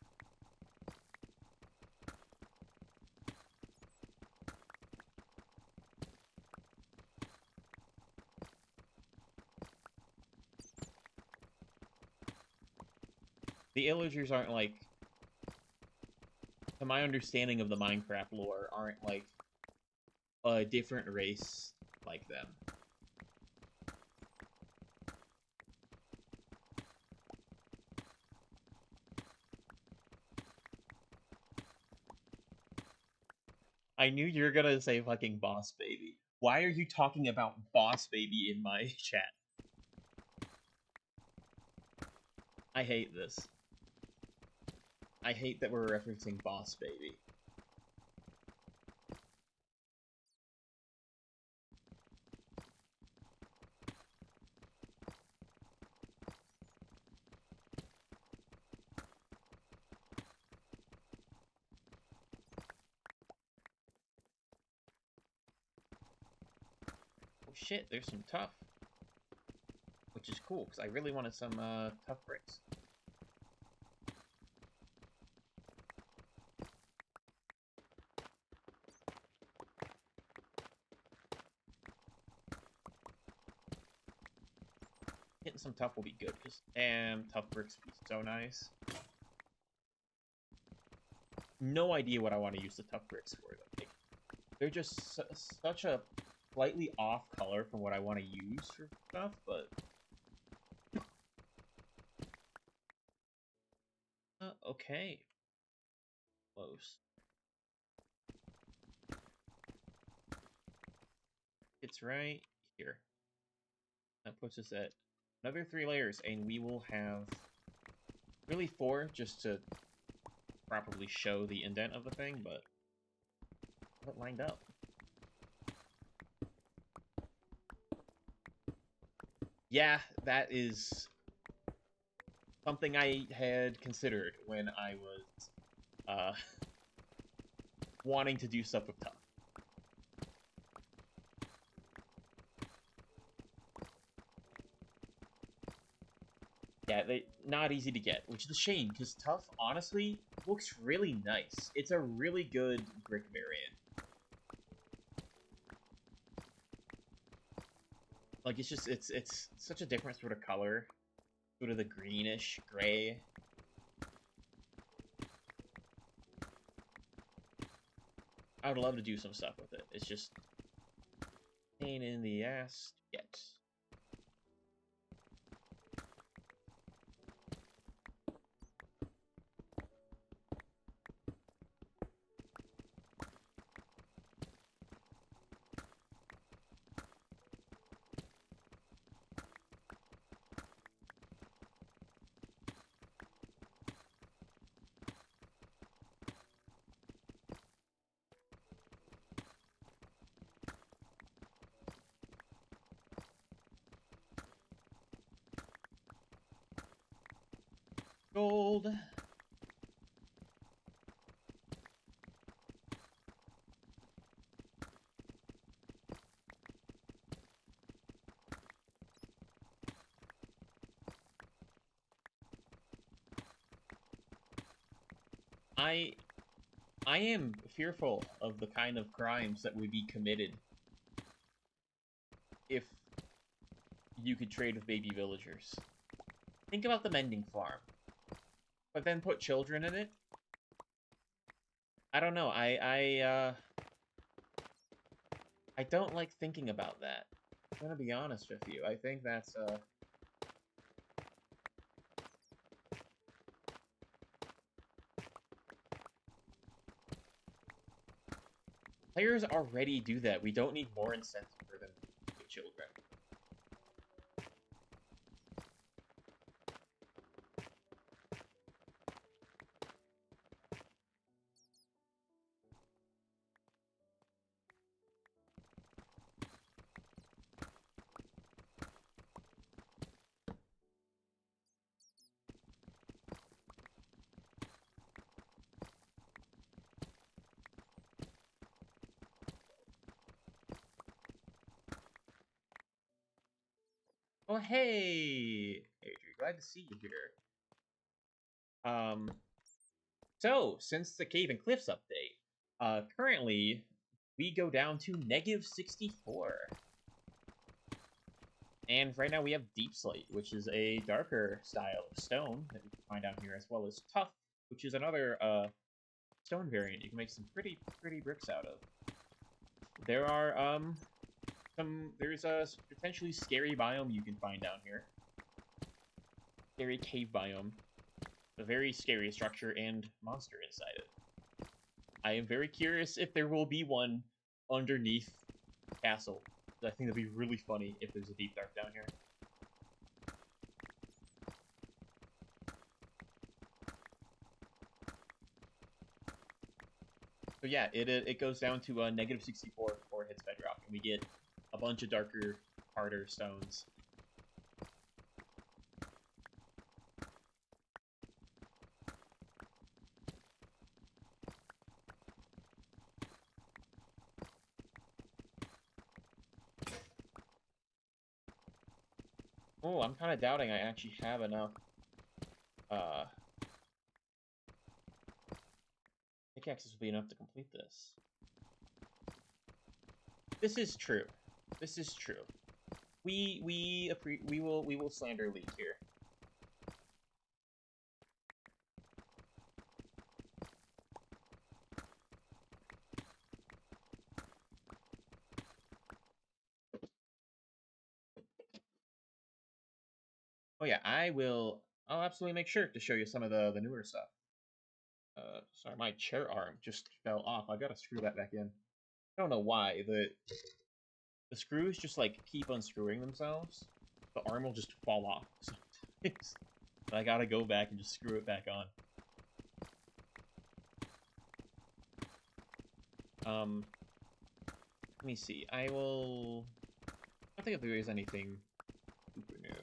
The illagers aren't, like, to my understanding of the Minecraft lore, aren't, like, a different race like them. I knew you were gonna say fucking Boss Baby. Why are you talking about Boss Baby in my chat? I hate this. I hate that we're referencing Boss Baby. Oh shit, there's some tough. Which is cool, because I really wanted some tough bricks. Getting some tough will be good, because damn, tough bricks would be so nice. No idea what I want to use the tough bricks for, though. Like, they're just such a slightly off color from what I want to use for stuff, but... okay. Close. It's right here. That puts us at another 3 layers, and we will have really 4 just to properly show the indent of the thing, but have it lined up. Yeah, that is something I had considered when I was wanting to do stuff with tough. Yeah, not easy to get, which is a shame, because tough, honestly, looks really nice. It's a really good brick variant. Like, it's such a different sort of color. Sort of the greenish gray. I would love to do some stuff with it. It's just pain in the ass to get. Gold. I am fearful of the kind of crimes that would be committed if you could trade with baby villagers. Think about the mending farm, but then put children in it. I don't know. I don't like thinking about that. I'm gonna be honest with you. I think that's players already do that. We don't need more incentive for them to get children. Oh, hey! Adrian, glad to see you here. So, since the Cave and Cliffs update, currently, we go down to -64. And right now we have Deep Slate, which is a darker style of stone that we can find down here, as well as Tough, which is another, stone variant you can make some pretty bricks out of. There are, there's a potentially scary biome you can find down here. Scary cave biome. A very scary structure and monster inside it. I am very curious if there will be one underneath castle. I think that'd be really funny if there's a deep dark down here. So yeah, it goes down to -64 before it hits bedrock, and we get a bunch of darker, harder stones. Oh, I'm kind of doubting I actually have enough pickaxes will be enough to complete this. This is true. This is true. We will slander League here. Oh yeah, I'll absolutely make sure to show you some of the newer stuff. Sorry, my chair arm just fell off. I gotta screw that back in. I don't know why. The screws just like keep unscrewing themselves. The arm will just fall off sometimes. I gotta go back and just screw it back on. Let me see. I don't think if there is anything super new.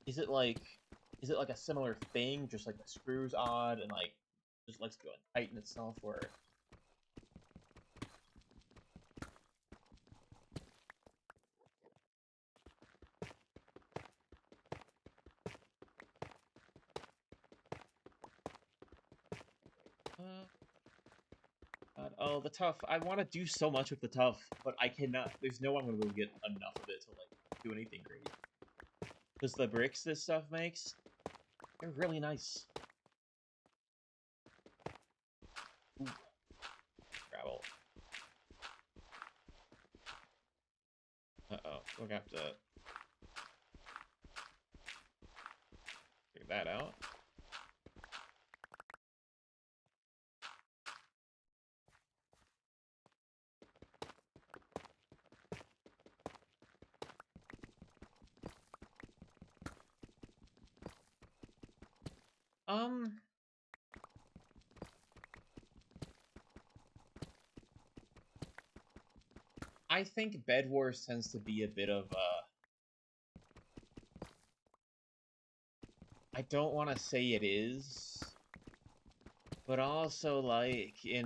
Is it like a similar thing, just like the screw's odd and like just likes to go and tighten itself, or oh, the tough. I want to do so much with the tough, but I cannot. There's no one going to get enough of it to like do anything great. Because the bricks this stuff makes, they're really nice. Ooh. Gravel. Uh-oh. We're gonna have to figure that out. I think Bed Wars tends to be a bit of I don't want to say it is, but also, like, I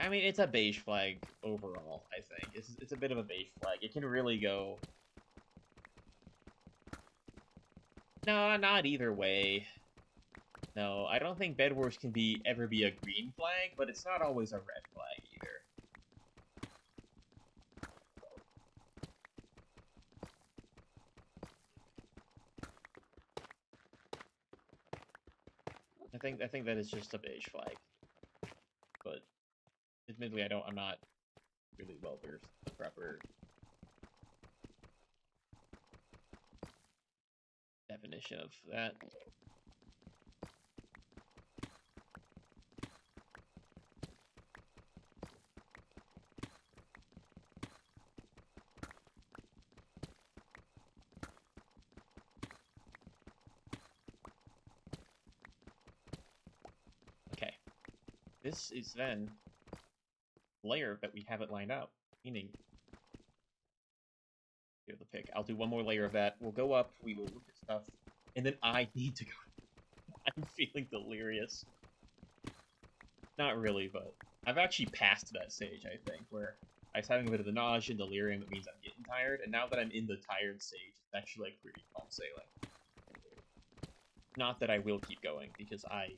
mean, it's a beige flag overall, I think. It's a bit of a beige flag. It can really go... No, not either way. No, I don't think Bed Wars can ever be a green flag, but it's not always a red flag either. I think that is just a beige flag. But admittedly, I'm not really well versed in the proper definition of that. Okay. This is then layer that we haven't lined up, meaning here the pick. I'll do one more layer of that. We'll go up, we will look at stuff, and then I need to go. I'm feeling delirious. Not really, but I've actually passed that stage, I think, where I was having a bit of the nausea and delirium. That means I'm getting tired, and now that I'm in the tired stage, it's actually like pretty calm sailing. Not that I will keep going, because I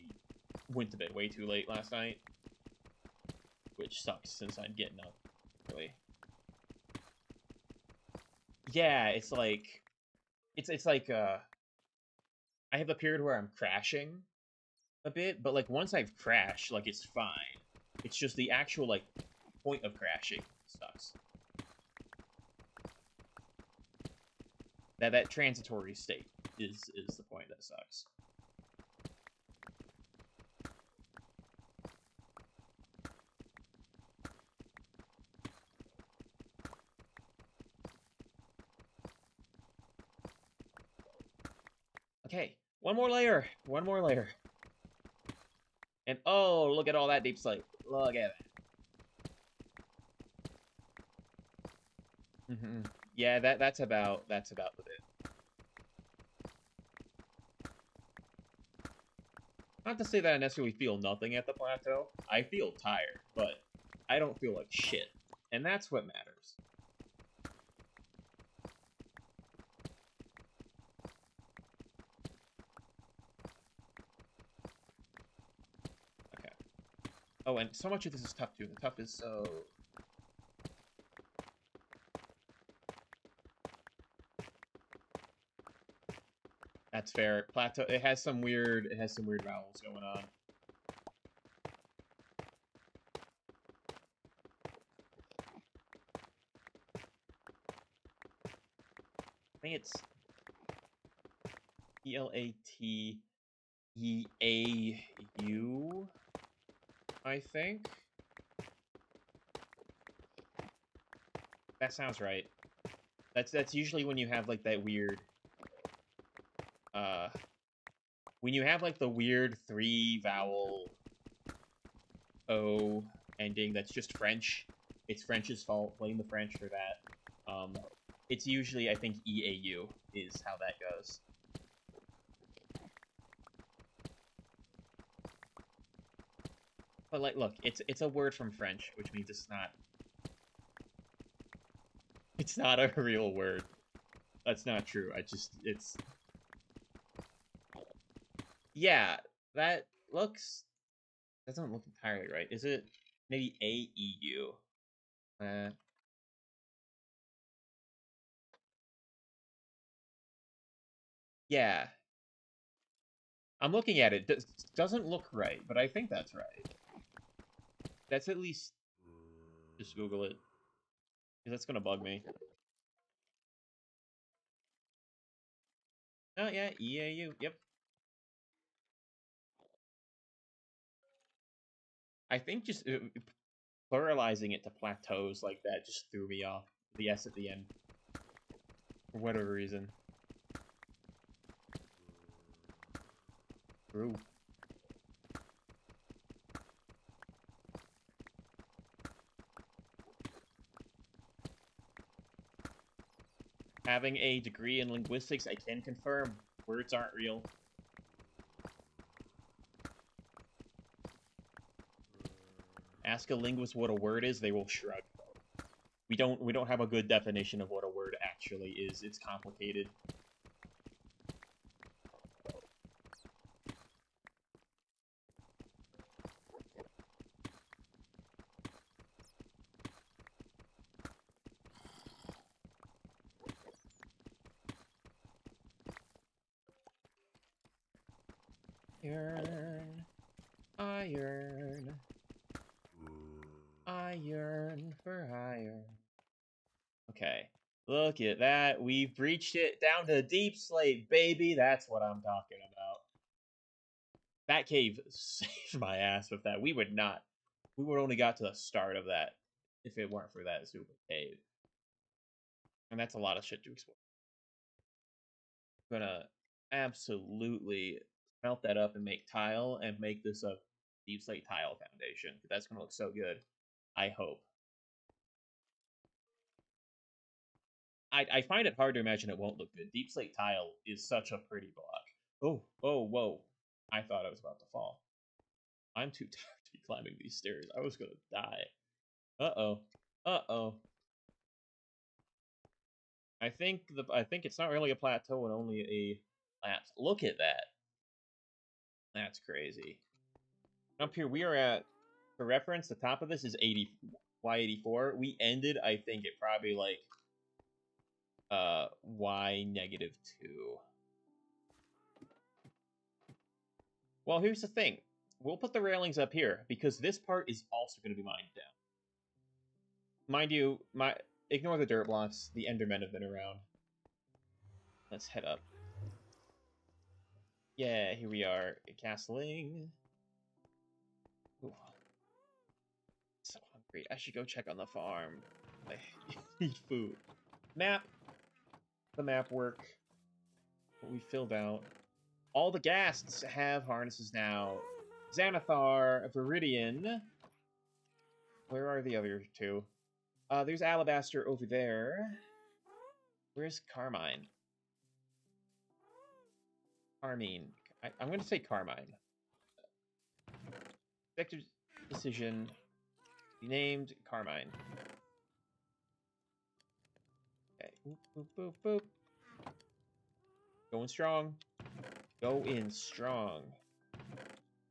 went to bed way too late last night, which sucks since I'm getting up early. Yeah, it's like I have a period where I'm crashing a bit, but like once I've crashed, like it's fine. It's just the actual like point of crashing sucks. That transitory state is the point that sucks. Okay, one more layer. One more layer. And oh, look at all that deep slate. Look at it. Yeah, that's about the bit. Not to say that I necessarily feel nothing at the plateau. I feel tired, but I don't feel like shit. And that's what matters. Okay. Oh, and so much of this is tough, too. The tough is so... That's fair. Plateau, it has some weird vowels going on. I think it's Plateau, I think. That sounds right. That's usually when you have like that weird when you have like the weird 3-vowel O ending that's just French. It's French's fault. Blame the French for that. It's usually, I think, EAU is how that goes. But like, look, it's a word from French, which means it's not a real word. That's not true. It's... Yeah, that doesn't look entirely right. Is it maybe AEU? Yeah. I'm looking at it. Doesn't look right, but I think that's right. That's at least... Just Google it. Because that's gonna bug me. Oh, yeah, EAU. Yep. I think just pluralizing it to plateaus like that just threw me off. The S at the end. For whatever reason. True. Having a degree in linguistics, I can confirm words aren't real. Ask a linguist what a word is, they will shrug. We don't have a good definition of what a word actually is. It's complicated. Iron, iron, I yearn for iron. Okay, look at that. We've breached it down to Deep Slate, baby. That's what I'm talking about. That cave saved my ass with that. We would only got to the start of that if it weren't for that super cave. And that's a lot of shit to explore. I'm gonna absolutely melt that up and make tile and make this a Deep Slate tile foundation. That's gonna look so good. I hope. I find it hard to imagine it won't look good. Deep Slate tile is such a pretty block. Oh, whoa. I thought I was about to fall. I'm too tired to be climbing these stairs. I was gonna die. Uh-oh. I think it's not really a plateau and only a lapse. Look at that. That's crazy. Up here, we are at, for reference, the top of this is 80 Y84. We ended, I think, at probably like Y-2. Well, here's the thing. We'll put the railings up here, because this part is also going to be mined down. Mind you, ignore the dirt blocks. The Endermen have been around. Let's head up. Yeah, here we are. Castling. Ooh. So hungry. I should go check on the farm. I need food. Map. The map work. What we filled out. All the ghasts have harnesses now. Xanathar, Viridian. Where are the other two? There's Alabaster over there. Where's Carmine? Carmine. I'm going to say Carmine. Effective decision. Named Carmine. Okay. Boop. Going strong. Go in strong.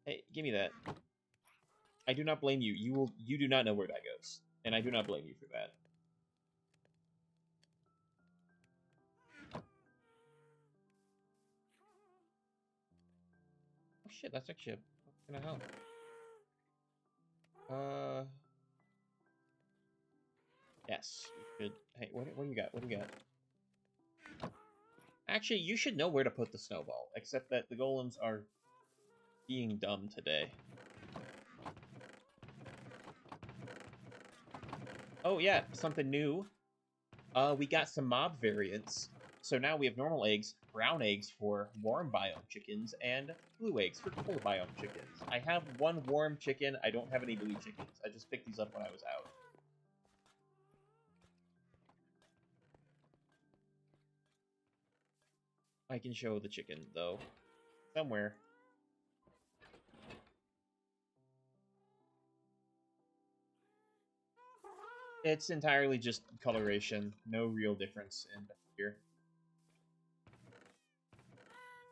Hey, give me that. I do not blame you. You do not know where that goes. And I do not blame you for that. Oh shit, that's actually what kind of help? Yes. We should. Hey, what do you got? What do you got? Actually, you should know where to put the snowball, except that the golems are being dumb today. Oh yeah, something new. We got some mob variants. So now we have normal eggs, brown eggs for warm biome chickens, and blue eggs for cold biome chickens. I have one warm chicken. I don't have any blue chickens. I just picked these up when I was out. I can show the chicken, though. Somewhere. It's entirely just coloration. No real difference in here.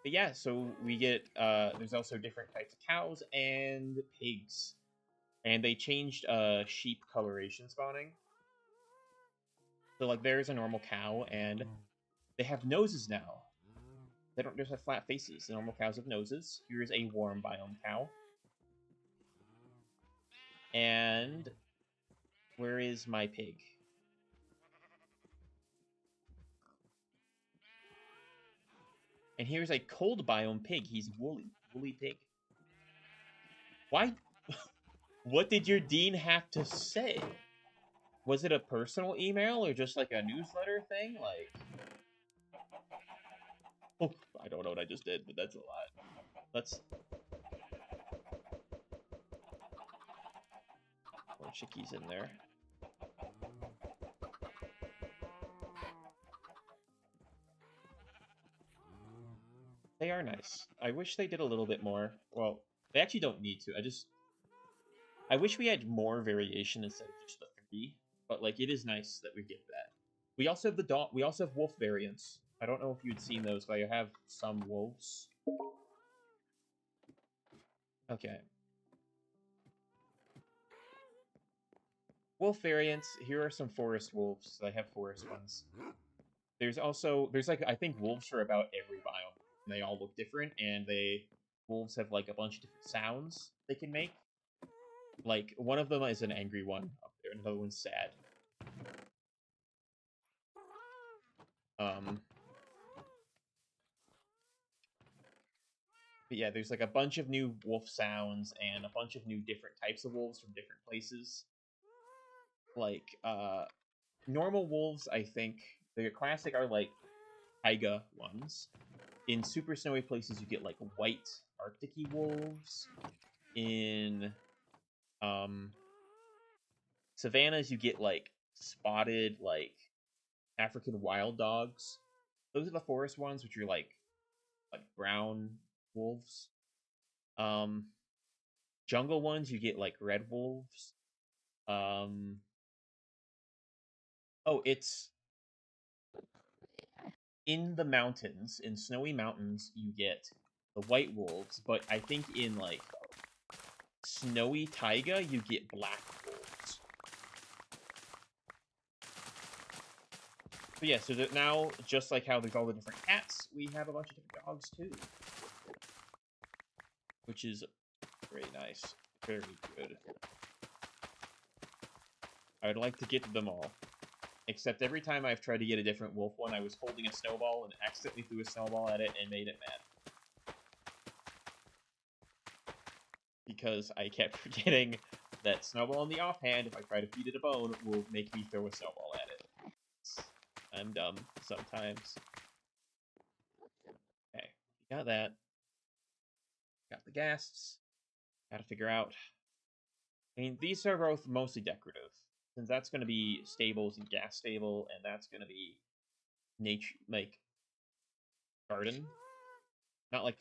But yeah, so we get, there's also different types of cows and pigs. And they changed sheep coloration spawning. So, like, there's a normal cow, and they have noses now. They don't just have flat faces. The normal cows have noses. Here's a warm biome cow. And where is my pig? And here's a cold biome pig. He's woolly. Woolly pig. Why? What did your dean have to say? Was it a personal email or just like a newsletter thing? Like, oh, I don't know what I just did, but that's a lot. Let's... More chickies in there. They are nice. I wish they did a little bit more. Well, they actually don't need to. I wish we had more variation instead of just the 3. But like, it is nice that we get that. We also have the dog. We also have wolf variants. I don't know if you'd seen those, but I have some wolves. Okay. Wolf variants. Here are some forest wolves. I have forest ones. There's like, I think wolves for about every biome. And they all look different, and wolves have like a bunch of different sounds they can make. Like, one of them is an angry one up there, and another one's sad. But yeah, there's like a bunch of new wolf sounds and a bunch of new different types of wolves from different places. Like, normal wolves, I think, the classic are like taiga ones. In super snowy places, you get like white Arctic-y wolves. In savannas, you get like spotted, like African wild dogs. Those are the forest ones, which are like brown wolves. Jungle ones, you get like red wolves. Oh, it's in the mountains, in snowy mountains, you get the white wolves, but I think in like snowy taiga, you get black wolves. But yeah, so that now, just like how there's all the different cats, we have a bunch of different dogs too. Which is very nice. Very good. I would like to get them all. Except every time I've tried to get a different wolf one, I was holding a snowball and accidentally threw a snowball at it and made it mad. Because I kept forgetting that snowball in the offhand, if I try to feed it a bone, will make me throw a snowball at it. I'm dumb sometimes. Okay, got that. Got the ghasts. Gotta figure out. I mean, these are both mostly decorative. Since that's going to be stables and gas stable, and that's going to be nature, like garden, not like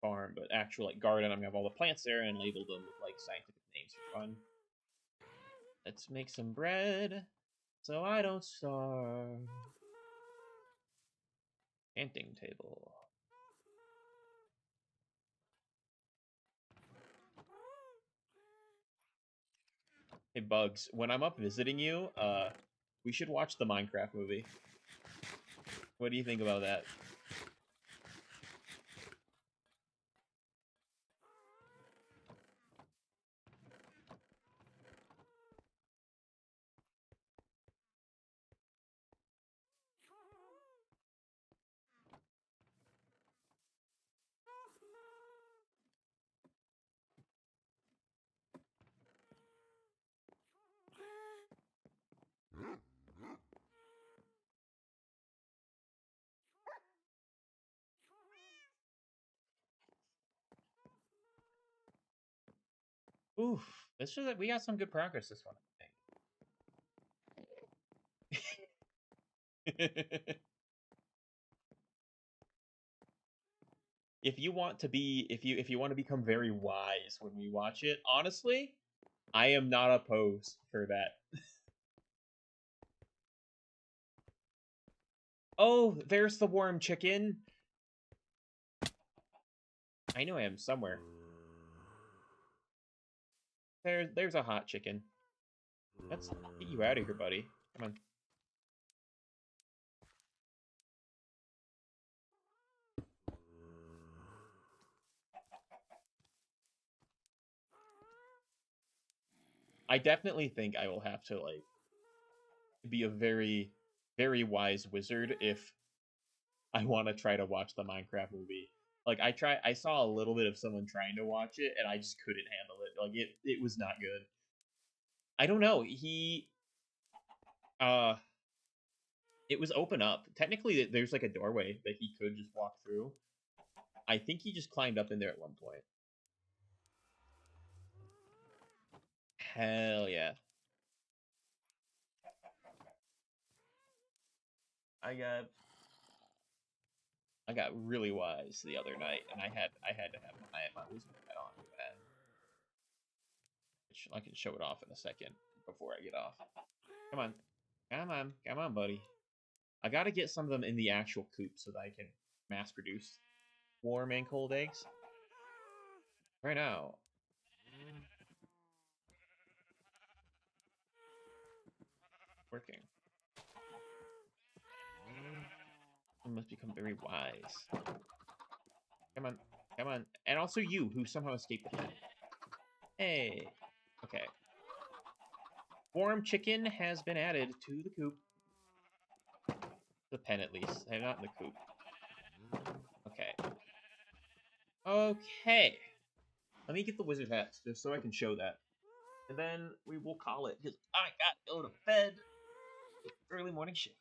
farm, but actual like garden. I'm gonna have all the plants there and label them with like scientific names for fun. Let's make some bread so I don't starve. Enchanting table. Hey Bugs, when I'm up visiting you, we should watch the Minecraft movie. What do you think about that? Oof, this shows that we got some good progress this one, I think. If you want to be, if you want to become very wise when we watch it, honestly, I am not opposed for that. Oh, there's the warm chicken. I know I am somewhere. There's a hot chicken. Let's get you out of here, buddy. Come on. I definitely think I will have to like be a very, very wise wizard if I want to try to watch the Minecraft movie. Like I saw a little bit of someone trying to watch it, and I just couldn't handle it. Like it was not good. I don't know. Uh, it was open up. Technically, there's like a doorway that he could just walk through. I think he just climbed up in there at one point. Hell yeah. I got really wise the other night, and I had to have my wizard hat on for that. I can show it off in a second before I get off. Come on. Come on. Come on, buddy. I gotta get some of them in the actual coop so that I can mass produce warm and cold eggs. Right now. Working. I must become very wise. Come on. Come on. And also you, who somehow escaped the pen. Hey. Okay. Warm chicken has been added to the coop. The pen, at least. And not in the coop. Okay. Okay. Let me get the wizard hat just so I can show that. And then we will call it, because I got to go to bed. Early morning shift.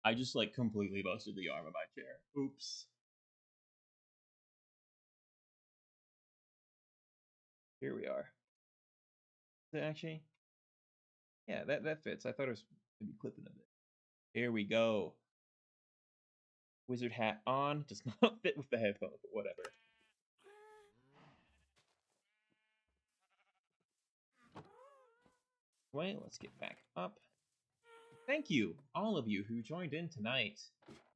I just, like, completely busted the arm of my chair. Oops. Here we are. Actually, yeah, that fits. I thought it was maybe clipping a bit. Here we go. Wizard hat on. Does not fit with the headphones, but whatever. Wait, let's get back up. Thank you, all of you who joined in tonight.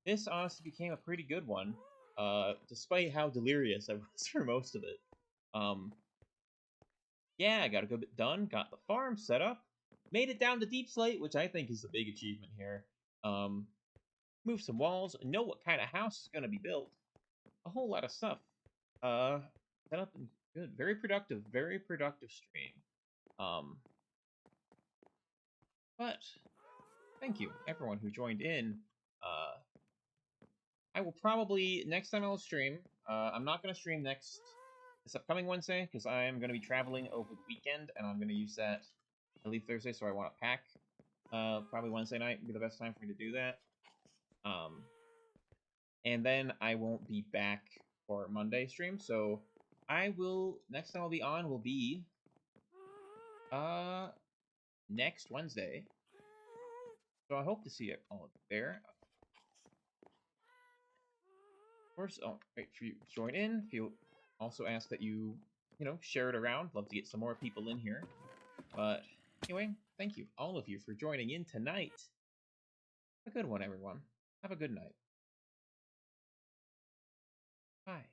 This honestly became a pretty good one, despite how delirious I was for most of it. Yeah, I got a good bit done, got the farm set up, made it down to Deep Slate, which I think is the big achievement here. Moved some walls, know what kind of house is going to be built. A whole lot of stuff. Set up and good, very productive stream. But thank you, everyone who joined in. I will probably, next time I'll stream, I'm not going to stream this upcoming Wednesday, because I am going to be traveling over the weekend, and I'm going to use that. I leave Thursday, so I want to pack. Probably Wednesday night would be the best time for me to do that. And then I won't be back for Monday stream, so I will, next time I'll be on will be, next Wednesday. So I hope to see you all there. Of course, wait for you to join in. If you also ask that you share it around. Love to get some more people in here. But anyway, thank you, all of you, for joining in tonight. Have a good one, everyone. Have a good night. Bye.